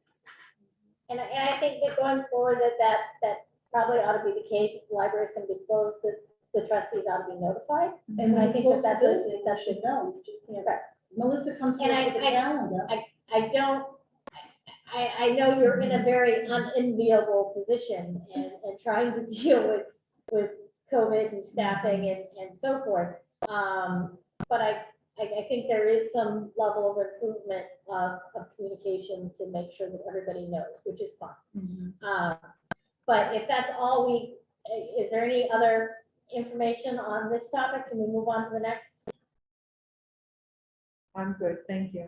And I think that going forward, that probably ought to be the case. If the library's gonna be closed, that the trustees ought to be notified. And I when think you that close that's the a, building, that you should should know. You just can't. Right. Melissa comes to And us with a I- calendar. I know you're in a very unenviable position and trying to deal with COVID and staffing and so forth. But I think there is some level of improvement of communication to make sure that everybody knows, which is fine. But if that's all is there any other information on this topic? Can we move on to the next? I'm good, thank you.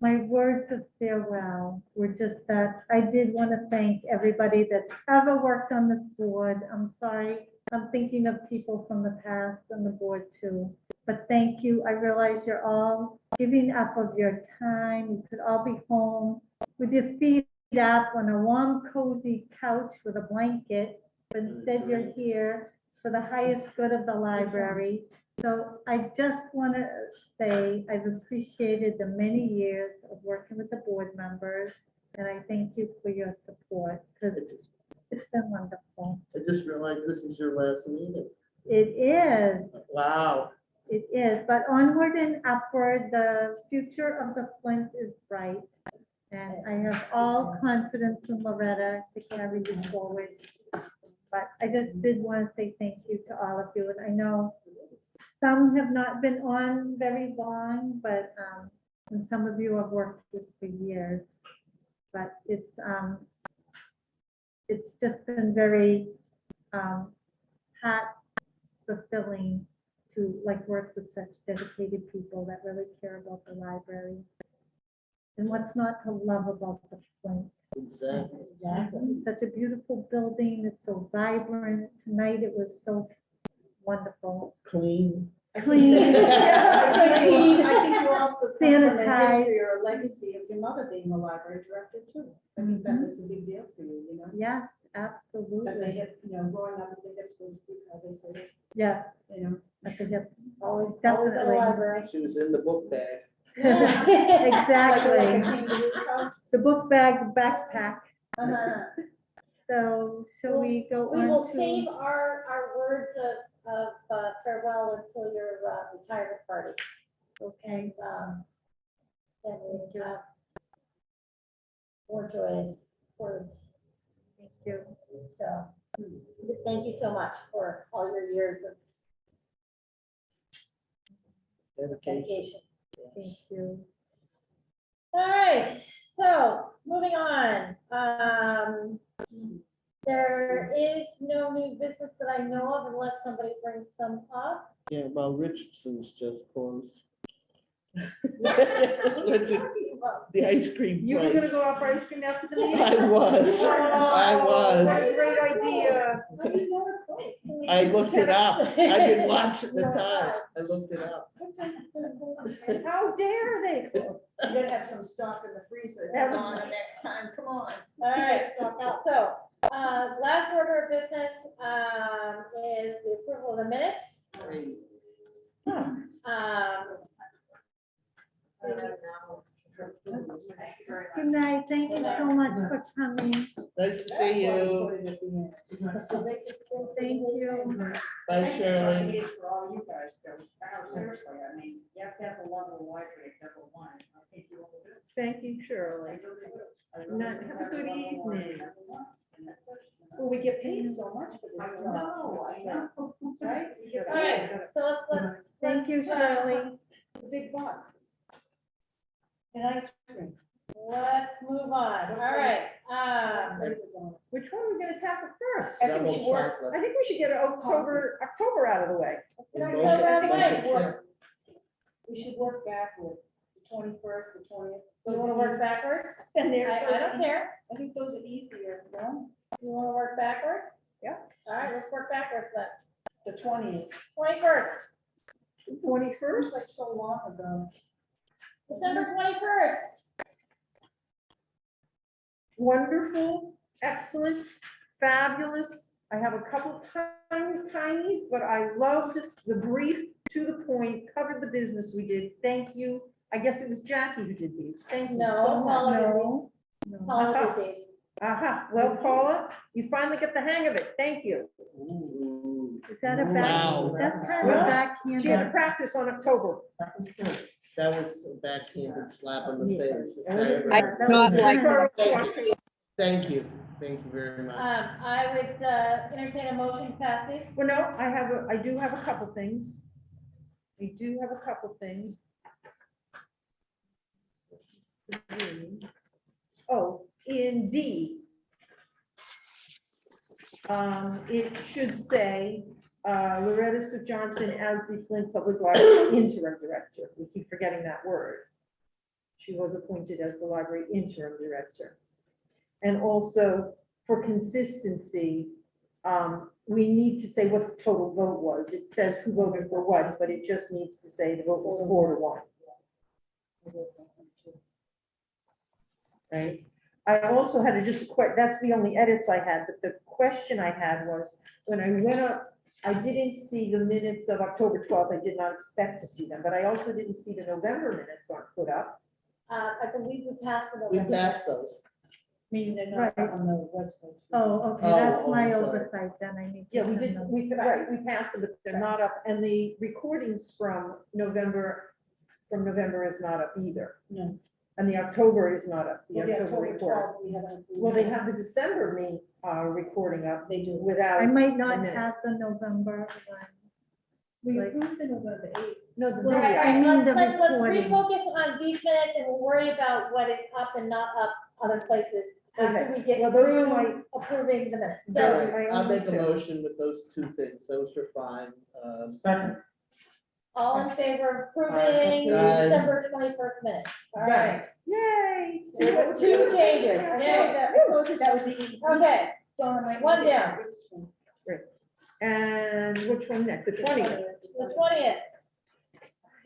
My words of farewell were just that I did want to thank everybody that's ever worked on this board. I'm sorry, I'm thinking of people from the past on the board too. But thank you. I realize you're all giving up of your time. You could all be home with your feet up on a warm, cozy couch with a blanket. But instead you're here for the highest good of the library. So I just want to say I've appreciated the many years of working with the board members, and I thank you for your support, because it's been wonderful. I just realized this is your last meeting. It is, Wow. it is, but onward and upward, the future of the Flint is bright. And I have all confidence in Loretta to carry you forward. But I just did want to say thank you to all of you, and I know some have not been on very long, but, and some of you have worked with for years. But it's just been very, heart fulfilling to like work with such dedicated people that really care about the library. And what's not to love about the Flint? Exactly. It's such a beautiful building. It's so vibrant. Tonight it was so wonderful. Clean. Clean. I think you also come from a Sanitized. history or a legacy of your mother being a library director too. I think that was a big deal for you, you know? Yes, That they absolutely. had, growing up at the hip, so to speak, how they say it, Yeah, you know? I think it's Always in the definitely. library. She was in the book bag. Exactly. Like a kangaroo pouch. The book bag backpack. Uh-huh. So shall we go We will on save to? our words of farewell until your retirement party. Okay, Then we have more joyous words. thank you. So, thank you so much for all your years of dedication. Thank you. All right, so moving on. There is no new business that I know of unless somebody brings some up. Yeah, well, Richardson's just closed. The ice cream You were gonna place. go out for ice cream after the meeting? I was. I What a was. great idea. I looked it up. I've been watching the time. I looked it up. How dare they? You gotta have some stock in the freezer. Have Come on, it. the next time, come on. All right, so, last order of business, is the approval of the minutes. Great. Good night. Thank you so much for coming. Nice to see you. Thank you. Bye, Shirley. For all you guys, though. No, seriously, I mean, you have to have a level of library, level one. I think you all do. Thank you, Shirley. Not- have a good evening. Well, we get paid so much for this. I know, I know. Right? We get All right, paid so let's. Thank you, Shirley. big bucks. And ice cream. Let's move on. All right, Which one are we gonna tackle first? Double I chocolate. think we should get October out of the way. And October motion- out of the way. motion chair. We should work backwards, the 21st, the 20th. you wanna work backwards? And I don't care. I think those are easier, no? You wanna work backwards? Yeah. All right, let's work backwards then. The 20th. 21st, 21st? Like so long ago. December 21st. wonderful, excellent, fabulous. I have a couple tinies, but I loved the brief, to the point, covered the business we did. Thank you. I guess it was Jackie who did these. Thank you No, so much. Paula did No. these. Paula did these. Aha, well, Paula, you finally get the hang of it. Thank you. Ooh, Is that a Wow. back, that's kind of Well, a backhand. She had to practice on October. That was good. that was a backhanded slap on the face. I That not was like very that. thorough. Thank you very much. I would entertain a motion to pass these. Well, no, I do have a couple things. Oh, in D. It should say, Loretta Swift Johnson as the Flint Public Library interim director. We keep forgetting that word. She was appointed as the library interim director. And also, for consistency, we need to say what the total vote was. It says who voted for what, but it just needs to say the vote was 4-1. Right? I also had to just, that's the only edits I had, but the question I had was, when I went up, I didn't see the minutes of October 12th. I did not expect to see them, but I also didn't see the November minutes aren't put up. I believe we passed the We November. passed those. Meaning they're Right. not on the website. Oh, okay, Oh, that's oh, my I'm sorry. oversight, then I need to. Yeah, we send did, them. we passed them, but they're not up, and the recordings from November is not up either. No. And the October is not up, the Well, the October October report. 12th, we haven't. Well, they have the December recording up. They do. Without. I might not the minutes. pass the November one. We like- approved the November 8th. No, the Well, video. I mean the let's recording. refocus on these minutes and we'll worry about what is up and not up other places after Okay. we get Well, those are through my- approving the minutes. Those So, are my I'll only make a two. motion with those two things. Those are fine. Second, all in favor of approving Aye. December 21st minutes? All right. Yay. Two changes. Yeah, that would be easy. Okay, Donna might one need it. down. And which one next? The 20th. The 20th.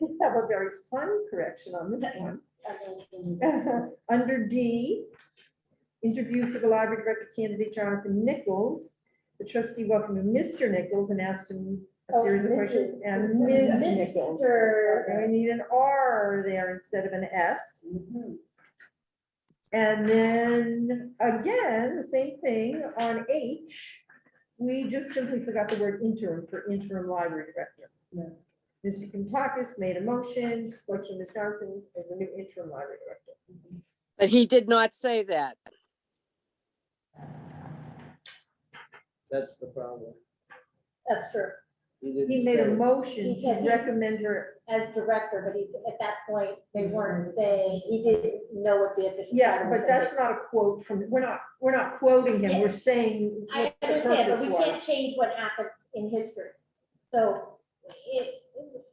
I have a very fun correction on this one. Under D, interview for the library director candidate Jonathan Nichols. The trustee welcomed Mr. Nichols and asked him a Oh, series of questions, and Ms. Nichols. Mr. I need an R there instead of an S. And then, again, the same thing on H, we just simply forgot the word interim for interim library director. Mr. Kentakis made a motion, to select Ms. Johnson as the new interim library director. But he did not say that. That's the problem. That's true, didn't He made a say it. motion to He- recommend her, as director, but he, at that point, they weren't saying, he didn't know what the official. yeah, title was but gonna that's be. not a quote from, we're not quoting him, we're saying I what the understand, but purpose we can't was. change what happens in history. So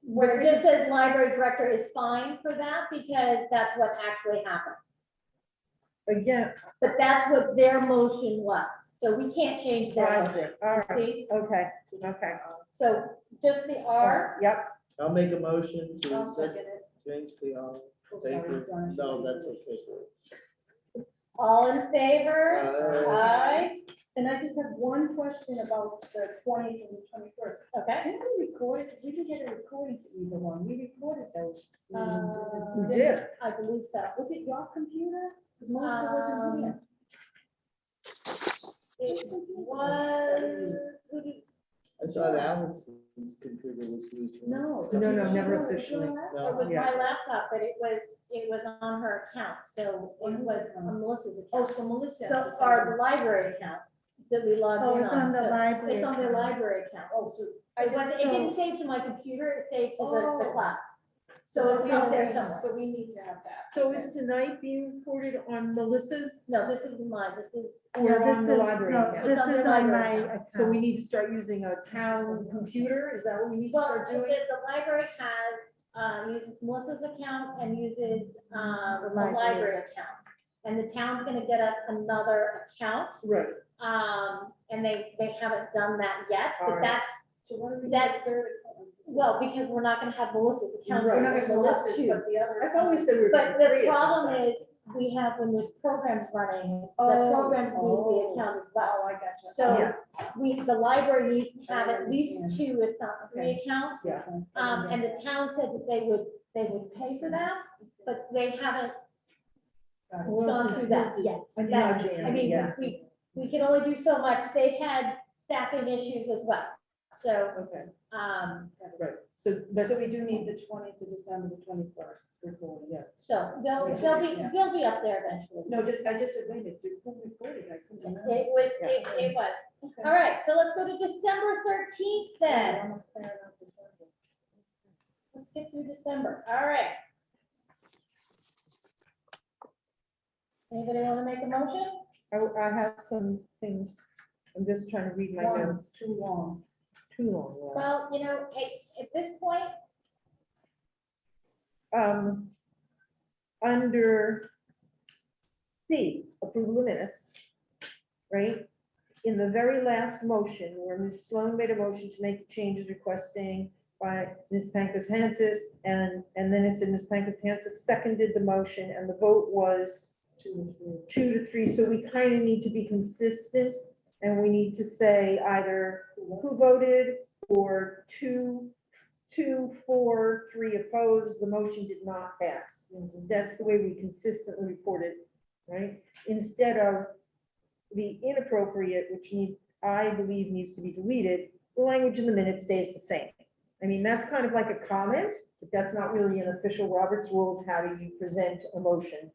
where it just says library director is fine for that because that's what actually happens. Again, But that's what their motion was. So we can't change their I motion. see, all right, See? okay. So just the R. Yep, I'll make a motion to I'll assess, second it. change the, Oh, thank sorry, you. Donna. No, that's okay. All in favor? Aye. And I just have one question about the 20th and the 21st. Okay. Didn't we record it? We didn't get a recording for either one. We recorded those. we did. I believe so. Was it your computer? Because Melissa wasn't here. It was, who did- I thought Allison's computer was used. No. No, It was never your- officially. your laptop. it was Yeah. my laptop, but it was on her account, so it was on Melissa's account. Oh, so Melissa. So, or the library account that we logged Oh, in it's on. on the so library It's on the account. library account. Oh, so. It didn't save to my computer, it saved to the Oh. cloud. So So it's we out there need- somewhere. So we need to have that. So is tonight being recorded on Melissa's No, this is mine, this is, or Yeah, on this the is- library no, account? This It's on the is on my library account. So we need to start using a town computer? Is that what we need to well, start the, doing? the library has, uses Melissa's account and uses, the library. library account. And the town's gonna get us another account, Right. and they haven't done that yet, All but right. that's, So what are we? That's well, because we're not gonna have Melissa's account. Right. We're not gonna have Melissa's, two. but the other. I thought we said we were. But doing the three at one problem time. is, we have, when there's programs running, the Oh, programs need to be oh. accounted as well. Oh, I got you. So the library needs to have at least two, if not three Okay. accounts. Yeah. And the town said that they would pay for that, but they haven't Got it. gone through that yet. I know, That- Jan, I mean, yeah. we can only do so much. They've had staffing issues as well. So, Okay, Right, so, but so we do need the 20th of December, the 21st recording, yes. so they'll be up there eventually. No, I just said, wait a minute, who recorded? I couldn't remember. It was, it was. Okay. All right, so let's go to December 13th then. We're almost there in December. Let's get through December. All right. Anybody want to make a motion? I have some things, I'm just trying to read my One, notes, too long. too long. Laura. Well, you know, at this point, Under C, approval of minutes, right? In the very last motion, where Ms. Sloan made a motion to make the changes requesting by Ms. Pancras-Hansis, and then it said Ms. Pancras-Hansis seconded the motion, and the vote was 2 to 3. So we kind of need to be consistent, and we need to say either who voted or 2, 4, 3 opposed, the motion did not pass. That's the way we consistently report it, right? Instead of the inappropriate, which I believe needs to be deleted, the language in the minute stays the same. I mean, that's kind of like a comment, but that's not really an official Robert's rules, how do you present a motion?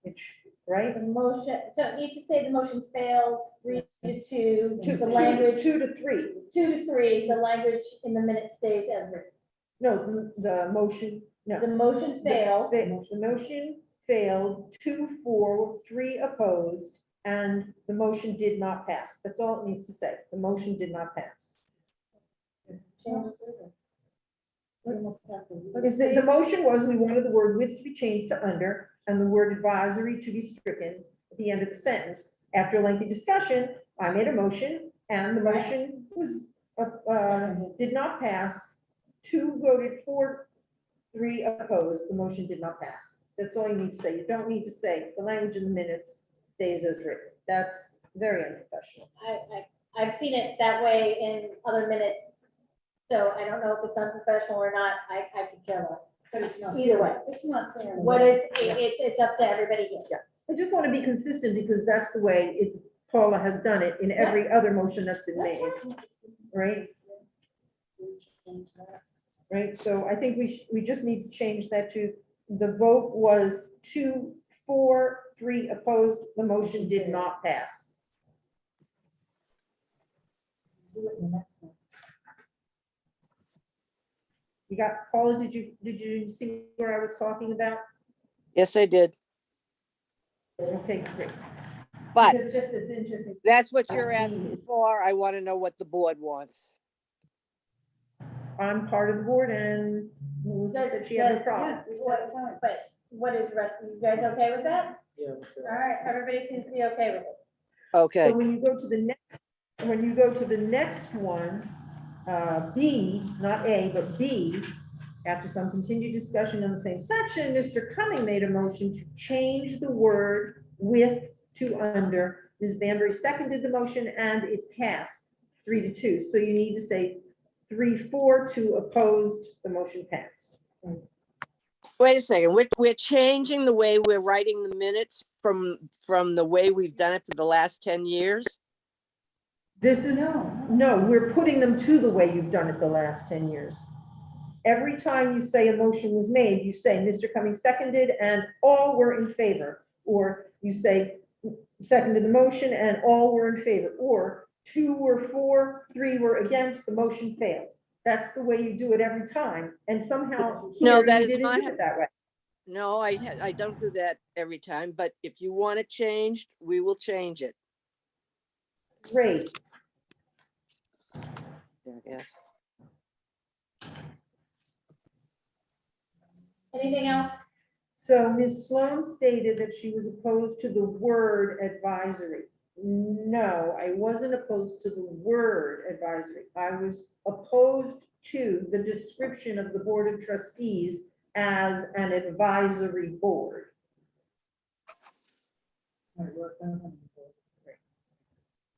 Which, right? the motion, so it needs to say the motion fails, 3 to 2, the 2 language, 2 to 3. 2 to 3, the language in the minute stays as written. No, the motion, no. The motion failed. The motion failed, 2, 4, 3 opposed, and the motion did not pass. That's all it needs to say. The motion did not pass. We almost have to. The motion was, we wanted the word with to be changed to under, and the word advisory to be stricken at the end of the sentence. After a lengthy discussion, I made a motion, and the motion was, did not pass. 2 voted for, 3 opposed. The motion did not pass. That's all you need to say. You don't need to say the language in the minutes stays as written. That's very unprofessional. I've seen it that way in other minutes, so I don't know if it's unprofessional or not. I could care less. But it's not. Either way. It's not clear. What is, it's up to everybody here. I just want to be consistent because that's the way Paula has done it in every other motion that's been made, right? Right, so I think we just need to change that to, the vote was 2, 4, 3 opposed, the motion did not pass. Do it in the next one. You got, Paula, did you see where I was talking about? Yes, I did. Okay, great. But Because just it's interesting. that's what you're asking for. I want to know what the board wants. I'm part of the board and Melissa said she had no problem. But what is the rest of you guys okay with that? Yeah. All right, everybody seems to be okay with it. Okay, So when you go to the next one, B, not A, but B, after some continued discussion in the same section, Mr. Cumming made a motion to change the word with to under. Ms. Banbury seconded the motion and it passed 3 to 2. So you need to say 3, 4 to opposed, the motion passed. wait a second. We're changing the way we're writing the minutes from the way we've done it for the last 10 years. This is, no, we're putting them to the way you've done it the last 10 years. Every time you say a motion was made, you say Mr. Cummings seconded and all were in favor. Or you say seconded the motion and all were in favor. Or 2 were for, 3 were against, the motion failed. That's the way you do it every time. And somehow No, here that you is didn't not do it that way. No, I don't do that every time, but if you want it changed, we will change it. Great. Yes. Anything else? So Ms. Sloan stated that she was opposed to the word advisory. No, I wasn't opposed to the word advisory. I was opposed to the description of the Board of Trustees as an advisory board.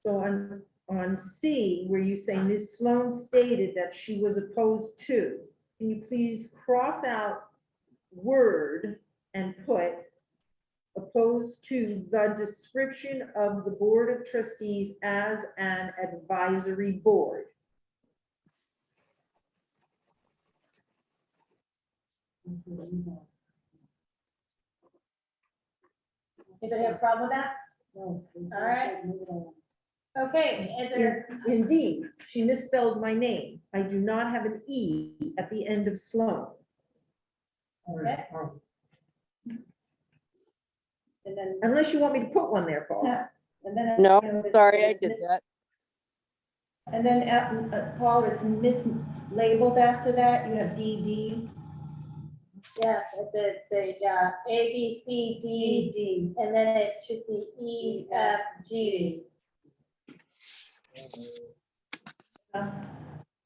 So on C, where you say Ms. Sloan stated that she was opposed to, can you please cross out word and put opposed to the description of the Board of Trustees as an advisory board? Anybody have a problem with that? No. All right. Okay, is there, Indeed, she misspelled my name. I do not have an E at the end of Sloan. okay, And then, Unless you want me to put one there, Paul. and then. No, you know, it's- sorry, I it's did mis- that. And then, Paul, it's mislabeled after that, you have DD. yes, A, B, C, D, and then it should be E, F, G.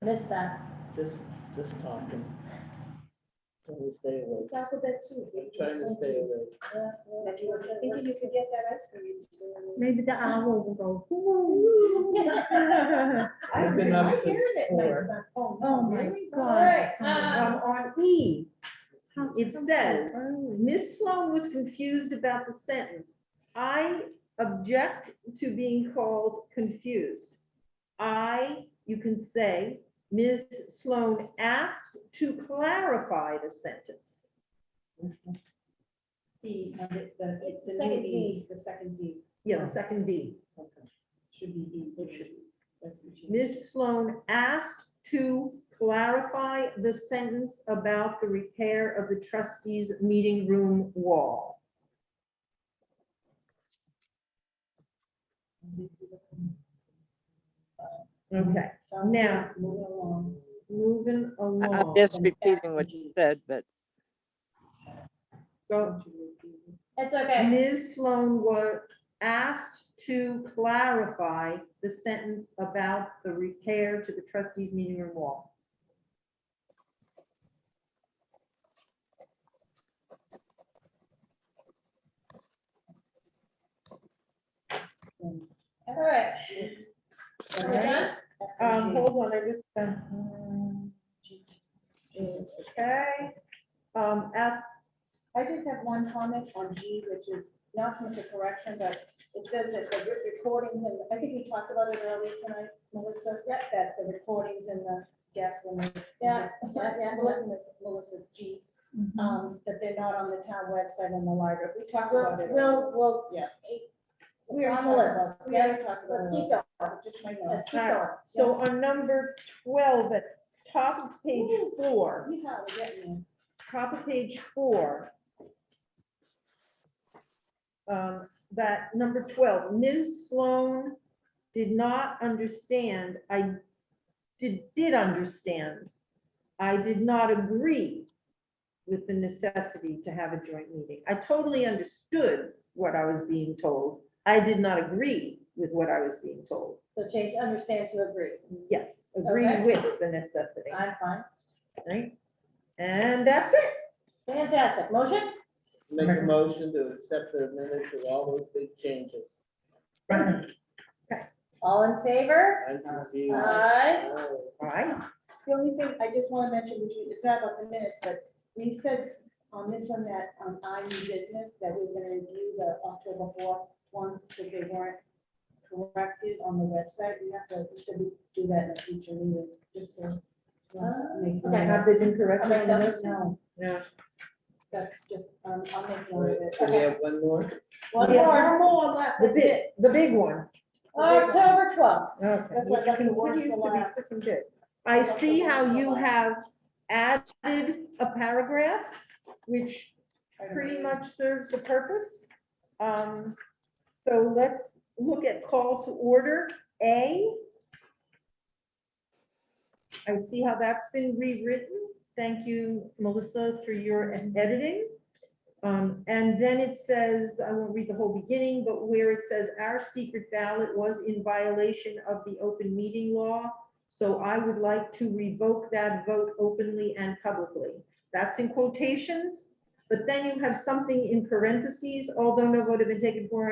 Missed that. Just talking. Trying to stay awake. Alphabet soup. I'm trying to stay awake. If you were thinking you could get that ice cream. Maybe the owl will go, "Ooh." I've been up I hear since it at night, 4. son. Oh, Oh, no, my really? God. Alright, On E, it How says, early. Ms. Sloan was confused about the sentence. I object to being called confused. You can say, Ms. Sloan asked to clarify the sentence. D, it's the Second new D, the second D. Yeah, the second D. Okay. Should be D. It should be. That's what you- Ms. Sloan asked to clarify the sentence about the repair of the trustees' meeting room wall. Okay, Sounds Now- good. Moving along. moving I'm along. just repeating what you said, but Go. it's okay. Ms. Sloan was asked to clarify the sentence about the repair to the trustees' meeting room wall. All right. Are we done? Hold on, I just, okay. I just have one comment on G, which is not so much a correction, but it says that the recordings, and I think we talked about it earlier tonight, Melissa, that the recordings and the guest limits. Yeah, yeah. Melissa G, that they're not on the town website and the library. We talked about it. We'll, Yeah. we're on the list. We already talked about Let's it. keep going. Just my Let's notes. keep going. So on number 12, at top of page 4, Yeehaw, we're getting there. top of page 4, that number 12, Ms. Sloan did not understand, I did understand. I did not agree with the necessity to have a joint meeting. I totally understood what I was being told. I did not agree with what I was being told. So change understand to agree. Yes, agree Okay. with the necessity, I'm fine. right? And that's it. Fantastic. Motion? Make a motion to accept the minutes with all those big changes. All in favor? I'm confused. Aye. Oh. All right. The only thing I just want to mention, which it's not about the minutes, but we said on this one that I new business, that we were going to review the October 4th ones, because they weren't corrected on the website. We said we'd do that in a future meeting, just to make. Okay. Have they been corrected? I'll make on those. this? No, No. that's just, I'll make one of it. Can we have one more? One Yeah. more. more left, The big, the big one. October 12th. Okay. That's what I left the worst Continues for to be last. freaking big. I see how you have added a paragraph, which pretty much serves the purpose. So let's look at call to order A. I see how that's been rewritten. Thank you, Melissa, for your editing. And then it says, I won't read the whole beginning, but where it says our secret ballot was in violation of the open meeting law. So I would like to revoke that vote openly and publicly. That's in quotations. but then you have something in parentheses, although no vote have been taken for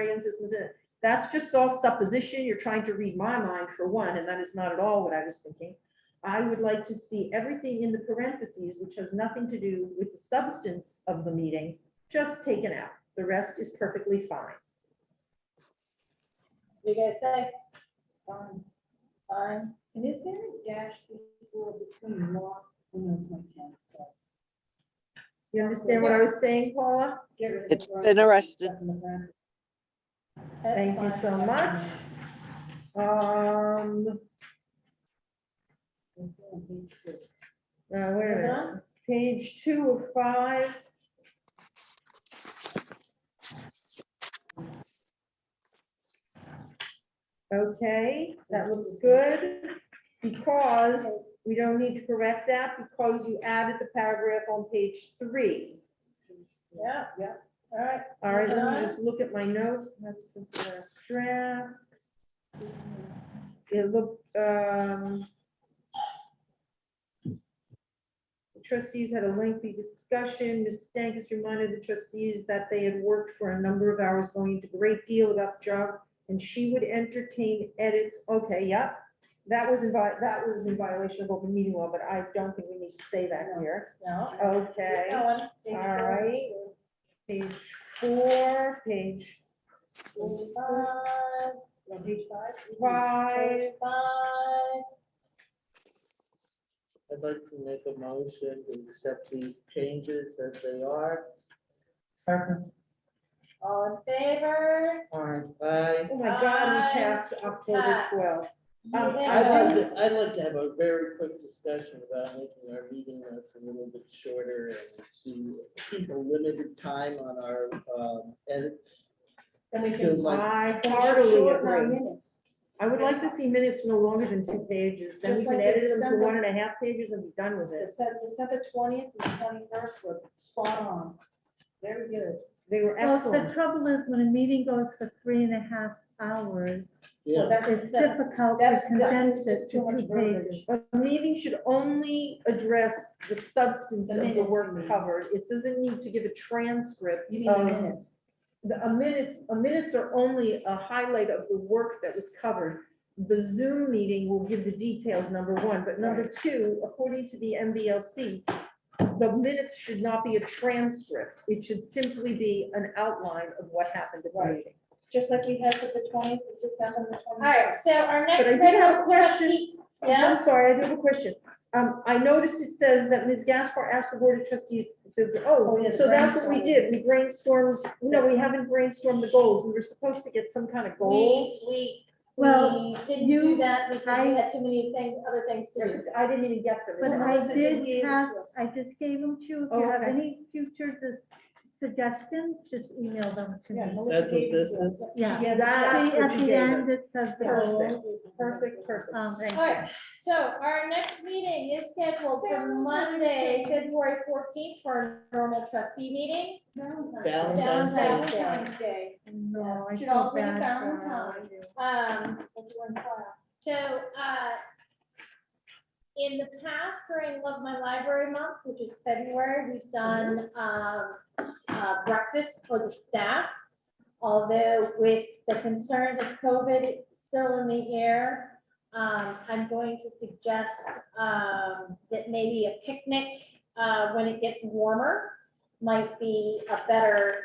that's just all supposition. You're trying to read my mind for one, and that is not at all what I was thinking. I would like to see everything in the parentheses, which has nothing to do with the substance of the meeting, just taken out. The rest is perfectly fine. You guys say? Fine. Fine. And is there a dash before between law? Oh, no, it's my pen, sorry. You understand what I was saying, Paula? Get rid of It's the front, been arrested. stuff in the back. That's Thank you fine. so much. It's on page 2. Wait a Moving minute. on. Page 2 of 5. Okay, that looks good, because we don't need to correct that because you added the paragraph on page 3. Yeah, Yeah. all right. All right, let me Moving on. just look at my notes. That's just a draft. It looked, the trustees had a lengthy discussion. Ms. Stankus reminded the trustees that they had worked for a number of hours, going into great deal about the job, and she would entertain edits. Okay, yeah, that was in violation of open meeting law, but I don't think we need to say that here. No. Okay, Keep going. all right. Page 4, page 45, On page 5? 5. 45. I'd like to make a motion to accept these changes as they are. Second, All in favor? Aye. Oh my God, we Aye. passed October Passed. 12th. I'd like to have a very quick discussion about making our meeting notes a little bit shorter and to keep a limited time on our edits. And we Feels can, like- I can we heartily shorten our agree. minutes? I would like to see minutes no longer than 2 pages, then we Just can like edit the them to December- 1.5 pages and be done with it. December 20th and 21st were spot on. Very good. They were Well, the excellent. trouble is when a meeting goes for 3.5 hours, Yeah, it's difficult to that's condense it too to much 2 verbiage. pages. A meeting should only address the substance The of the minutes, you work mean. covered. It doesn't need to give a transcript. You mean the of- minutes? A minutes are only a highlight of the work that was covered. The Zoom meeting will give the details, number 1, but number 2, according to the MBLC, the minutes should not be a transcript. It should simply be an outline of what happened at the Right. meeting. Just like we had for the 20th of December and the 21st. All right, so our next. But I did have a regular question. trustee- Yeah, I'm sorry, I do have a question. I noticed it says that Ms. Gaspar asked the board of trustees, Oh, yeah, the so that's what we brainstorming. did. We brainstormed, no, we haven't brainstormed the goals. We were supposed to get some kind of goals. Well, we didn't do you- that because we I- had too many things, other things to do. I didn't even get them. But It's I Melissa just did gave it to pass, us. I just gave them to you. If Oh, you have okay. any future suggestions, just email them to Yeah, me. Melissa That's what gave this it to us. is? Yeah. Yeah, that's See, what at you the gave end, us. it says the Perfect. goals. Perfect. Thank All you. right, so our next meeting is scheduled for Monday, February 14th for our normal trustee meeting. Valentine's Day. Valentine's Day. No, I Should feel all bring bad for Valentine. her. So, in the past, during Love My Library Month, which is February, we've done, breakfast for the staff. Although with the concerns of COVID still in the air, I'm going to suggest, that maybe a picnic, when it gets warmer might be a better,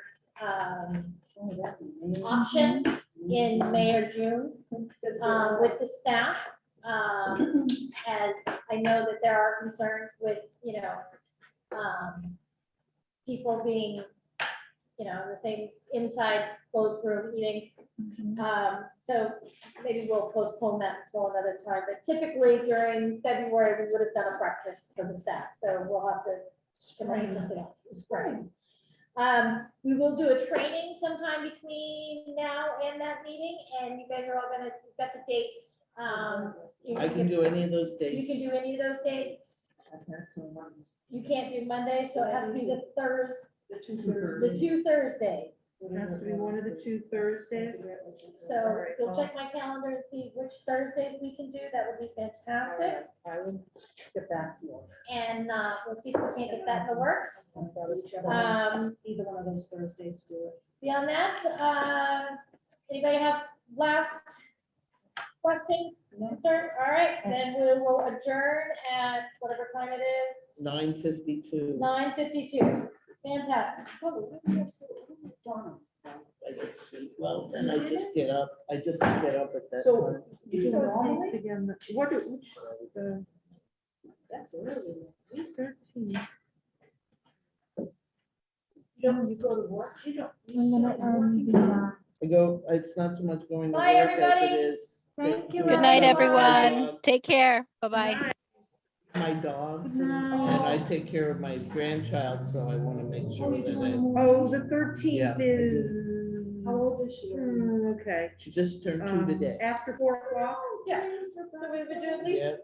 option in May or June, with the staff. As I know that there are concerns with, people being, in the same inside closed room eating. So maybe we'll postpone that until another time, but typically during February, we would have done a breakfast for the staff, so we'll have to combine something else. Spring. We will do a training sometime between now and that meeting, and you guys are all gonna, you've got the dates. I can do any of those You dates. can do any of those dates. You can't do Monday, so it has to be the Thursday, the 2 Thursdays. Has to be one of the two Thursdays. So you'll check my calendar and see which Thursdays we can do. That would be fantastic. I will get back to you. And we'll see if we can't get that in the works. Either one of those Thursdays do it. Beyond that, anybody have last question, concern? All right, then we will adjourn at whatever time it is, 9:52. 9:52. Fantastic. I get to see, well, then I just get up at that So, time. you know, again, what, which, That's early. 13. You go to work, you don't. I go, it's not so much going to work Bye, as it everybody. is. Thank you. taking Good night, care of my everyone. dog- Take care. Bye-bye. My dogs, Good and night. I take care of my grandchild, so I want to make sure that Oh, the Yeah, 13th I is. How old is she? Okay. she just turned 2 today. After 4 o'clock? Yeah, so we would do at least Yeah,